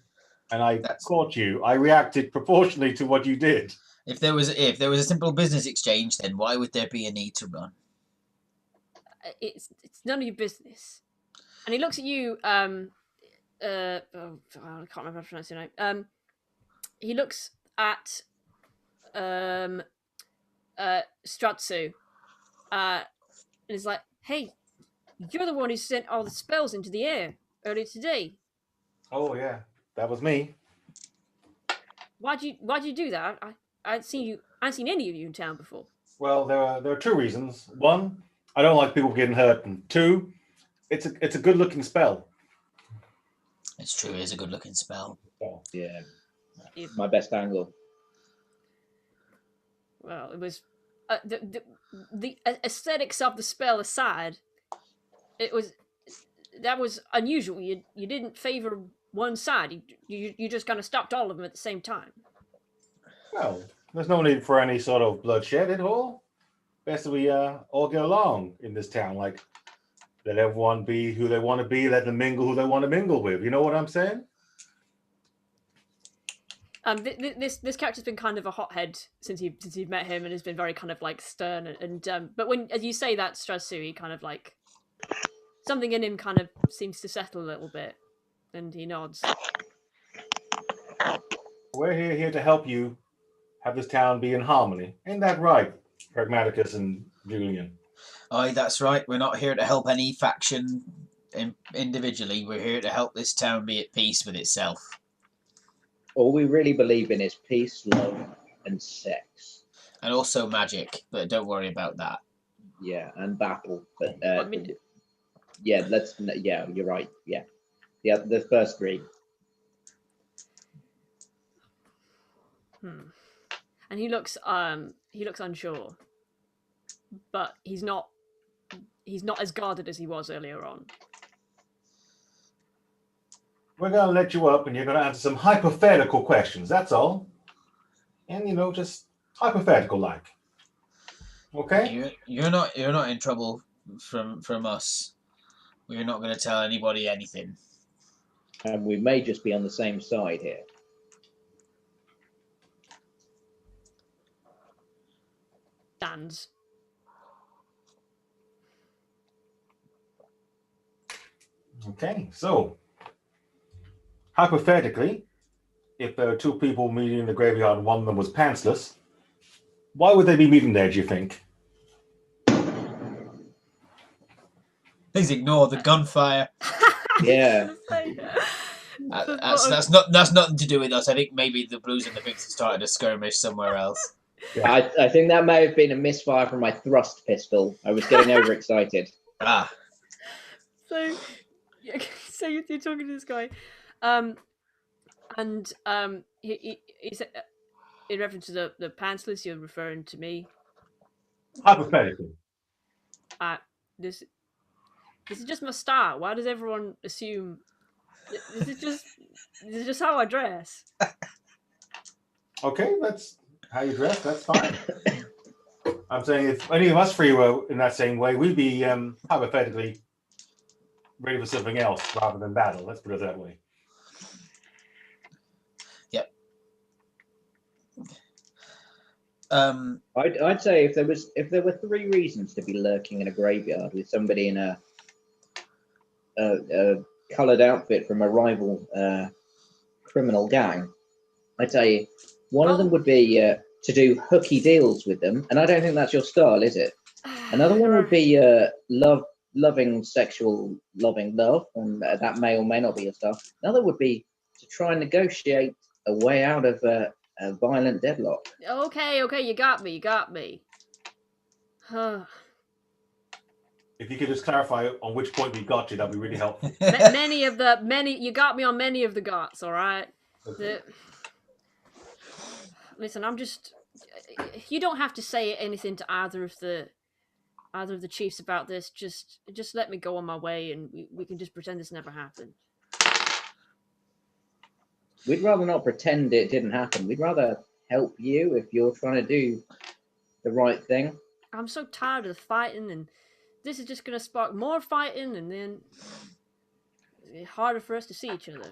and I caught you. I reacted proportionally to what you did. If there was a simple business exchange, then why would there be a need to run? It's none of your business. And he looks at you. I can't remember how to pronounce your name. He looks at Stratsu, and is like, "Hey, you're the one who sent all the spells into the air earlier today." Oh yeah, that was me. Why'd you do that? I hadn't seen any of you in town before. Well, there are two reasons. One, I don't like people getting hurt, and two, it's a good looking spell. It's true. It is a good looking spell. Yeah, my best angle. Well, it was the aesthetics of the spell aside. That was unusual. You didn't favor one side. You just kind of stopped all of them at the same time. Well, there's no need for any sort of bloodshed at all. Best that we all get along in this town. Like, let everyone be who they want to be. Let them mingle who they want to mingle with. You know what I'm saying? This character's been kind of a hothead since you've met him, and has been very kind of like stern and but when as you say that, Strasu, he kind of like something in him kind of seems to settle a little bit, and he nods. We're here to help you have this town be in harmony. Ain't that right, Pragmaticus and Julian? Aye, that's right. We're not here to help any faction individually. We're here to help this town be at peace with itself. All we really believe in is peace, love, and sex. And also magic, but don't worry about that. Yeah, and battle. But I mean, yeah, you're right. Yeah, the first three. And he looks unsure, but he's not he's not as guarded as he was earlier on. We're going to let you up and you're going to answer some hypothetical questions. That's all. And, just hypothetical like. Okay? You're not in trouble from us. We're not going to tell anybody anything. And we may just be on the same side here. Stands. Okay, so hypothetically, if there are two people meeting in the graveyard and one of them was pantsless, why would they be meeting there, do you think? Please ignore the gunfire. Yeah. That's nothing to do with us. I think maybe the Blues and the Pigs started a skirmish somewhere else. Yeah. I think that may have been a misfire from my thrust pistol. I was getting overexcited. Ah. So you're talking to this guy, and he's in reference to the pantsless. You're referring to me. Hypothetically. This is just my style. Why does everyone assume this is just how I dress? Okay, that's how you dress. That's fine. I'm saying if any of us three were in that same way, we'd be hypothetically ready for something else rather than battle. Let's put it that way. Yep. I'd say if there were 3 reasons to be lurking in a graveyard with somebody in a coloured outfit from a rival criminal gang, I'd say one of them would be to do hooky deals with them, and I don't think that's your style, is it? Another one would be loving love, and that may or may not be your style. Another would be to try and negotiate a way out of a violent deadlock. Okay, you got me. If you could just clarify on which point we got you, that'd be really helpful. You got me on many of the gots, all right? Okay. Listen, you don't have to say anything to either of the chiefs about this. Just let me go on my way, and we can just pretend this never happened. We'd rather not pretend it didn't happen. We'd rather help you if you're trying to do the right thing. I'm so tired of the fighting, and this is just going to spark more fighting, and then it's harder for us to see each other.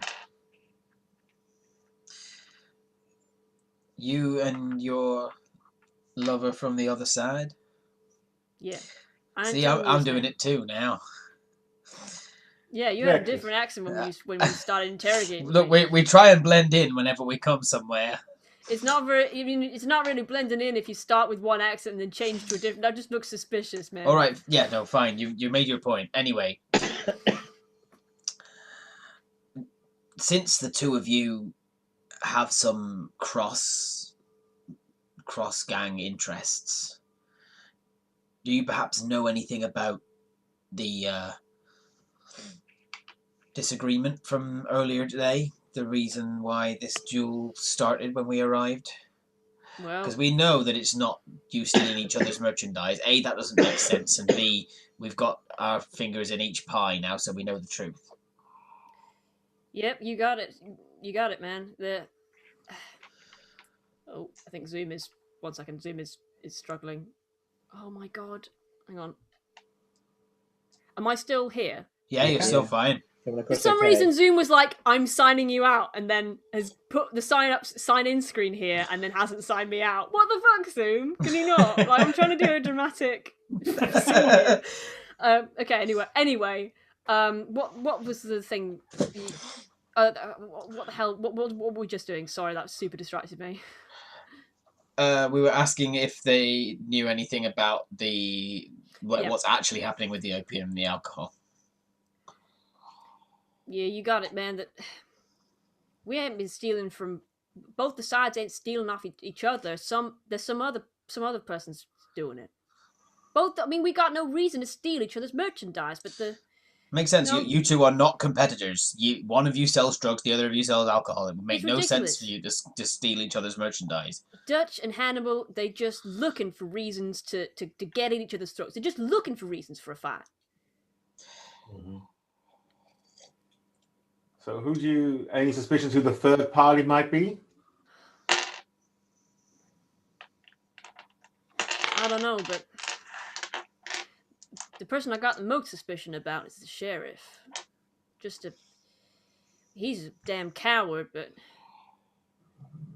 You and your lover from the other side? Yeah. See, I'm doing it too now. Yeah, you had a different accent when we started interrogating. Look, we try and blend in whenever we come somewhere. It's not really blending in if you start with one accent and then change to a different. That just looks suspicious, man. All right, yeah, no, fine. You made your point. Anyway, since the two of you have some cross gang interests, do you perhaps know anything about the disagreement from earlier today? The reason why this duel started when we arrived? Well, because we know that it's not you stealing each other's merchandise. A, that doesn't make sense, and B, we've got our fingers in each pie now, so we know the truth. Yep, you got it. You got it, man. Oh, I think Zoom is 1 second. Zoom is struggling. Oh my god. Hang on. Am I still here? Yeah, you're still fine. For some reason, Zoom was like, "I'm signing you out," and then has put the sign in screen here, and then hasn't signed me out. What the fuck, Zoom? Can you not? Like, I'm trying to do a dramatic scene here. Okay. Anyway. What was the thing? What the hell? What were we just doing? Sorry, that super distracted me. We were asking if they knew anything about what's actually happening with the opium and the alcohol. Yeah, you got it, man. That we ain't been stealing from both the sides. Ain't stealing off each other. There's some other person's doing it. We got no reason to steal each other's merchandise, but Makes sense. No. You two are not competitors. One of you sells drugs, the other of you sells alcohol. It would make It's no sense ridiculous. for you to steal each other's merchandise. Dutch and Hannibal, they just looking for reasons to get at each other's throats. They're just looking for reasons for a fight. So any suspicions who the third party might be? I don't know, but the person I got the most suspicion about is the sheriff. He's a damn coward, but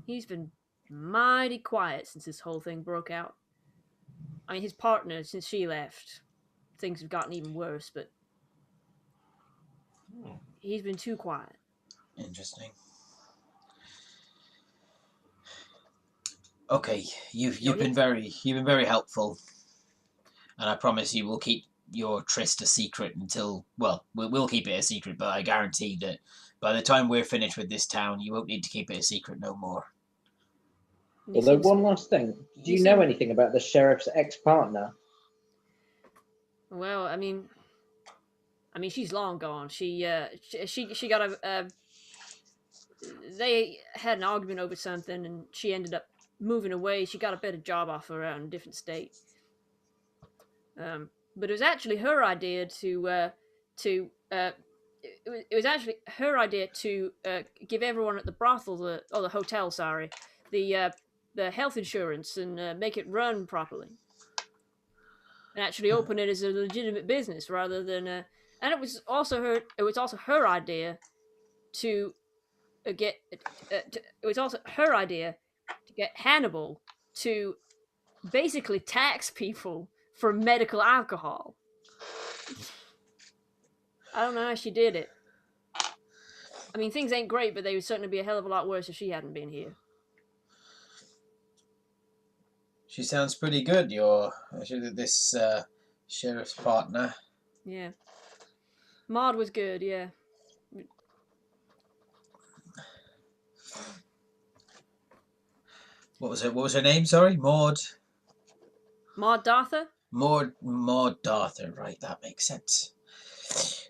he's been mighty quiet since this whole thing broke out. I mean, his partner, since she left, things have gotten even worse, but he's been too quiet. Interesting. Okay, you've been very helpful, and I promise you will keep your tryst a secret until we'll keep it a secret, but I guarantee that by the time we're finished with this town, you won't need to keep it a secret no more. Although one last thing, do you know anything about the sheriff's ex-partner? Well, I mean, she's long gone. She got a. They had an argument over something, and she ended up moving away. She got a better job offer out in a different state. But it was actually her idea to give everyone at the brothel the hotel, the health insurance and make it run properly, and actually open it as a legitimate business rather than and it was also her idea to get Hannibal to basically tax people for medical alcohol. I don't know how she did it. I mean, things ain't great, but they would certainly be a hell of a lot worse if she hadn't been here. She sounds pretty good, this sheriff's partner. Yeah. Maud was good, yeah. What was her name? Sorry, Maud. Maud Darther? Maud Darther. Right, that makes sense.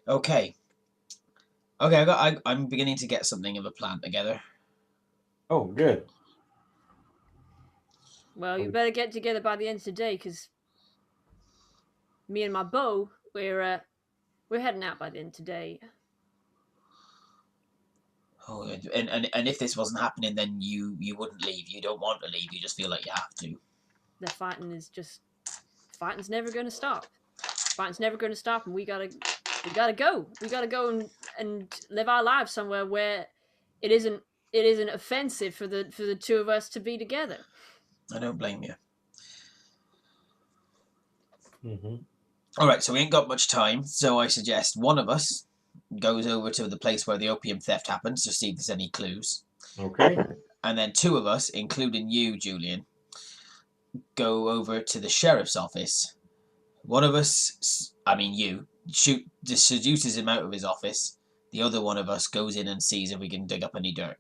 Okay. I'm beginning to get something of a plan together. Oh, good. Well, you better get together by the end of today, because me and my beau, we're heading out by the end of today. Oh, and if this wasn't happening, then you wouldn't leave. You don't want to leave. You just feel like you have to. The fighting's never going to stop. Fighting's never going to stop, and we gotta go. We gotta go and live our lives somewhere where it isn't offensive for the two of us to be together. I don't blame you. Mm-hmm. All right, so we ain't got much time, so I suggest one of us goes over to the place where the opium theft happens to see if there's any clues. Okay. And then two of us, including you, Julian, go over to the sheriff's office. One of us, seduces him out of his office. The other one of us goes in and sees if we can dig up any dirt.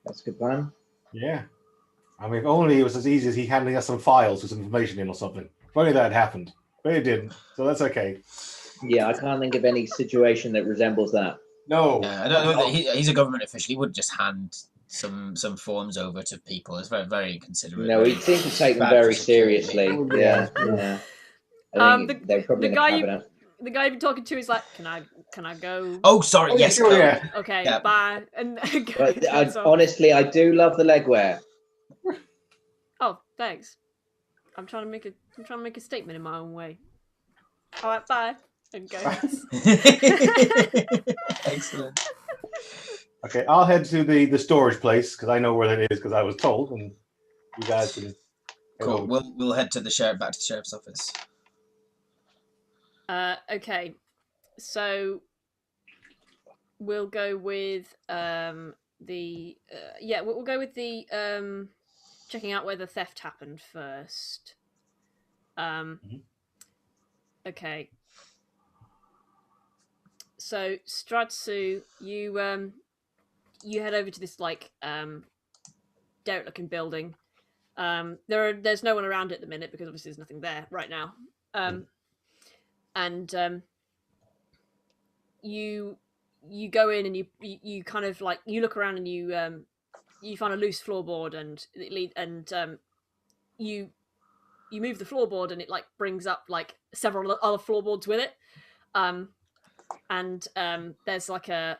That's a good plan. Yeah. I mean, if only it was as easy as he handing us some files with some information in or something. If only that had happened. But it didn't, so that's okay. Yeah, I can't think of any situation that resembles that. No. I don't know that he's a government official. He wouldn't just hand some forms over to people. It's very, very inconsiderate. No, he seemed to take them very seriously. Yeah. I think they're probably in the cabinet. The guy you've been talking to is like, can I go? Oh, sorry. Oh, yes. sure, yeah. Okay, Yeah. bye. And Honestly, I do love the legwear. Oh, thanks. I'm trying to make a statement in my own way. All right, bye. And goes. Excellent. Okay, I'll head to the storage place because I know where that is because I was told, and you guys can. Cool. We'll head to back to the sheriff's office. Okay, so we'll go with we'll go with the checking out where the theft happened first. Okay. So Stratsu, you head over to this derelict-looking building. There's no one around at the minute because obviously there's nothing there right now. and you go in and you kind of like you look around and you find a loose floorboard and you move the floorboard and it like brings up like several other floorboards with it, and there's like a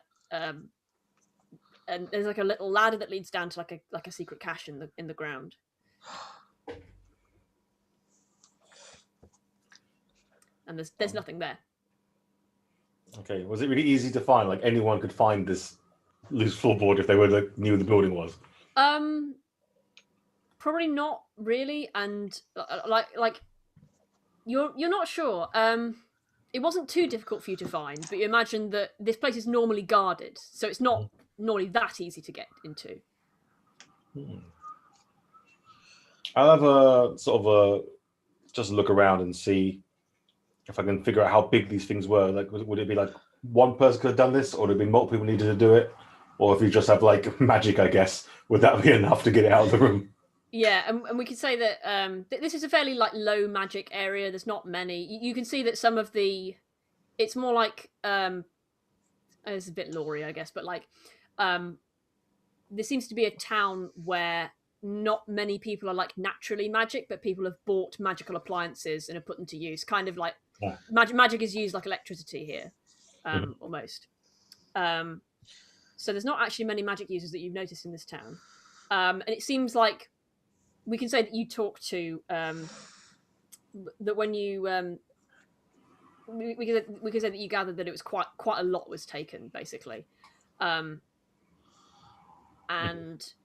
and there's like a little ladder that leads down to like a secret cache in the ground. And there's nothing there. Okay, was it really easy to find? Like anyone could find this loose floorboard if they were knew where the building was? Probably not really, and like you're not sure. It wasn't too difficult for you to find, but you imagine that this place is normally guarded, so it's not normally that easy to get into. I'll have a sort of just look around and see if I can figure out how big these things were. Like, would it be like one person could have done this, or would it be multiple people needed to do it? Or if you just have like magic, I guess, would that be enough to get it out of the room? Yeah, and we could say that this is a fairly like low magic area. There's not many. You can see that some of it's more like it's a bit lorry, I guess, but like there seems to be a town where not many people are like naturally magic, but people have bought magical appliances and have put them to use. Kind of like magic is used like electricity here, almost. So there's not actually many magic users that you've noticed in this town, and it seems like we can say that you talk to that when you we can say that you gathered that it was quite a lot was taken basically, and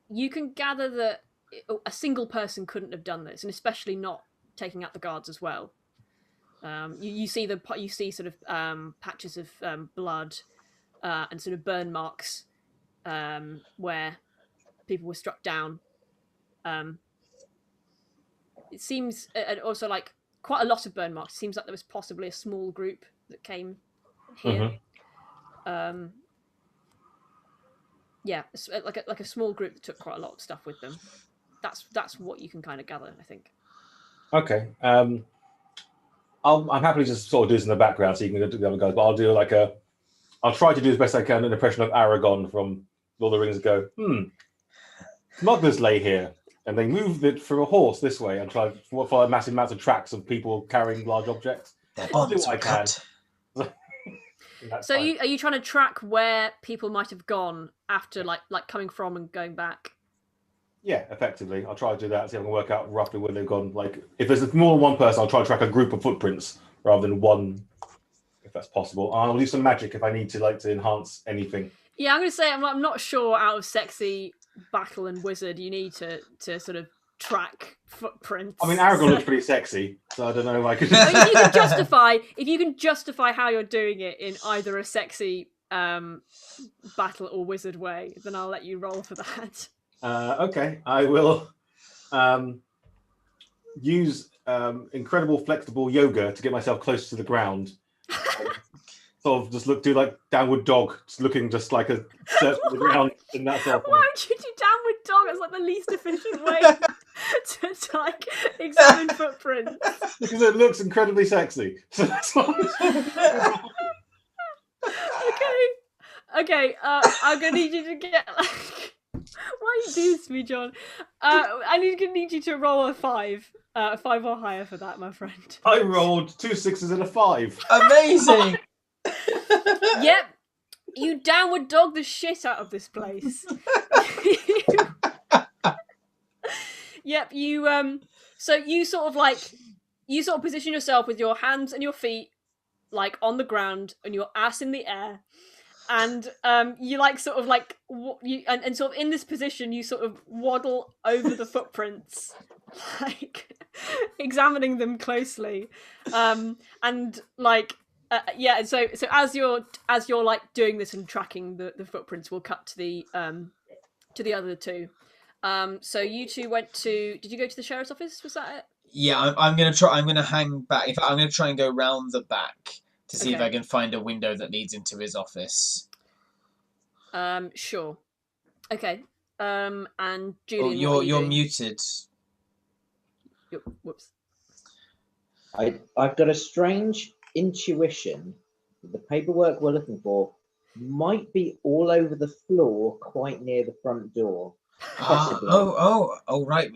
you can gather that a single person couldn't have done this, and especially not taking out the guards as well. You see sort of patches of blood and sort of burn marks where people were struck down. It seems, and also like quite a lot of burn marks. It seems like there was possibly a small group that came here. Yeah, like a small group that took quite a lot of stuff with them. That's what you can kind of gather, I think. Okay. I'm happily just sort of do this in the background so you can go to the other guys, but I'll do I'll try to do as best I can an impression of Aragon from Lord of the Rings. Go, smugglers lay here, and they moved it for a horse this way, and try to follow massive amounts of tracks of people carrying large objects. Their I'll do bonds what I were can. cut. So are you trying to track where people might have gone after like coming from and going back? Yeah, effectively. I'll try to do that, see if I can work out roughly where they've gone. Like, if there's more than one person, I'll try to track a group of footprints rather than one, if that's possible. I'll do some magic if I need to enhance anything. Yeah, I'm going to say I'm not sure out of sexy, battle, and wizard you need to sort of track footprints. I mean, Aragon looks pretty sexy, so I don't know if I could... I mean, if you can justify how you're doing it in either a sexy battle or wizard way, then I'll let you roll for that. Okay, I will use incredible flexible yoga to get myself close to the ground. Sort of just do like downward dog, just looking just like a surf to the ground and that sort of thing. Why would you do downward dog? It's like the least efficient way to like examine footprints. Because it looks incredibly sexy. So that's what Okay. I'm gonna need you to get like. Why you do this to me, John? I need you to roll a 5 or higher for that, my friend. I rolled 2 6s and a 5. Amazing. Yep, you downward dog the shit out of this place. Yep, you so you sort of position yourself with your hands and your feet like on the ground and your ass in the air. And you like sort of like and sort of in this position you sort of waddle over the footprints, like examining them closely, and like yeah. So as you're like doing this and tracking the footprints, we'll cut to the other two. So you two went to. Did you go to the sheriff's office? Was that it? Yeah, I'm gonna try. I'm gonna hang back. In fact, I'm gonna try and go round the back to see if Okay. I can find a window that leads into his office. Sure. Okay. And Oh, Julian, you're doing? muted. Whoops. I've got a strange intuition that the paperwork we're looking for might be all over the floor, quite near the front door. Possibly. Right.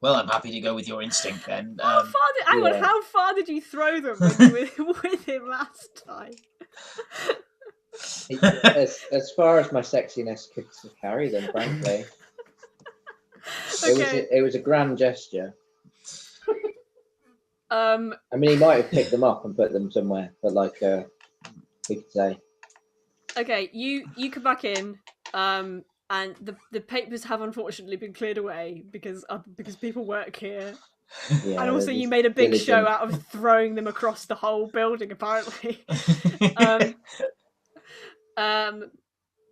Well, I'm happy to go with your instinct then. Hang on, yeah. how far did you throw them when you were with him last time? As far as my sexiness could carry them, frankly. Okay. It was a grand gesture. I mean, he might have picked them up and put them somewhere, but like we could say. Okay, you come back in, and the papers have unfortunately been cleared away because people work here, Yeah, and also you just made a big diligent. show out of throwing them across the whole building. Apparently,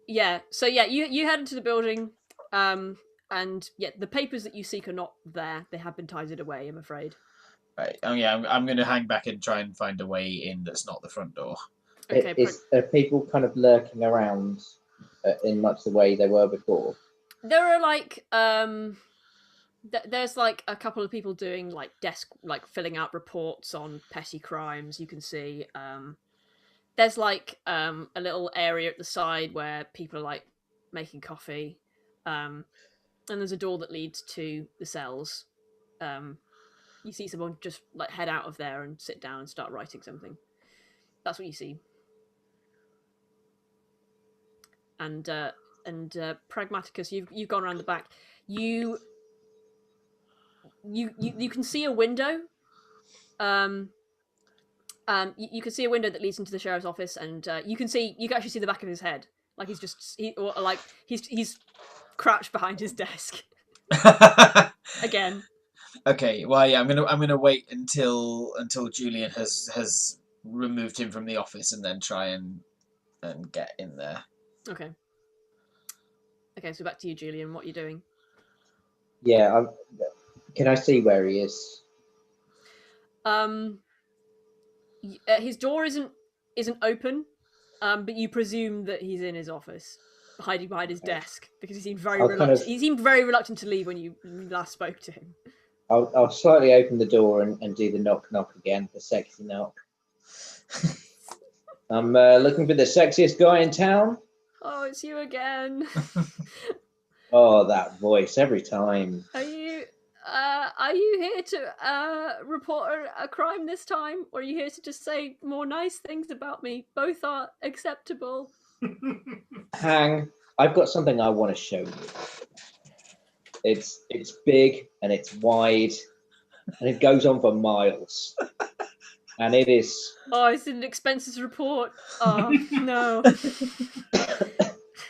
yeah. So yeah, you head into the building, and yeah, the papers that you seek are not there. They have been tidied away, I'm afraid. Right. Oh yeah, I'm going to hang back and try and find a way in that's not the front door. Okay. Are people kind of lurking around in much the way they were before? There are like there's like a couple of people doing like filling out reports on petty crimes. You can see there's like a little area at the side where people are like making coffee, and there's a door that leads to the cells. You see someone just like head out of there and sit down and start writing something. That's what you see. And Pragmaticus, you've gone around the back. You can see a window. You can see a window that leads into the sheriff's office, and you can actually see the back of his head, like he's crouched behind his desk again. Okay. Well, yeah, I'm gonna wait until Julian has removed him from the office, and then try and get in there. Okay. Okay, so back to you, Julian. What are you doing? Yeah, can I see where he is? His door isn't open, but you presume that he's in his office, hiding behind his desk, because he seemed very reluctant. He seemed very reluctant to leave when you last spoke to him. I'll slightly open the door and do the knock again, the sexy knock. I'm looking for the sexiest guy in town. Oh, it's you again. Oh, that voice every time. Are you here to report a crime this time, or are you here to just say more nice things about me? Both are acceptable. I've got something I want to show you. It's big and it's wide, and it goes on for miles. And it is. Oh, it's an expenses report. Oh no.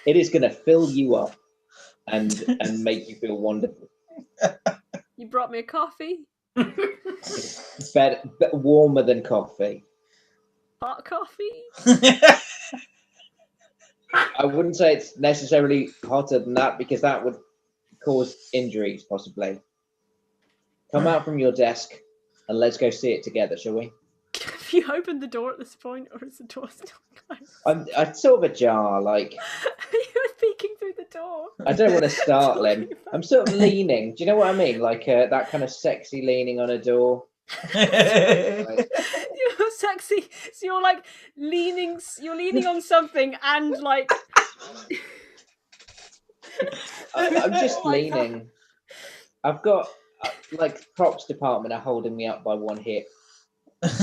It is going to fill you up and make you feel wonderful. You brought me a coffee. Better, warmer than coffee. Hot coffee. I wouldn't say it's necessarily hotter than that, because that would cause injuries possibly. Come out from your desk and let's go see it together, shall we? Have you opened the door at this point, or is the door still closed? I'm sort of ajar, like. You were peeking through the door. I don't want to startle him. I'm sort of leaning. Do you know what I mean? Like that kind of sexy leaning on a door. You're sexy. So you're like leaning. You're leaning on something, and like. I'm just leaning. I've got like props department are holding me up by one hip. Hang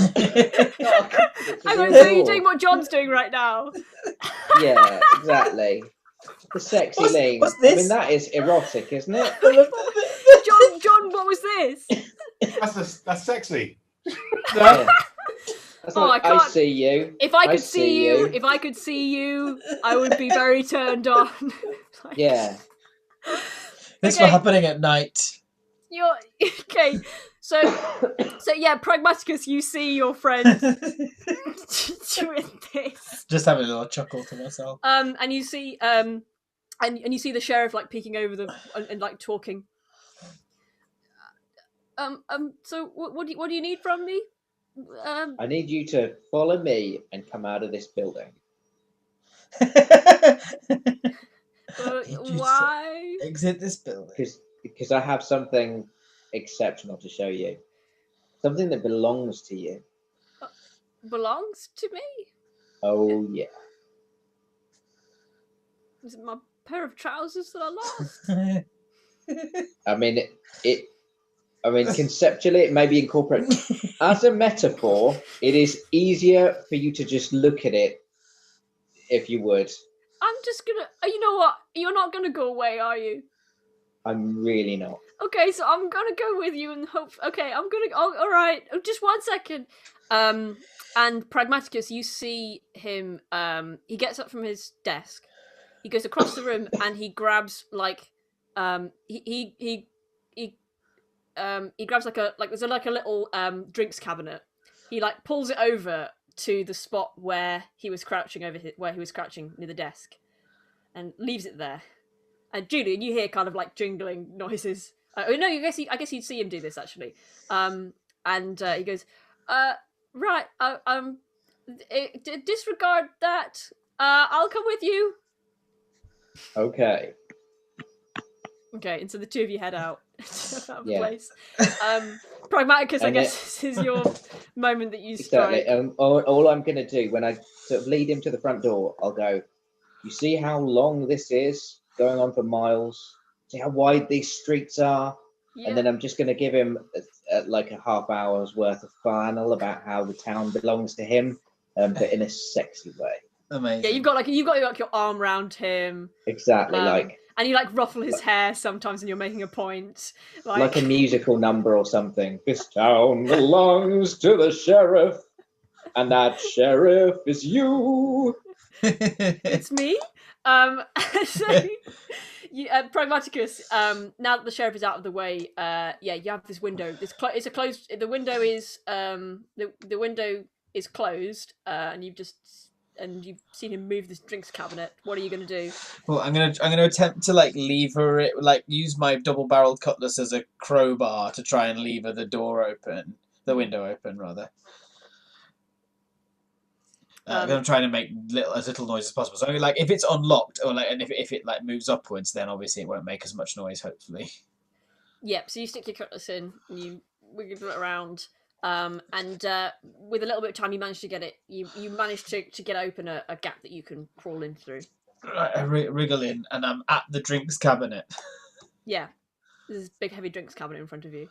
on, so you're doing what John's doing right now? Yeah, exactly. The sexy lean. What's this? I mean, that is erotic, isn't it? John, what was this? That's sexy. Yeah. That's Oh, like, I can't- I see you. If I could I see see you, you. if I could see you, I would be very turned on. Like, Yeah. This Okay. was happening at night. You're okay. So yeah, Pragmaticus, you see your friend doing this. Just having a little chuckle to myself. And you see and you see the sheriff like peeking over and like talking. So what do you need from me? I need you to follow me and come out of this building. Why? Exit this building. Because I have something exceptional to show you. Something that belongs to you. belongs to me? Oh yeah. Is it my pair of trousers that I lost? I mean, conceptually, it may be incorporated as a metaphor. It is easier for you to just look at it, if you would. I'm just gonna. You know what? You're not gonna go away, are you? I'm really not. Okay, so I'm gonna go with you and hope. Okay, I'm gonna. Oh, all right. Just 1 second. And Pragmaticus, you see him. He gets up from his desk. He goes across the room and he grabs like. He grabs like there's like a little drinks cabinet. He like pulls it over to the spot where he was crouching near the desk, and leaves it there. And Julian, you hear kind of like jingling noises. No, I guess you'd see him do this actually. And he goes, right, disregard that. I'll come with you. Okay. Okay, and so the two of you head out of the Yeah. place. Pragmaticus, I And guess, this is your moment that you strike. Exactly. All I'm going to do when I sort of lead him to the front door, I'll go, you see how long this is, going on for miles? See how wide these streets are? Yeah. And then I'm just going to give him like a half hour's worth of flannel about how the town belongs to him, but in a sexy way. Amazing. Yeah, you've got your arm around him. Exactly, and you like ruffle his hair sometimes, and you're making a point, like a musical number or something. This town belongs to the sheriff, and that sheriff is you. It's me. So Pragmaticus. Now that the sheriff is out of the way, you have this window. It's a closed. The window is the window is closed, and you've seen him move this drinks cabinet. What are you going to do? Well, I'm gonna attempt to like lever it, like use my double-barreled cutlass as a crowbar to try and lever the window open rather. I'm trying to make as little noise as possible. So like if it's unlocked or like, and if it like moves upwards, then obviously it won't make as much noise. Hopefully. Yep. So you stick your cutlass in, and you wiggle it around. And with a little bit of time, you manage to get it. You manage to get open a gap that you can crawl in through. Right, I wriggle in, and I'm at the drinks cabinet. Yeah, there's this big heavy drinks cabinet in front of you.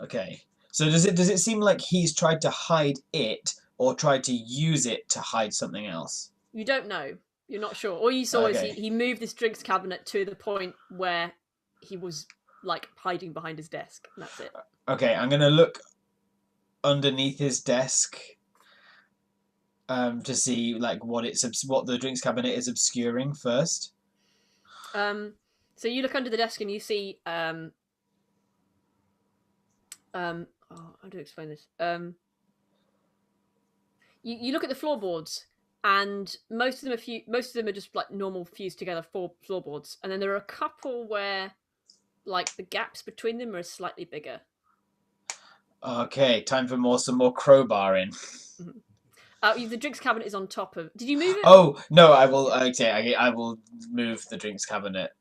Okay. So does it seem like he's tried to hide it or tried to use it to hide something else? You don't know. You're not sure. All you saw is he moved this drinks cabinet to the point where he was like hiding behind his desk. And that's it. Okay, I'm gonna look underneath his desk to see like what the drinks cabinet is obscuring first. So you look under the desk and you see how do I explain this? You look at the floorboards, and most of them are just like normal fused together floorboards, and then there are a couple where like the gaps between them are slightly bigger. Okay, time for some more crowbar in. The drinks cabinet is on top of. Did you move it? Oh no, I will. Okay, I will move the drinks cabinet.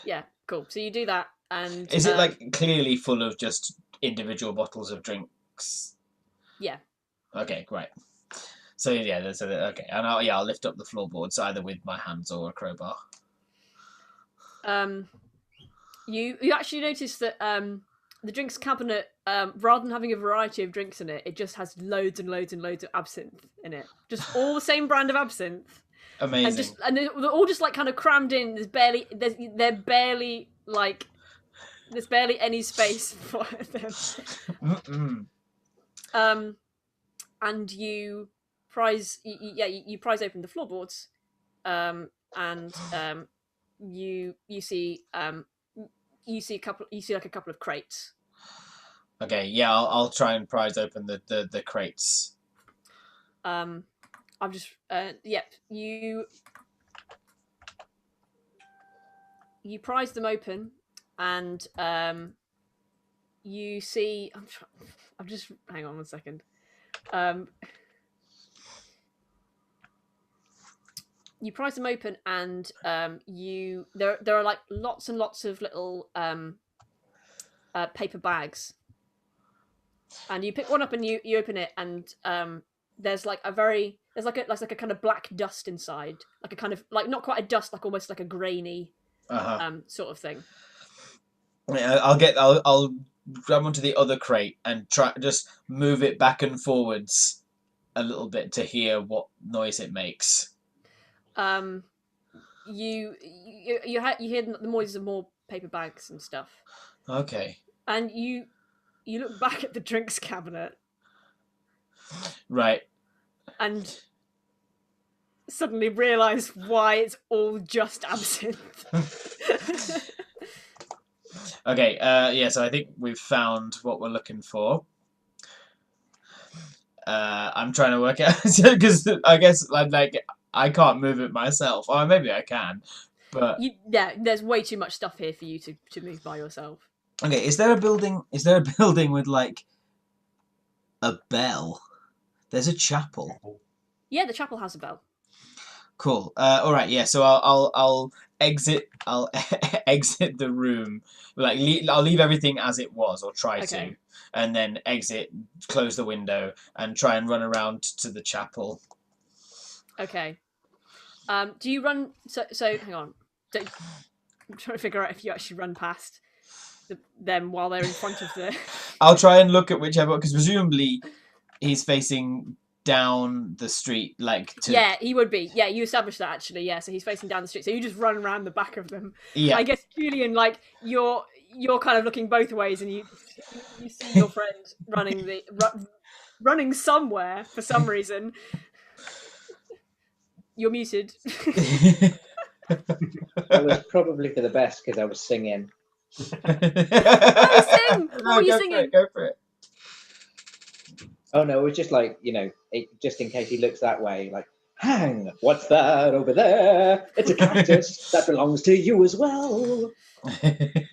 Yeah, cool. So you do that, and is it like clearly full of just individual bottles of drinks? Yeah. Okay, right. So yeah, okay, and I'll lift up the floorboards either with my hands or a crowbar. You actually notice that the drinks cabinet, rather than having a variety of drinks in it, it just has loads and loads and loads of absinthe in it. Just all the same brand of absinthe. Amazing. And they're all just like kind of crammed in. There's barely any space for them. And you prise open the floorboards, and you see a couple of crates. Okay, yeah, I'll try and prise open the crates. I've just you prise them open, and you see. I'm just hang on 1 second. You prise them open, and there are like lots and lots of little paper bags, and you pick one up and you open it, and there's like a kind of black dust inside, like a kind of like not quite a dust, like almost like a grainy sort of thing. I'll grab onto the other crate and try just move it back and forwards a little bit to hear what noise it makes. You hear the noises of more paper bags and stuff. Okay. And you look back at the drinks cabinet. Right. And suddenly realise why it's all just absinthe. Okay, so I think we've found what we're looking for. I'm trying to work out, because I guess like I can't move it myself. Or maybe I can, but... there's way too much stuff here for you to move by yourself. Okay, is there a building with, like, a bell? There's a chapel. Yeah, the chapel has a bell. Cool. All right. Yeah. So I'll exit. I'll exit the room. Like I'll leave everything as it was, or try to, and then exit, close the window, and try and run around to the chapel. Okay. Do you run? So hang on. I'm trying to figure out if you actually run past them while they're in front of the. I'll try and look at whichever, because presumably he's facing down the street, like to... Yeah, he would be. Yeah, you established that actually. Yeah, so he's facing down the street. So you just run around the back of them. Yeah. I guess Julian, like you're kind of looking both ways, and you see your friend running somewhere for some reason. You're muted. It was probably for the best because I was singing. Oh, sing! What were you singing? Go for it. Oh no, it was just like, just in case he looks that way, like, hang, what's that over there? It's a cactus that belongs to you as well. Okay.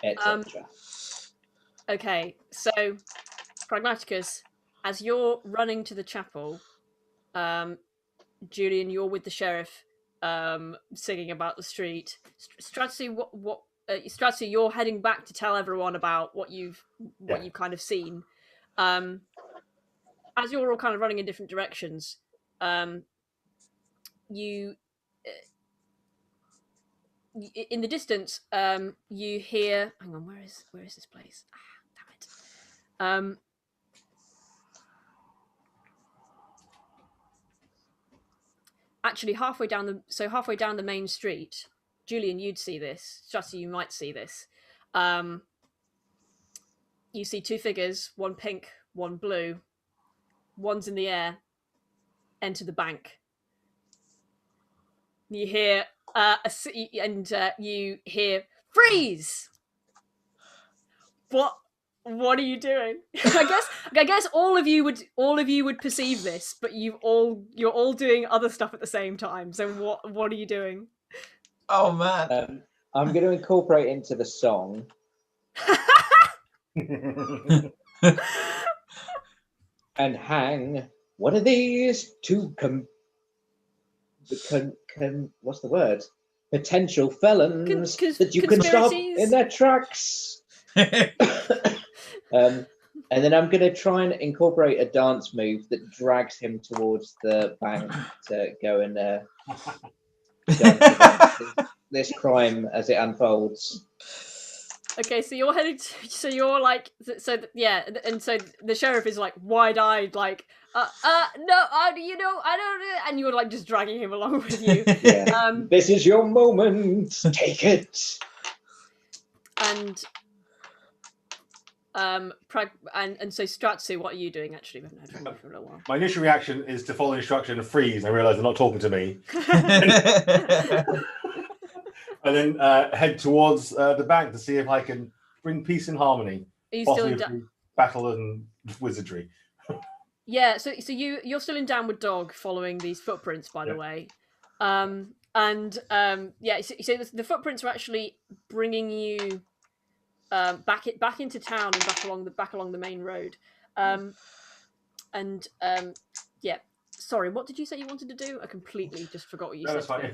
Etc. Okay, so Pragmaticus, as you're running to the chapel, Julian, you're with the sheriff, singing about the street. Strategy, Strategy, you're heading back to tell everyone about what you've kind of seen. As you're all kind of running in different directions, you in the distance, you hear. Hang on, where is this place? Damn it. Actually, halfway down the main street, Julian, you'd see this. Strategy, you might see this. You see two figures, one pink, one blue. One's in the air. Enter the bank. You hear you hear freeze. What are you doing? I guess all of you would perceive this, but you're all doing other stuff at the same time. So what are you doing? Oh man. I'm going to incorporate into the song. And hang one of these two what's the word? Potential felons that you can stop in their tracks. And then I'm going to try and incorporate a dance move that drags him towards the bank to go and dance this crime as it unfolds. Okay, so you're headed. So you're like, yeah, and so the sheriff is like wide-eyed, like, no, I don't, and you're like just dragging him along with you. Yeah. This is your moment. Take it. And and so Stratsu, what are you doing? Actually, we haven't heard from you for a little while. My initial reaction is to follow instruction and freeze. I realise they're not talking to me. And then head towards the bank to see if I can bring peace and harmony. Are you still in through battle and wizardry? Yeah, so you're still in Downward Dog, following these footprints, by the way. Yeah, so the footprints are actually bringing you back into town and back along the main road. Yeah. Sorry, what did you say you wanted to do? I completely just forgot what you said. That's fine.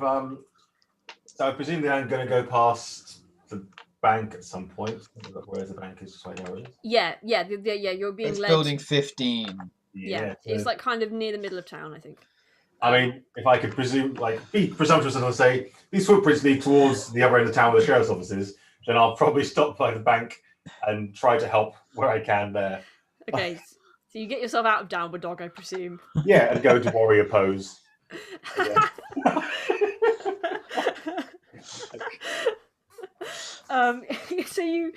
So I presume that I'm going to go past the bank at some point. Where the bank is, right now. Yeah. You're being It's led. building 15. Yeah, it's so- like kind of near the middle of town, I think. I mean, if I could presume, like, be presumptuous and say these footprints lead towards the other end of town where the sheriff's office is, then I'll probably stop by the bank and try to help where I can there. Okay, so you get yourself out of downward dog, I presume. Yeah, and go into warrior pose. So you,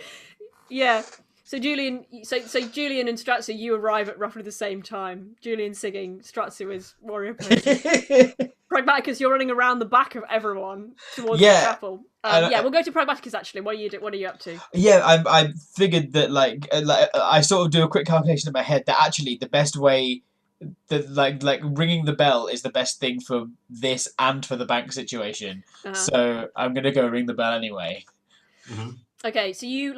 yeah. So Julian, so Julian and Stratzer, you arrive at roughly the same time. Julian singing, Stratzer is warrior pose. Pragmaticus, you're running around the back of everyone towards the chapel. We'll go to Pragmaticus actually. What are you up to? Yeah, I figured that like I sort of do a quick calculation in my head that actually the best way that like ringing the bell is the best thing for this and for the bank situation. So I'm gonna go ring the bell anyway. Mm-hmm. Okay, so you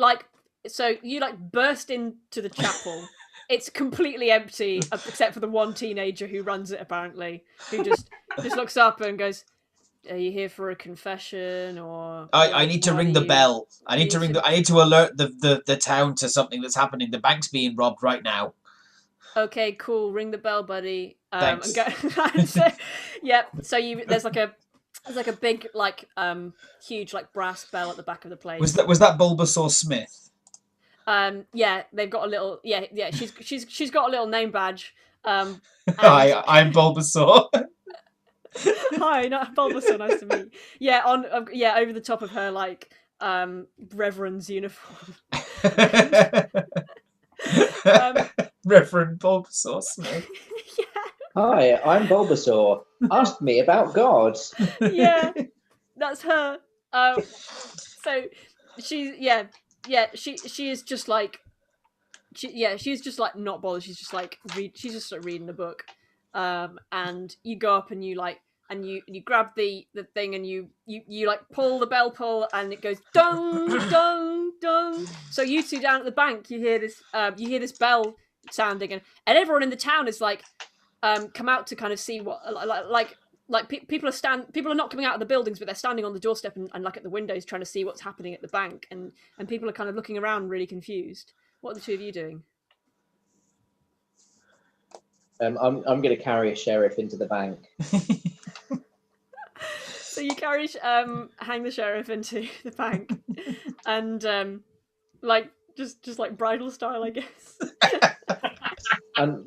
burst into the chapel. It's completely empty except for the one teenager who runs it apparently, who just looks up and goes, "Are you here for a confession or?" I need to ring the bell. I need to alert the town to something that's happening. The bank's being robbed right now. Okay, cool. Ring the bell, buddy. Thanks. So there's like a big huge brass bell at the back of the place. Was that Bulbasaur Smith? Yeah, they've got a little. Yeah. She's got a little name badge. Hi, I'm Bulbasaur. Hi, not Bulbasaur. Nice to meet you. Yeah, over the top of her Reverend's uniform. Reverend Bulbasaur Smith. Yeah. Hi, I'm Bulbasaur. Ask me about God. Yeah, that's her. So she's she is just like she's just like not bothered. She's just like reading the book. And you go up and you you grab the thing and you pull the bell pull and it goes dong dong dong. So you two down at the bank, you hear this bell sounding and everyone in the town is come out to kind of see what people are not coming out of the buildings, but they're standing on the doorstep and at the windows trying to see what's happening at the bank, and people are kind of looking around really confused. What are the two of you doing? I'm going to carry a sheriff into the bank. So you carry hang the sheriff into the bank, and just like bridal style, I guess.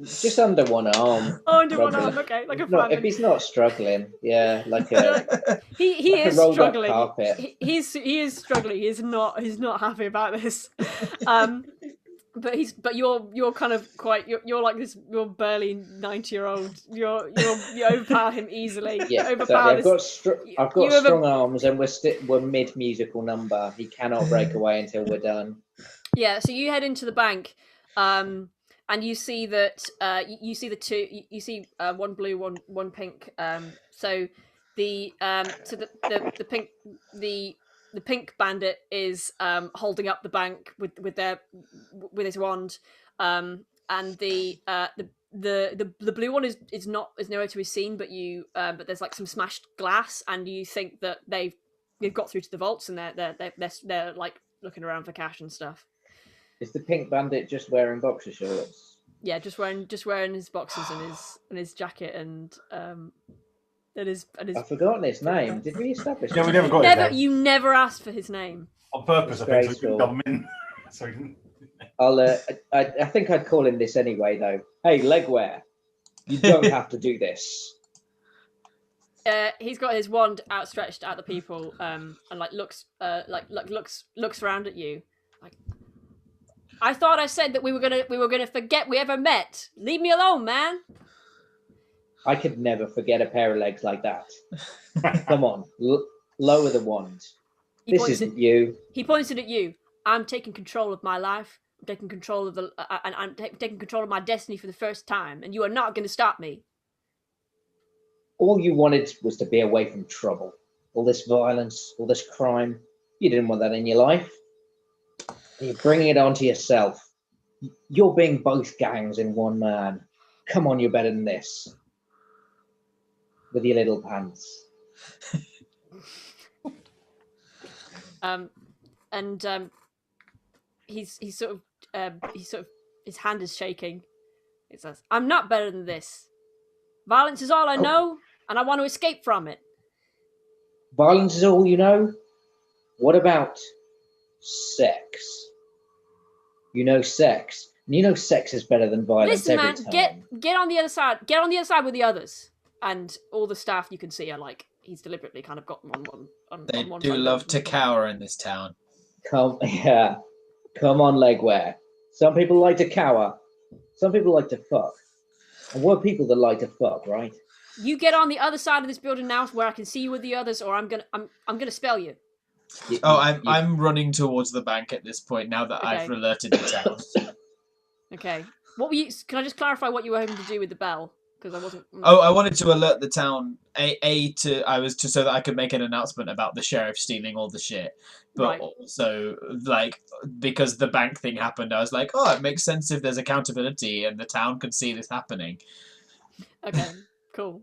Just under one arm. Oh, under one arm, okay, like a fan. If he's not struggling, yeah, like a he like is a rolled up struggling. carpet. He is struggling. He's not happy about this. But you're kind of quite you're like this. You're barely 90-year-old. You overpower him easily. Yeah, overpower exactly. I've got strong arms, and we're mid musical number. He cannot break away until we're done. Yeah, so you head into the bank, and you see that you see the two. You see one blue, one pink. So the pink the pink bandit is holding up the bank with his wand, and the blue one is nowhere to be seen. But but there's some smashed glass, and you think that they've got through to the vaults, and they're looking around for cash and stuff. Is the pink bandit just wearing boxer shorts? Yeah, just wearing his boxers and his jacket and his. I've forgotten his name. Did we establish? Yeah, we never got his name. You never asked for his name. On purpose, I think, so we couldn't dumb him in. I think I'd call him this anyway, though. Hey, Legwear, you don't have to do this. He's got his wand outstretched at the people, and looks around at you. I thought I said that we were gonna forget we ever met. Leave me alone, man. I could never forget a pair of legs like that. Come on, lower the wand. This isn't you. He pointed at you. I'm taking control of my life. I'm taking control of I'm taking control of my destiny for the first time, and you are not going to stop me. All you wanted was to be away from trouble. All this violence, all this crime. You didn't want that in your life. You're bringing it onto yourself. You're being both gangs in one man. Come on, you're better than this. With your little pants. and he's sort of his hand is shaking. It says, "I'm not better than this. Violence is all I know, and I want to escape from it." Violence is all you know? What about sex? You know sex. And you know sex is better than violence Listen, every man, time. get on the other side. Get on the other side with the others. And all the staff you can see are like he's deliberately kind of got them on They one do side. love to cower in this town. Come on, legwear. Some people like to cower. Some people like to fuck. And we're people that like to fuck, right? You get on the other side of this building now, where I can see you with the others, or I'm gonna spell you. I'm running towards the bank at this point now that I've Okay. alerted the town. Okay. What were you? Can I just clarify what you were hoping to do with the bell? Because I wasn't. Oh, I wanted to alert the town so that I could make an announcement about the sheriff stealing all the shit, but Right. also like because the bank thing happened, I was like, oh, it makes sense if there's accountability and the town can see this happening. Okay. Cool.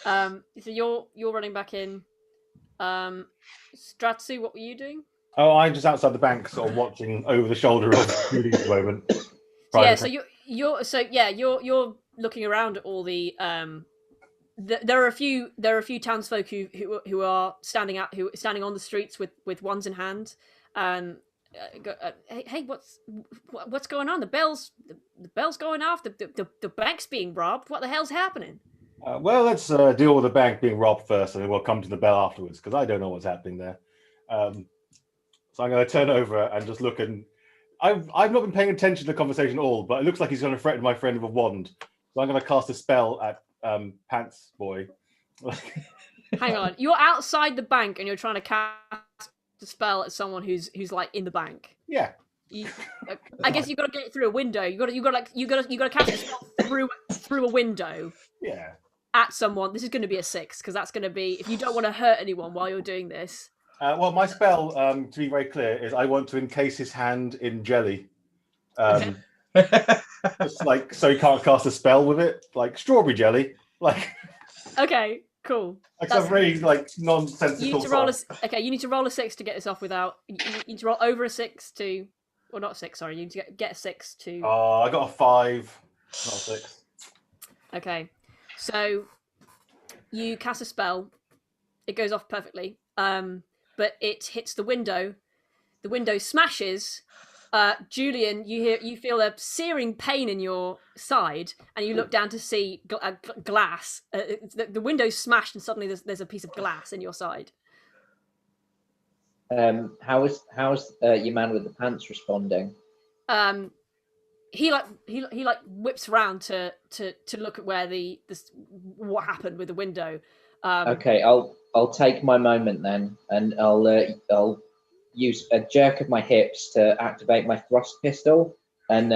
So you're running back in. Stratsu, what were you doing? Oh, I'm just outside the bank, sort of watching over the shoulder of Judy at the moment. Yeah, so you're looking around at all the there are a few townsfolk who are standing on the streets with wands in hand. Hey, what's going on? The bell's going off. The bank's being robbed. What the hell's happening? Well, let's deal with the bank being robbed first, and then we'll come to the bell afterwards, because I don't know what's happening there. So I'm going to turn over and just look, and I've not been paying attention to the conversation at all, but it looks like he's going to threaten my friend with a wand. So I'm going to cast a spell at Pants Boy. Hang on, you're outside the bank and you're trying to cast a spell at someone who's like in the bank. Yeah. I guess you got to get it through a window. You got to cast a spell through a window. Yeah. At someone. This is going to be a 6 because that's going to be if you don't want to hurt anyone while you're doing this. Well, my spell, to be very clear, is I want to encase his hand in jelly. Just like so he can't cast a spell with it, like strawberry jelly. Like. Okay, cool. Like some very like nonsensical. You need to roll you need to roll a 6 to get this off without. You need to roll over a 6 to, or not 6. Sorry, you need to get a 6 to. Oh, I got a 5, not a 6. Okay, so you cast a spell. It goes off perfectly. But it hits the window. The window smashes. Julian, you feel a searing pain in your side, and you look down to see glass. The window's smashed, and suddenly there's a piece of glass in your side. How's your man with the pants responding? He whips around to look at where what happened with the window. Okay, I'll take my moment then, and I'll use a jerk of my hips to activate my thrust pistol, and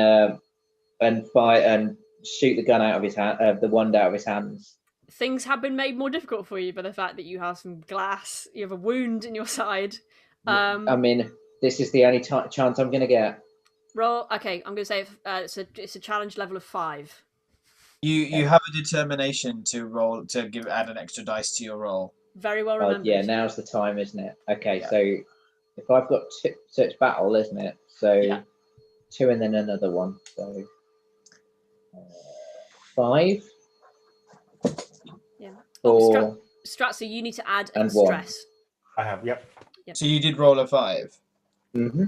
fire and shoot the gun out of his hand, the wand out of his hands. Things have been made more difficult for you by the fact that you have some glass. You have a wound in your side. I mean, this is the only chance I'm going to get. Roll. Okay, I'm going to say it's a challenge level of 5. You have a determination to roll to add an extra dice to your roll. Very well remembered. Yeah, now's the time, isn't it? Okay, so if I've got so it's battle, isn't it? So 2 and then another one. So 5. Yeah. 4. Stratzy, you need to add and stress. 1. I have. Yep. So you did roll a 5. Mm-hmm.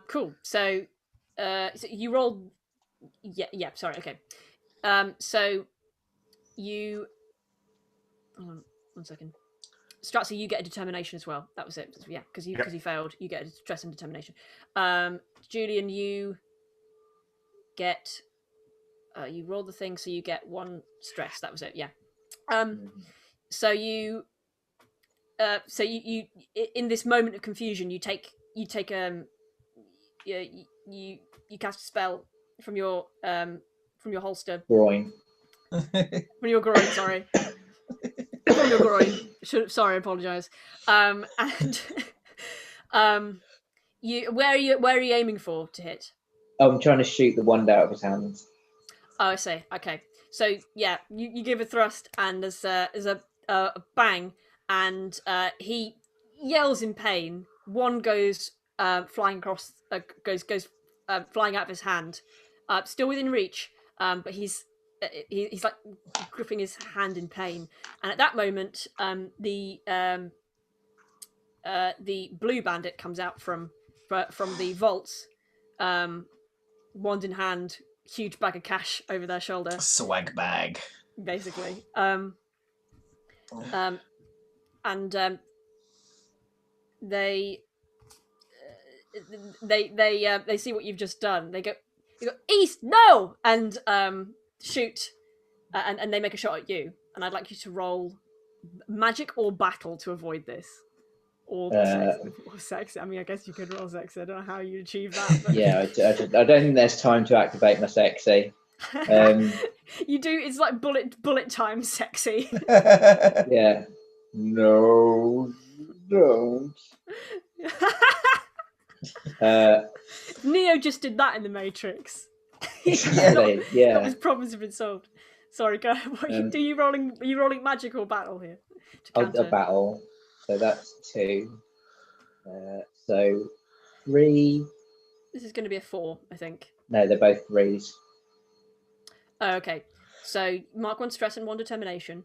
Cool. So you rolled. Yeah. Sorry. Okay. So you. Hold on 1 second. Stratzy, you get a determination as well. That was it. Yeah, because you failed, you get a stress and determination. Julian, you get. You roll the thing, so you get 1 stress. That was it. Yeah. So you in this moment of confusion, you cast a spell from your holster. Groin. From your groin, sorry. From your groin. Sorry, I apologise. And where are you aiming for to hit? I'm trying to shoot the wand out of his hands. Oh, I see. Okay, so yeah, you give a thrust, and there's a bang, and he yells in pain, one goes flying across, goes flying out of his hand, still within reach, but he's like gripping his hand in pain. And at that moment, the blue bandit comes out from the vaults, wand in hand, huge bag of cash over their shoulder, Swag bag. basically. And they see what you've just done. They go east, no, and shoot, and they make a shot at you. And I'd like you to roll magic or battle to avoid this. Or sex. I mean, I guess you could roll sex. I don't know how you achieve that. But... Yeah, I don't think there's time to activate my sexy. You do. It's like bullet time sexy. Yeah. No, don't. Neo just did that in the Matrix. Exactly. Yeah. His problems have been solved. Sorry, go ahead. Are you rolling magic or battle here? A battle. So that's 2. So 3. This is going to be a 4, I think. No, they're both 3s. Oh, okay. So mark 1 stress and 1 determination.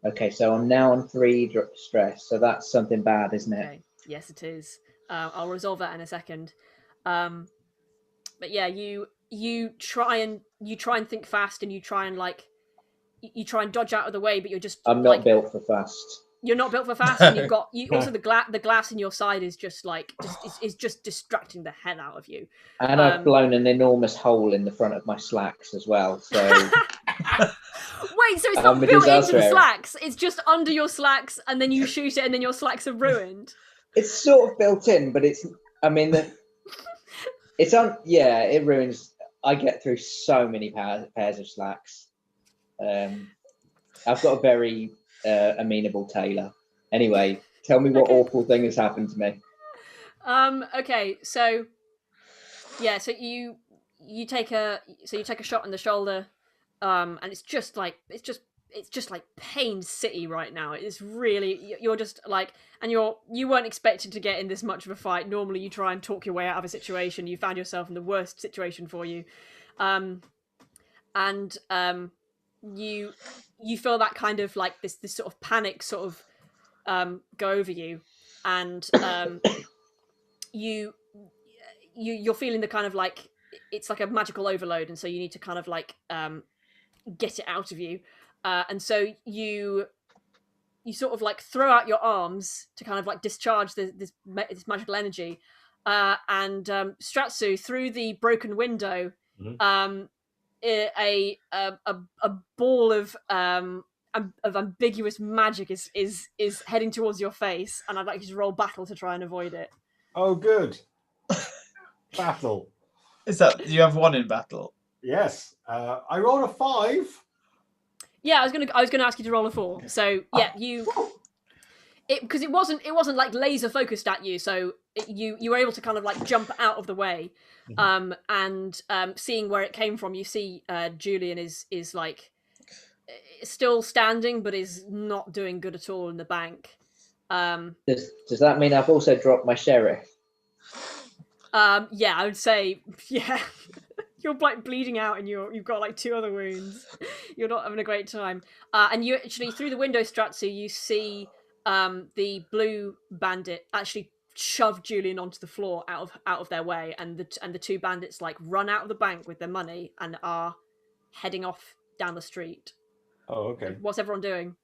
Okay, so I'm now on 3 stress. So that's something bad, isn't it? Okay. Yes, it is. I'll resolve that in a second. But yeah, you try and think fast, and you try and dodge out of the way, but you're just. I'm not built for fast. You're not built for fast, and also the glass in your side is just just distracting the hell out of you. And I've blown an enormous hole in the front of my slacks as well. So wait, so it's not built into the slacks; it's just under your slacks, and then you shoot it, and then your slacks are ruined. It's sort of built in, but it's. I mean, it's on. Yeah, it ruins. I get through so many pairs of slacks. I've got a very amenable tailor. Anyway, tell me what awful thing has happened to me. Okay, so yeah, so you take a shot in the shoulder, and it's just like Pain City right now. It's really, you're just like, and you weren't expected to get in this much of a fight. Normally you try and talk your way out of a situation. You found yourself in the worst situation for you, and you feel that kind of like this sort of panic sort of go over you, and you're feeling the kind of like it's like a magical overload, and so you need to kind of like get it out of you, and so you sort of like throw out your arms to kind of like discharge this magical energy, and Stratsu, through the broken window, a ball of ambiguous magic is heading towards your face, and I'd like you to roll battle to try and avoid it. Oh, good. Battle. Is that you have 1 in battle? Yes. I rolled a 5. Yeah, I was gonna ask you to roll a 4. So yeah, because it wasn't like laser focused at you, so you were able to kind of like jump out of the way, and seeing where it came from, you see Julian is like still standing, but is not doing good at all in the bank. Does that mean I've also dropped my sheriff? Yeah, I would say yeah. You're like bleeding out, and you've got like 2 other wounds. You're not having a great time. And you actually, through the window, Stratsu, you see the blue bandit actually shove Julian onto the floor out of their way, and the 2 bandits like run out of the bank with their money and are heading off down the street. Oh, okay. What's everyone doing?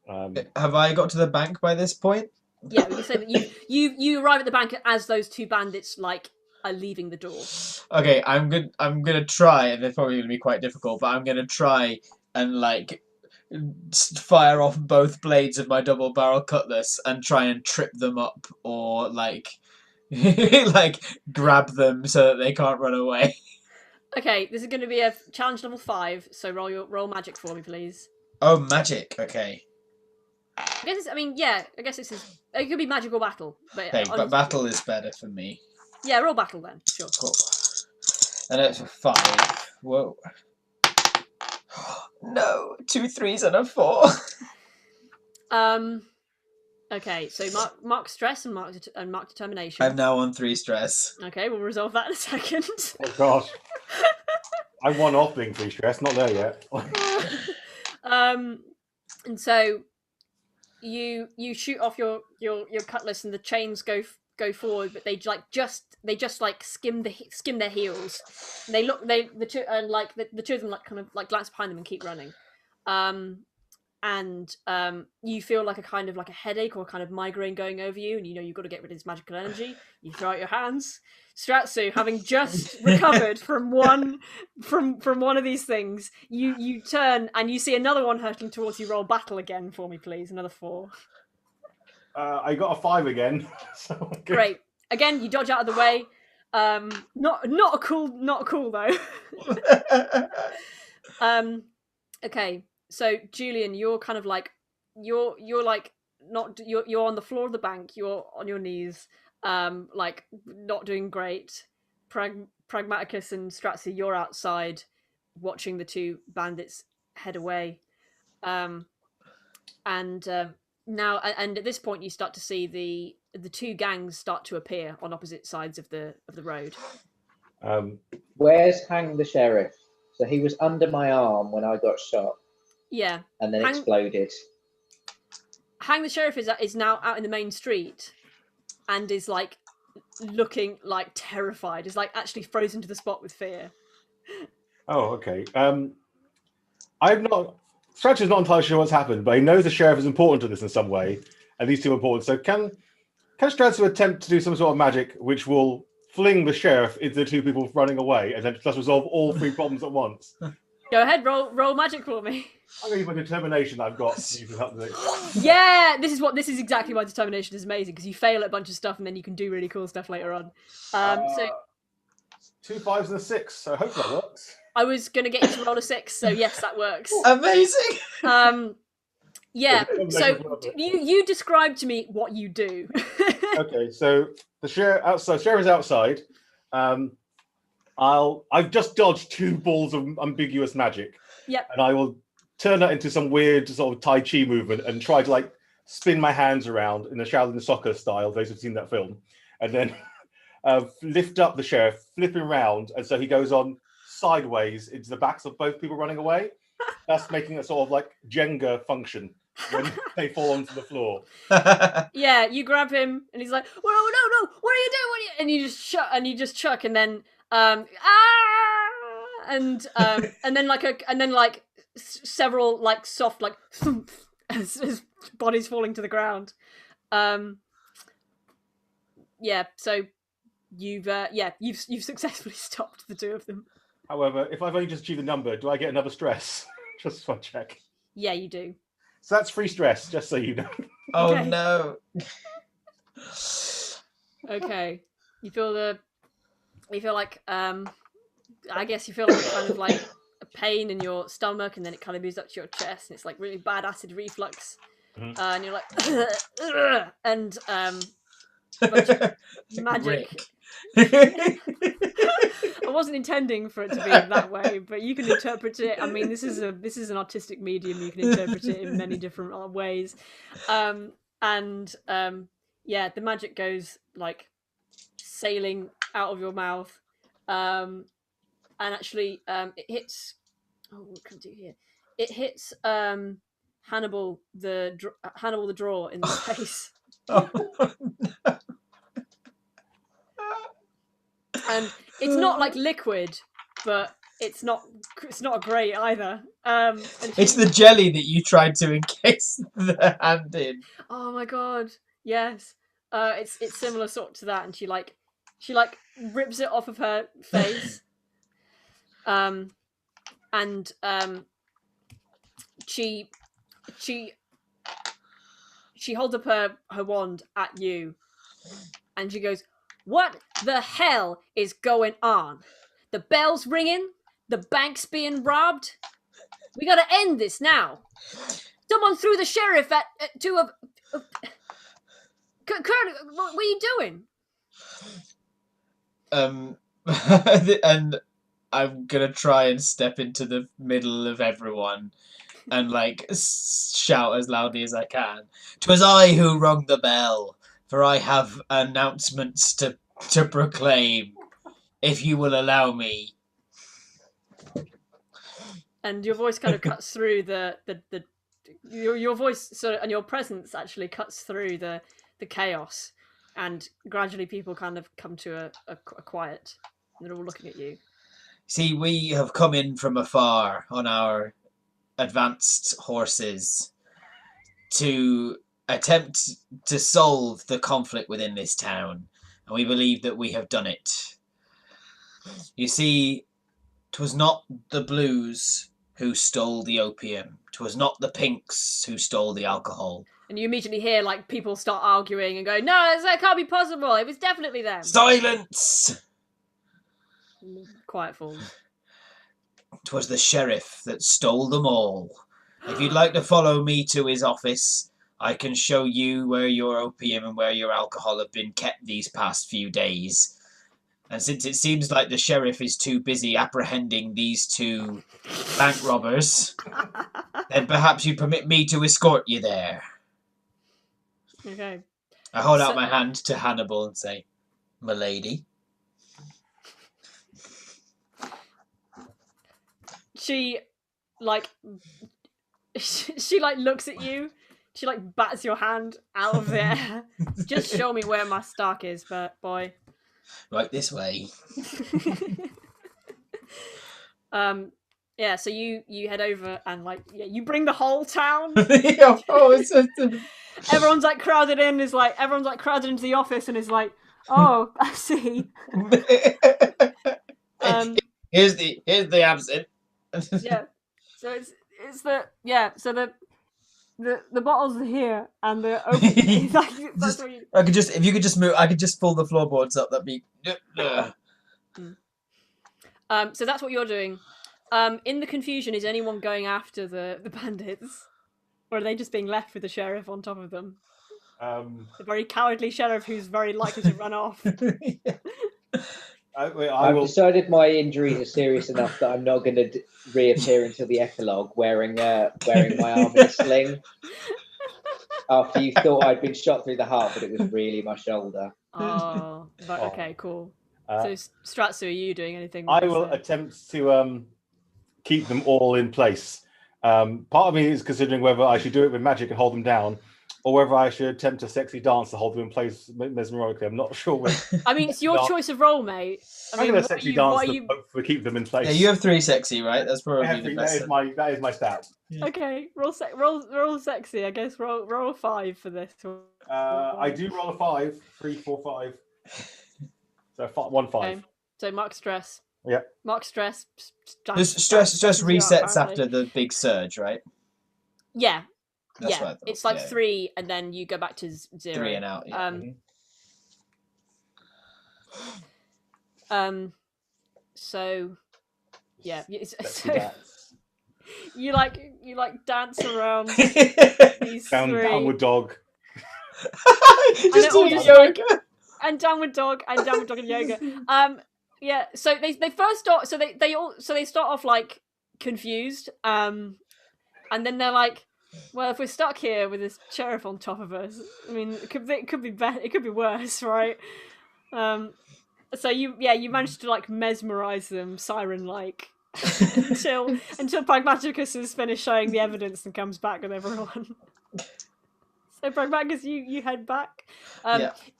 Have I got to the bank by this point? Yeah, we can say that you arrive at the bank as those 2 bandits like are leaving the door. Okay, I'm gonna try, and they're probably gonna be quite difficult, but I'm gonna try and like fire off both blades of my double barrel cutlass and try and trip them up, or like like grab them so that they can't run away. Okay, this is going to be a challenge level 5, so roll magic for me, please. Oh, magic. Okay. I guess this is. It could be magic or battle, but Okay, but battle is better for me. Yeah, roll battle then. Sure. Cool. And it's a 5. Whoa. No, 2 3s and a 4. Okay, so mark stress and mark determination. I'm now on 3 stress. Okay, we'll resolve that in a second. Oh gosh. I'm one off being 3 stress, not there yet. And so you shoot off your cutlass and the chains go forward, but they just skim their heels. And the two of them kind of glance behind them and keep running. And you feel like a kind of like a headache or a kind of migraine going over you, and you know you've got to get rid of this magical energy. You throw out your hands. Stratsu, having just recovered from one of these things, you turn and you see another one hurtling towards you. Roll battle again for me, please. Another 4. I got a 5 again. So Great. Again, you dodge out of the way. Not a cool though. Okay. So Julian, you're kind of like you're like not you're on the floor of the bank. You're on your knees, like not doing great. Pragmaticus and Stratzy, you're outside, watching the 2 bandits head away. Now, and at this point, you start to see the 2 gangs start to appear on opposite sides of the road. Where's Hang the Sheriff? So he was under my arm when I got shot. Yeah. And then exploded. Hang the Sheriff is now out in the main street and is like looking like terrified. Is like actually frozen to the spot with fear. Oh, okay. Stretch is not entirely sure what's happened, but he knows the sheriff is important to this in some way, and these 2 are important. So can Stratsu attempt to do some sort of magic which will fling the sheriff into the 2 people running away, and then just resolve all 3 problems at once? Go ahead, roll magic for me. I'm going to use my determination I've got. Yeah, this is exactly why determination is amazing, because you fail at a bunch of stuff and then you can do really cool stuff later on. So 2 5s and a 6, so I hope that works. I was going to get you to roll a 6, so yes, that works. Amazing. Yeah. So you describe to me what you do. Okay, so the sheriff is outside. I've just dodged 2 balls of ambiguous magic. Yep. And I will turn that into some weird sort of Tai Chi movement and try to like spin my hands around in the Shaolin Soccer style, those who've seen that film, and then lift up the sheriff, flip him around, and so he goes on sideways into the backs of both people running away. That's making a sort of like Jenga function when they fall onto the floor. Yeah, you grab him and he's like, "Whoa, no, what are you doing? And you just chuck, and then and then like several like soft like as bodies falling to the ground. Yeah, so you've successfully stopped the 2 of them. However, if I've only just achieved the number, do I get another stress? Just for a check. Yeah, you do. So that's 3 stress, just so you know. Oh Okay. no. Okay. You feel like I guess you feel like kind of like a pain in your stomach, and then it kind of moves up to your chest, and it's like really bad acid reflux. Mhm. And you're like and magic. I wasn't intending for it to be that way, but you can interpret it. I mean, this is an artistic medium. You can interpret it in many different ways. Yeah, the magic goes like sailing out of your mouth, and actually, it hits. Oh, what can I do here? It hits Hannibal the drawer in the face. Oh, And it's not like liquid, but it's not great either. it's the jelly that you tried to encase the hand in. Oh my god, yes. It's similar sort to that, and she rips it off of her face. She holds up her wand at you, and she goes, "What the hell is going on? The bell's ringing. The bank's being robbed. We gotta end this now. Someone threw the sheriff at 2 of. Kurt, what are you doing?" And I'm gonna try and step into the middle of everyone and like shout as loudly as I can. 'Twas I who rung the bell, for I have announcements to proclaim. If you will allow me. And your voice kind of cuts through your voice and your presence actually cuts through the chaos, and gradually people kind of come to a quiet. And they're all looking at you. See, we have come in from afar on our advanced horses to attempt to solve the conflict within this town, and we believe that we have done it. You see, 'twas not the blues who stole the opium. 'Twas not the pinks who stole the alcohol. And you immediately hear like people start arguing and go, "No, that can't be possible. It was definitely them." Silence! Quiet falls. 'Twas the sheriff that stole them all. If you'd like to follow me to his office, I can show you where your opium and where your alcohol have been kept these past few days. And since it seems like the sheriff is too busy apprehending these two bank robbers, then perhaps you'd permit me to escort you there. Okay. I hold out my hand to Hannibal and say, "Milady." She like looks at you. She like bats your hand out of the air. Just show me where my stock is, but boy. Right this way. Yeah, so you head over and like you bring the whole town. Everyone's like crowded in, everyone's like crowded into the office and is like, "Oh, I see." Here's the absinthe. Yeah. So it's the bottles are here and the open. If you could just move, I could just pull the floorboards up. That'd be. So that's what you're doing. In the confusion, is anyone going after the bandits, or are they just being left with the sheriff on top of them? The very cowardly sheriff who's very likely to run off. I've decided my injuries are serious enough that I'm not going to reappear until the epilogue wearing my arm in a sling. After you thought I'd been shot through the heart, but it was really my shoulder. Oh, but okay, cool. So Stratsu, are you doing anything? I will attempt to keep them all in place. Part of me is considering whether I should do it with magic and hold them down, or whether I should attempt a sexy dance to hold them in place mesmerically. I'm not sure. I mean, it's your choice of role, mate. I'm going to sexy dance to keep them in place. Yeah, you have 3 sexy, right? That's probably the best. That is my stat. Yeah. Okay, roll sexy. I guess roll a 5 for this. I do roll a 5. 3, 4, 5. So 1 5. Okay. So mark stress. Yeah. Mark stress. Stress resets after the big surge, right? Yeah. That's yeah. It's like 3, and then you go back to 0. 3 and out. Yeah. So yeah. So you like dance around these downward dog. Just do yoga. And downward dog and yoga. Yeah, so they first start so they start off like confused, and then they're like, well, if we're stuck here with this sheriff on top of us, I mean, it could be better, it could be worse, right? So you managed to like mesmerize them siren like until Pragmaticus is finished showing the evidence and comes back with everyone. So Pragmaticus, you head back.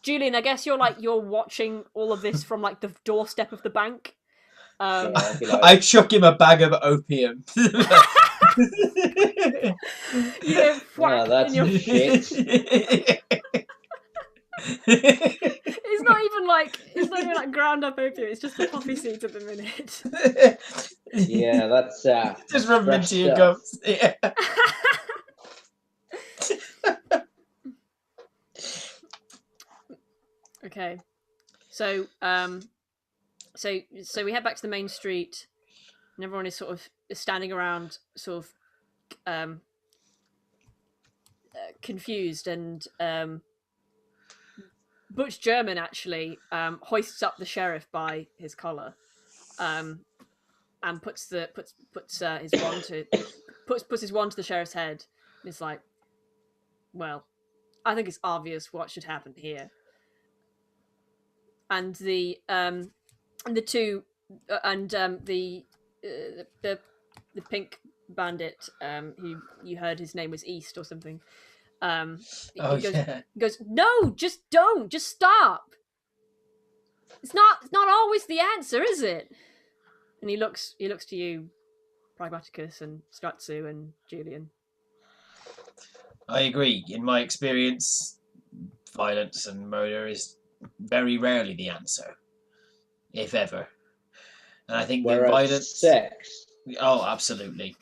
Julian, I guess you're watching all of this from like the doorstep of the bank. I chuck him a bag of opium. That's shit. It's not even like ground up opium. It's just the poppy seeds at the minute. Yeah, that's just rubbing into your gums. Yeah. Okay, so so we head back to the main street, and everyone is sort of standing around, sort of confused, and Butch German actually hoists up the sheriff by his collar, and puts his wand to puts his wand to the sheriff's head, and it's like, well, I think it's obvious what should happen here. And the two the pink bandit who you heard his name was East or something. He goes, no, just don't, just stop. It's not always the answer, is it? And he looks to you, Pragmaticus and Stratsu and Julian. I agree. In my experience, violence and murder is very rarely the answer, if ever. And I think Whereas violence... sex... Oh, absolutely.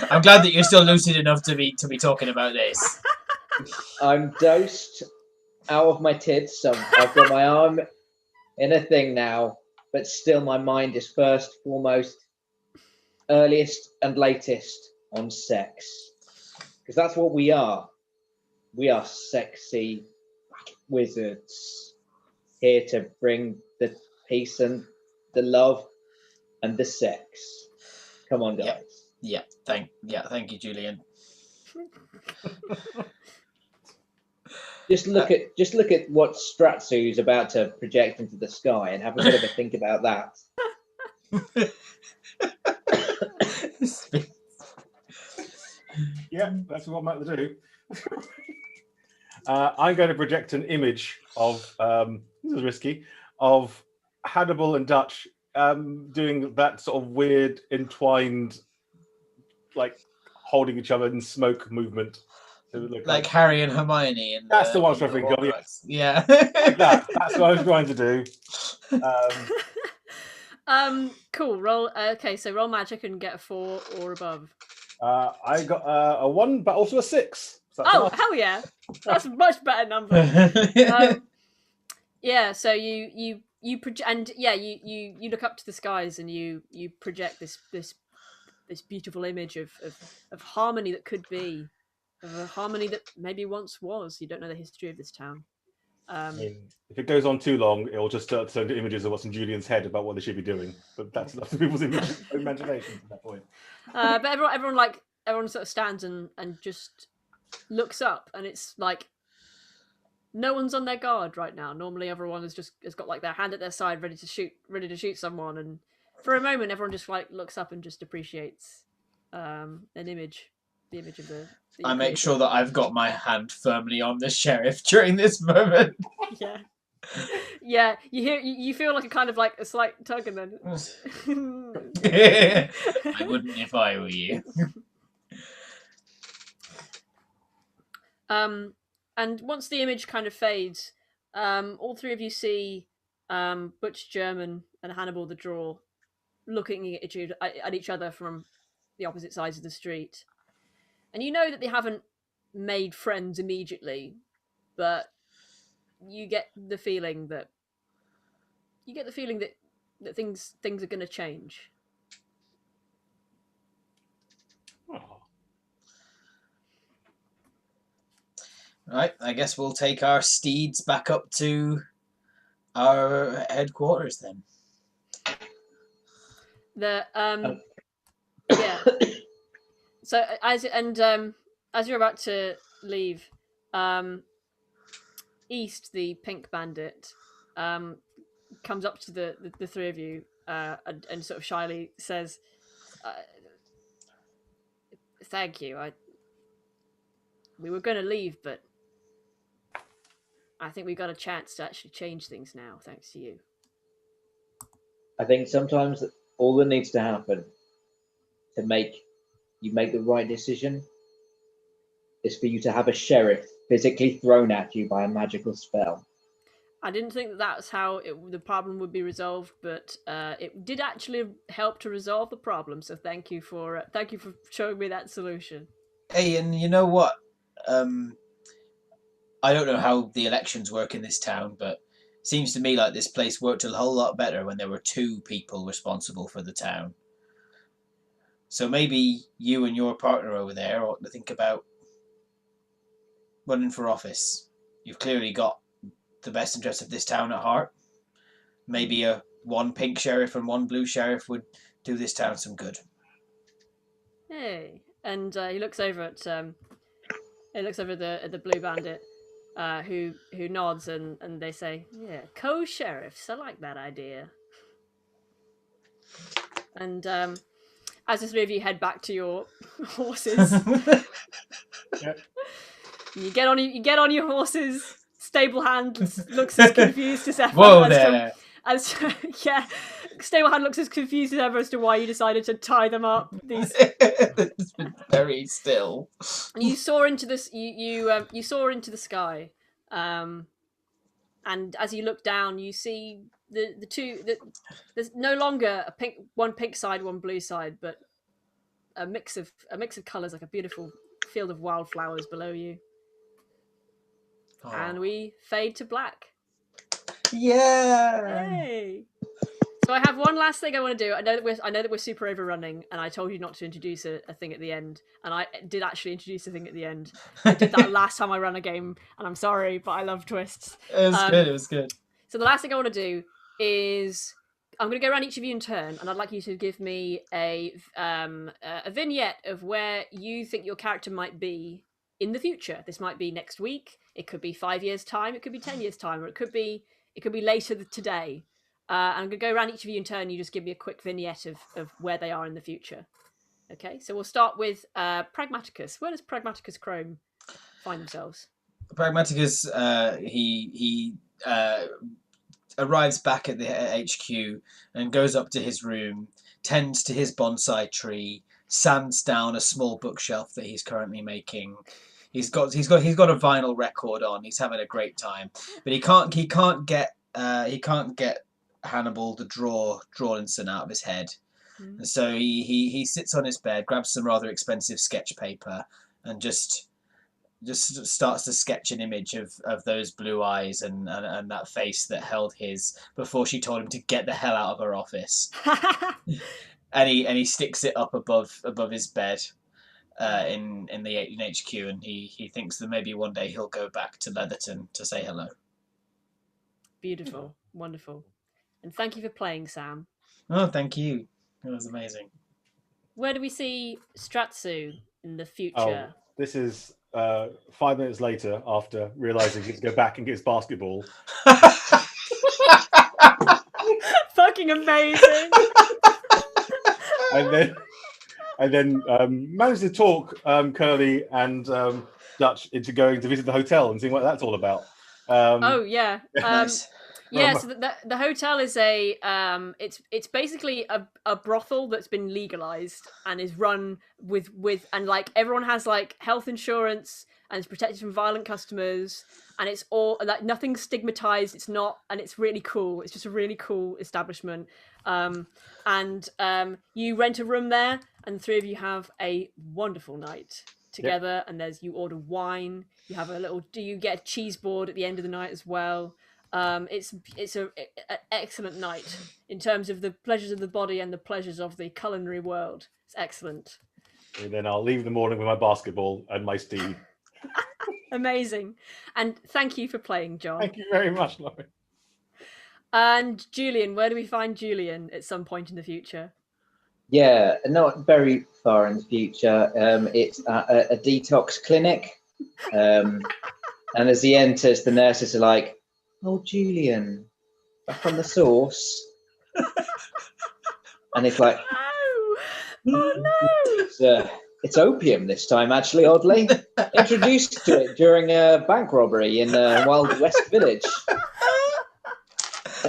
I'm glad that you're still lucid enough to be talking about this. I'm dosed out of my tits, so I've got my arm in a thing now, but still my mind is first, foremost, earliest and latest on sex. Because that's what we are. We are sexy wizards here to bring the peace and the love and the sex. Come on, guys. Thank you, Julian. Just look at what Stratsu's about to project into the sky and have a bit of a think about that. Yeah, that's what I'm about to do. I'm going to project an image of this is risky, of Hannibal and Dutch doing that sort of weird entwined, like holding each other in smoke movement. Like Harry and Hermione. And that's the one I was trying to think of. Yeah. Like that. That's what I was trying to do. Cool. Roll. Okay, so roll magic and get a 4 or above. I got a 1, but also a 6. So hell yeah! That's a much better number. Yeah. So you look up to the skies and you project this beautiful image of harmony that could be, of a harmony that maybe once was. You don't know the history of this town. I mean, if it goes on too long, it will just start to turn to images of what's in Julian's head about what they should be doing. But that's up to people's imaginations at that point. But everyone sort of stands and just looks up, and it's like no one's on their guard right now. Normally, everyone has got like their hand at their side, ready to shoot someone. And for a moment, everyone just like looks up and just appreciates the image of the. I make sure that I've got my hand firmly on the sheriff during this moment. Yeah. Yeah, you feel like a kind of like a slight tug, and then I wouldn't if I were you. And once the image kind of fades, all three of you see Butch German and Hannibal the Draw looking at each other from the opposite sides of the street, and you know that they haven't made friends immediately, but you get the feeling that things are going to change. Oh. Right, I guess we'll take our steeds back up to our headquarters then. Yeah. So as you're about to leave, East, the pink bandit, comes up to the three of you and sort of shyly says, "Thank you. We were going to leave, but I think we got a chance to actually change things now, thanks to you." I think sometimes all that needs to happen to make the right decision is for you to have a sheriff physically thrown at you by a magical spell. I didn't think that's how the problem would be resolved, but it did actually help to resolve the problem. So thank you for showing me that solution. Hey, and you know what? I don't know how the elections work in this town, but it seems to me like this place worked a whole lot better when there were 2 people responsible for the town. So maybe you and your partner over there ought to think about running for office. You've clearly got the best interest of this town at heart. Maybe one pink sheriff and one blue sheriff would do this town some good. Hey, and he looks over at the blue bandit, who nods, and they say, "Yeah, co-sheriffs. I like that idea." And as the three of you head back to your horses, you get on your horses. Stable hand looks as confused as ever. Whoa there! Yeah, Stable hand looks as confused as ever as to why you decided to tie them up. It's been very still. You soar into this. You soar into the sky, and as you look down, you see the two. There's no longer one pink side, one blue side, but a mix of colors, like a beautiful field of wildflowers below you. Oh. And we fade to black. Yeah. Yay! So I have one last thing I want to do. I know that we're super overrunning, and I told you not to introduce a thing at the end, and I did actually introduce a thing at the end. I did that last time I ran a game, and I'm sorry, but I love twists. It was good. It was good. So the last thing I want to do is I'm going to go around each of you in turn, and I'd like you to give me a vignette of where you think your character might be in the future. This might be next week. It could be 5 years' time. It could be 10 years' time, or it could be later today. I'm going to go around each of you in turn. You just give me a quick vignette of where they are in the future. Okay, so we'll start with Pragmaticus. Where does Pragmaticus Chrome find themselves? Pragmaticus, he arrives back at the HQ and goes up to his room, tends to his bonsai tree, sands down a small bookshelf that he's currently making. He's got a vinyl record on. He's having a great time, but he can't get Hannibal the Drawlinson out of his head. Mm. And so he sits on his bed, grabs some rather expensive sketch paper, and just starts to sketch an image of those blue eyes and that face that held his before she told him to get the hell out of her office. and he sticks it up above his bed in HQ, and he thinks that maybe one day he'll go back to Leatherton to say hello. Beautiful, wonderful. And thank you for playing, Sam. Oh, thank you. It was amazing. Where do we see Stratsu in the future? Oh, this is 5 minutes later after realizing he has to go back and get his basketball. Fucking amazing. and then managed to talk Curly and Dutch into going to visit the hotel and seeing what that's all about. Oh yeah. Nice. Yeah, so the hotel is it's basically a brothel that's been legalized and is run with and like everyone has like health insurance and it's protected from violent customers, and it's all like nothing's stigmatized. It's not, and it's really cool. It's just a really cool establishment. And you rent a room there, and the three of you have a wonderful night together. Yep. And you order wine. You have do you get a cheese board at the end of the night as well? It's an excellent night in terms of the pleasures of the body and the pleasures of the culinary world. It's excellent. And then I'll leave in the morning with my basketball and my steed. Amazing. And thank you for playing, John. Thank you very much, Laurie. And Julian, where do we find Julian at some point in the future? Yeah, not very far in the future. It's a detox clinic. And as he enters, the nurses are like, "Oh, Julian, back on the sauce." And it's like, "Oh no! It's opium this time, actually, oddly. Introduced to it during a bank robbery in Wild West Village."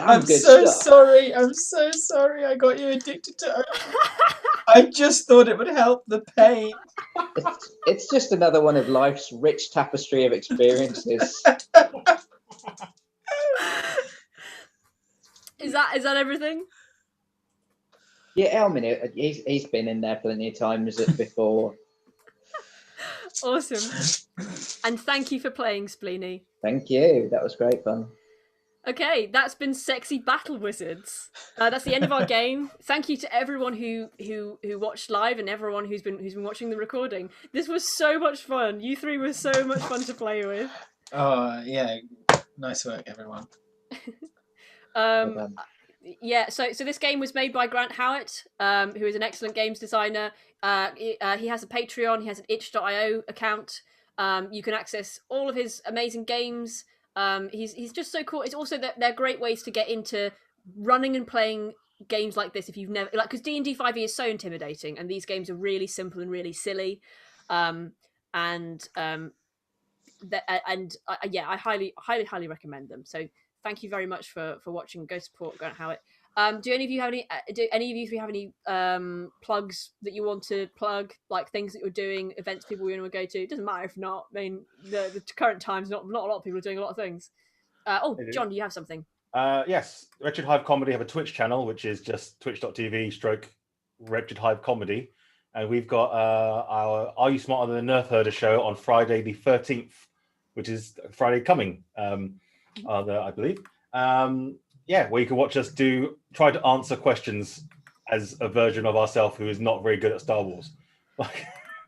I'm so sorry. I'm so sorry I got you addicted to opium. I just thought it would help the pain. It's just another one of life's rich tapestry of experiences. Is that everything? Yeah, I mean, he's been in there plenty of times before. Awesome. And thank you for playing, Spleeny. Thank you. That was great fun. Okay, that's been Sexy Battle Wizards. That's the end of our game. Thank you to everyone who watched live and everyone who's been watching the recording. This was so much fun. You three were so much fun to play with. Oh yeah, nice work, everyone. Yeah, so this game was made by Grant Howitt, who is an excellent games designer. He has a Patreon, he has an itch.io account. You can access all of his amazing games. He's just so cool. It's also that they're great ways to get into running and playing games like this if you've never, like, because D&D 5e is so intimidating, and these games are really simple and really silly. And yeah, I highly recommend them. So thank you very much for watching. Go support Grant Howitt. Do any of you have any? Do any of you have any plugs that you want to plug, like things that you're doing, events people you want to go to? It doesn't matter if not. I mean, the current times, not a lot of people are doing a lot of things. John, do you have something? Yes, Wretched Hive Comedy have a Twitch channel, which is just twitch.tv/Wretched Hive Comedy. And we've got our Are You Smarter Than a Nerf Herder show on Friday the 13th, which is Friday coming, I believe. Where you can watch us try to answer questions as a version of ourselves who is not very good at Star Wars.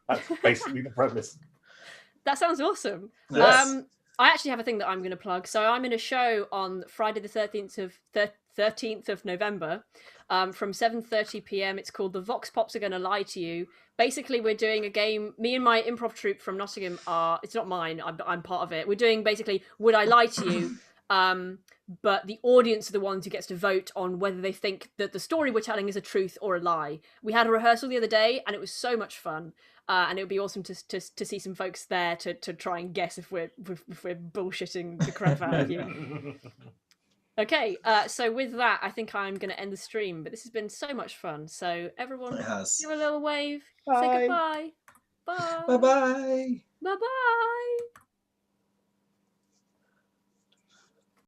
That's basically the premise. That sounds awesome. Yes. I actually have a thing that I'm going to plug. So I'm in a show on Friday the 13th of November, from 7:30 p.m. It's called The Vox Pops Are Gonna Lie to You. Basically, we're doing a game. Me and my improv troupe from Nottingham it's not mine, I'm part of it. We're doing basically Would I Lie to You? But the audience are the ones who gets to vote on whether they think that the story we're telling is a truth or a lie. We had a rehearsal the other day, and it was so much fun. And it would be awesome to see some folks there to try and guess if we're bullshitting the crap out of you. Okay, so with that, I think I'm going to end the stream. But this has been so much fun. So everyone, It has. give a little wave. Bye. Say goodbye. Bye. Bye bye. Bye bye.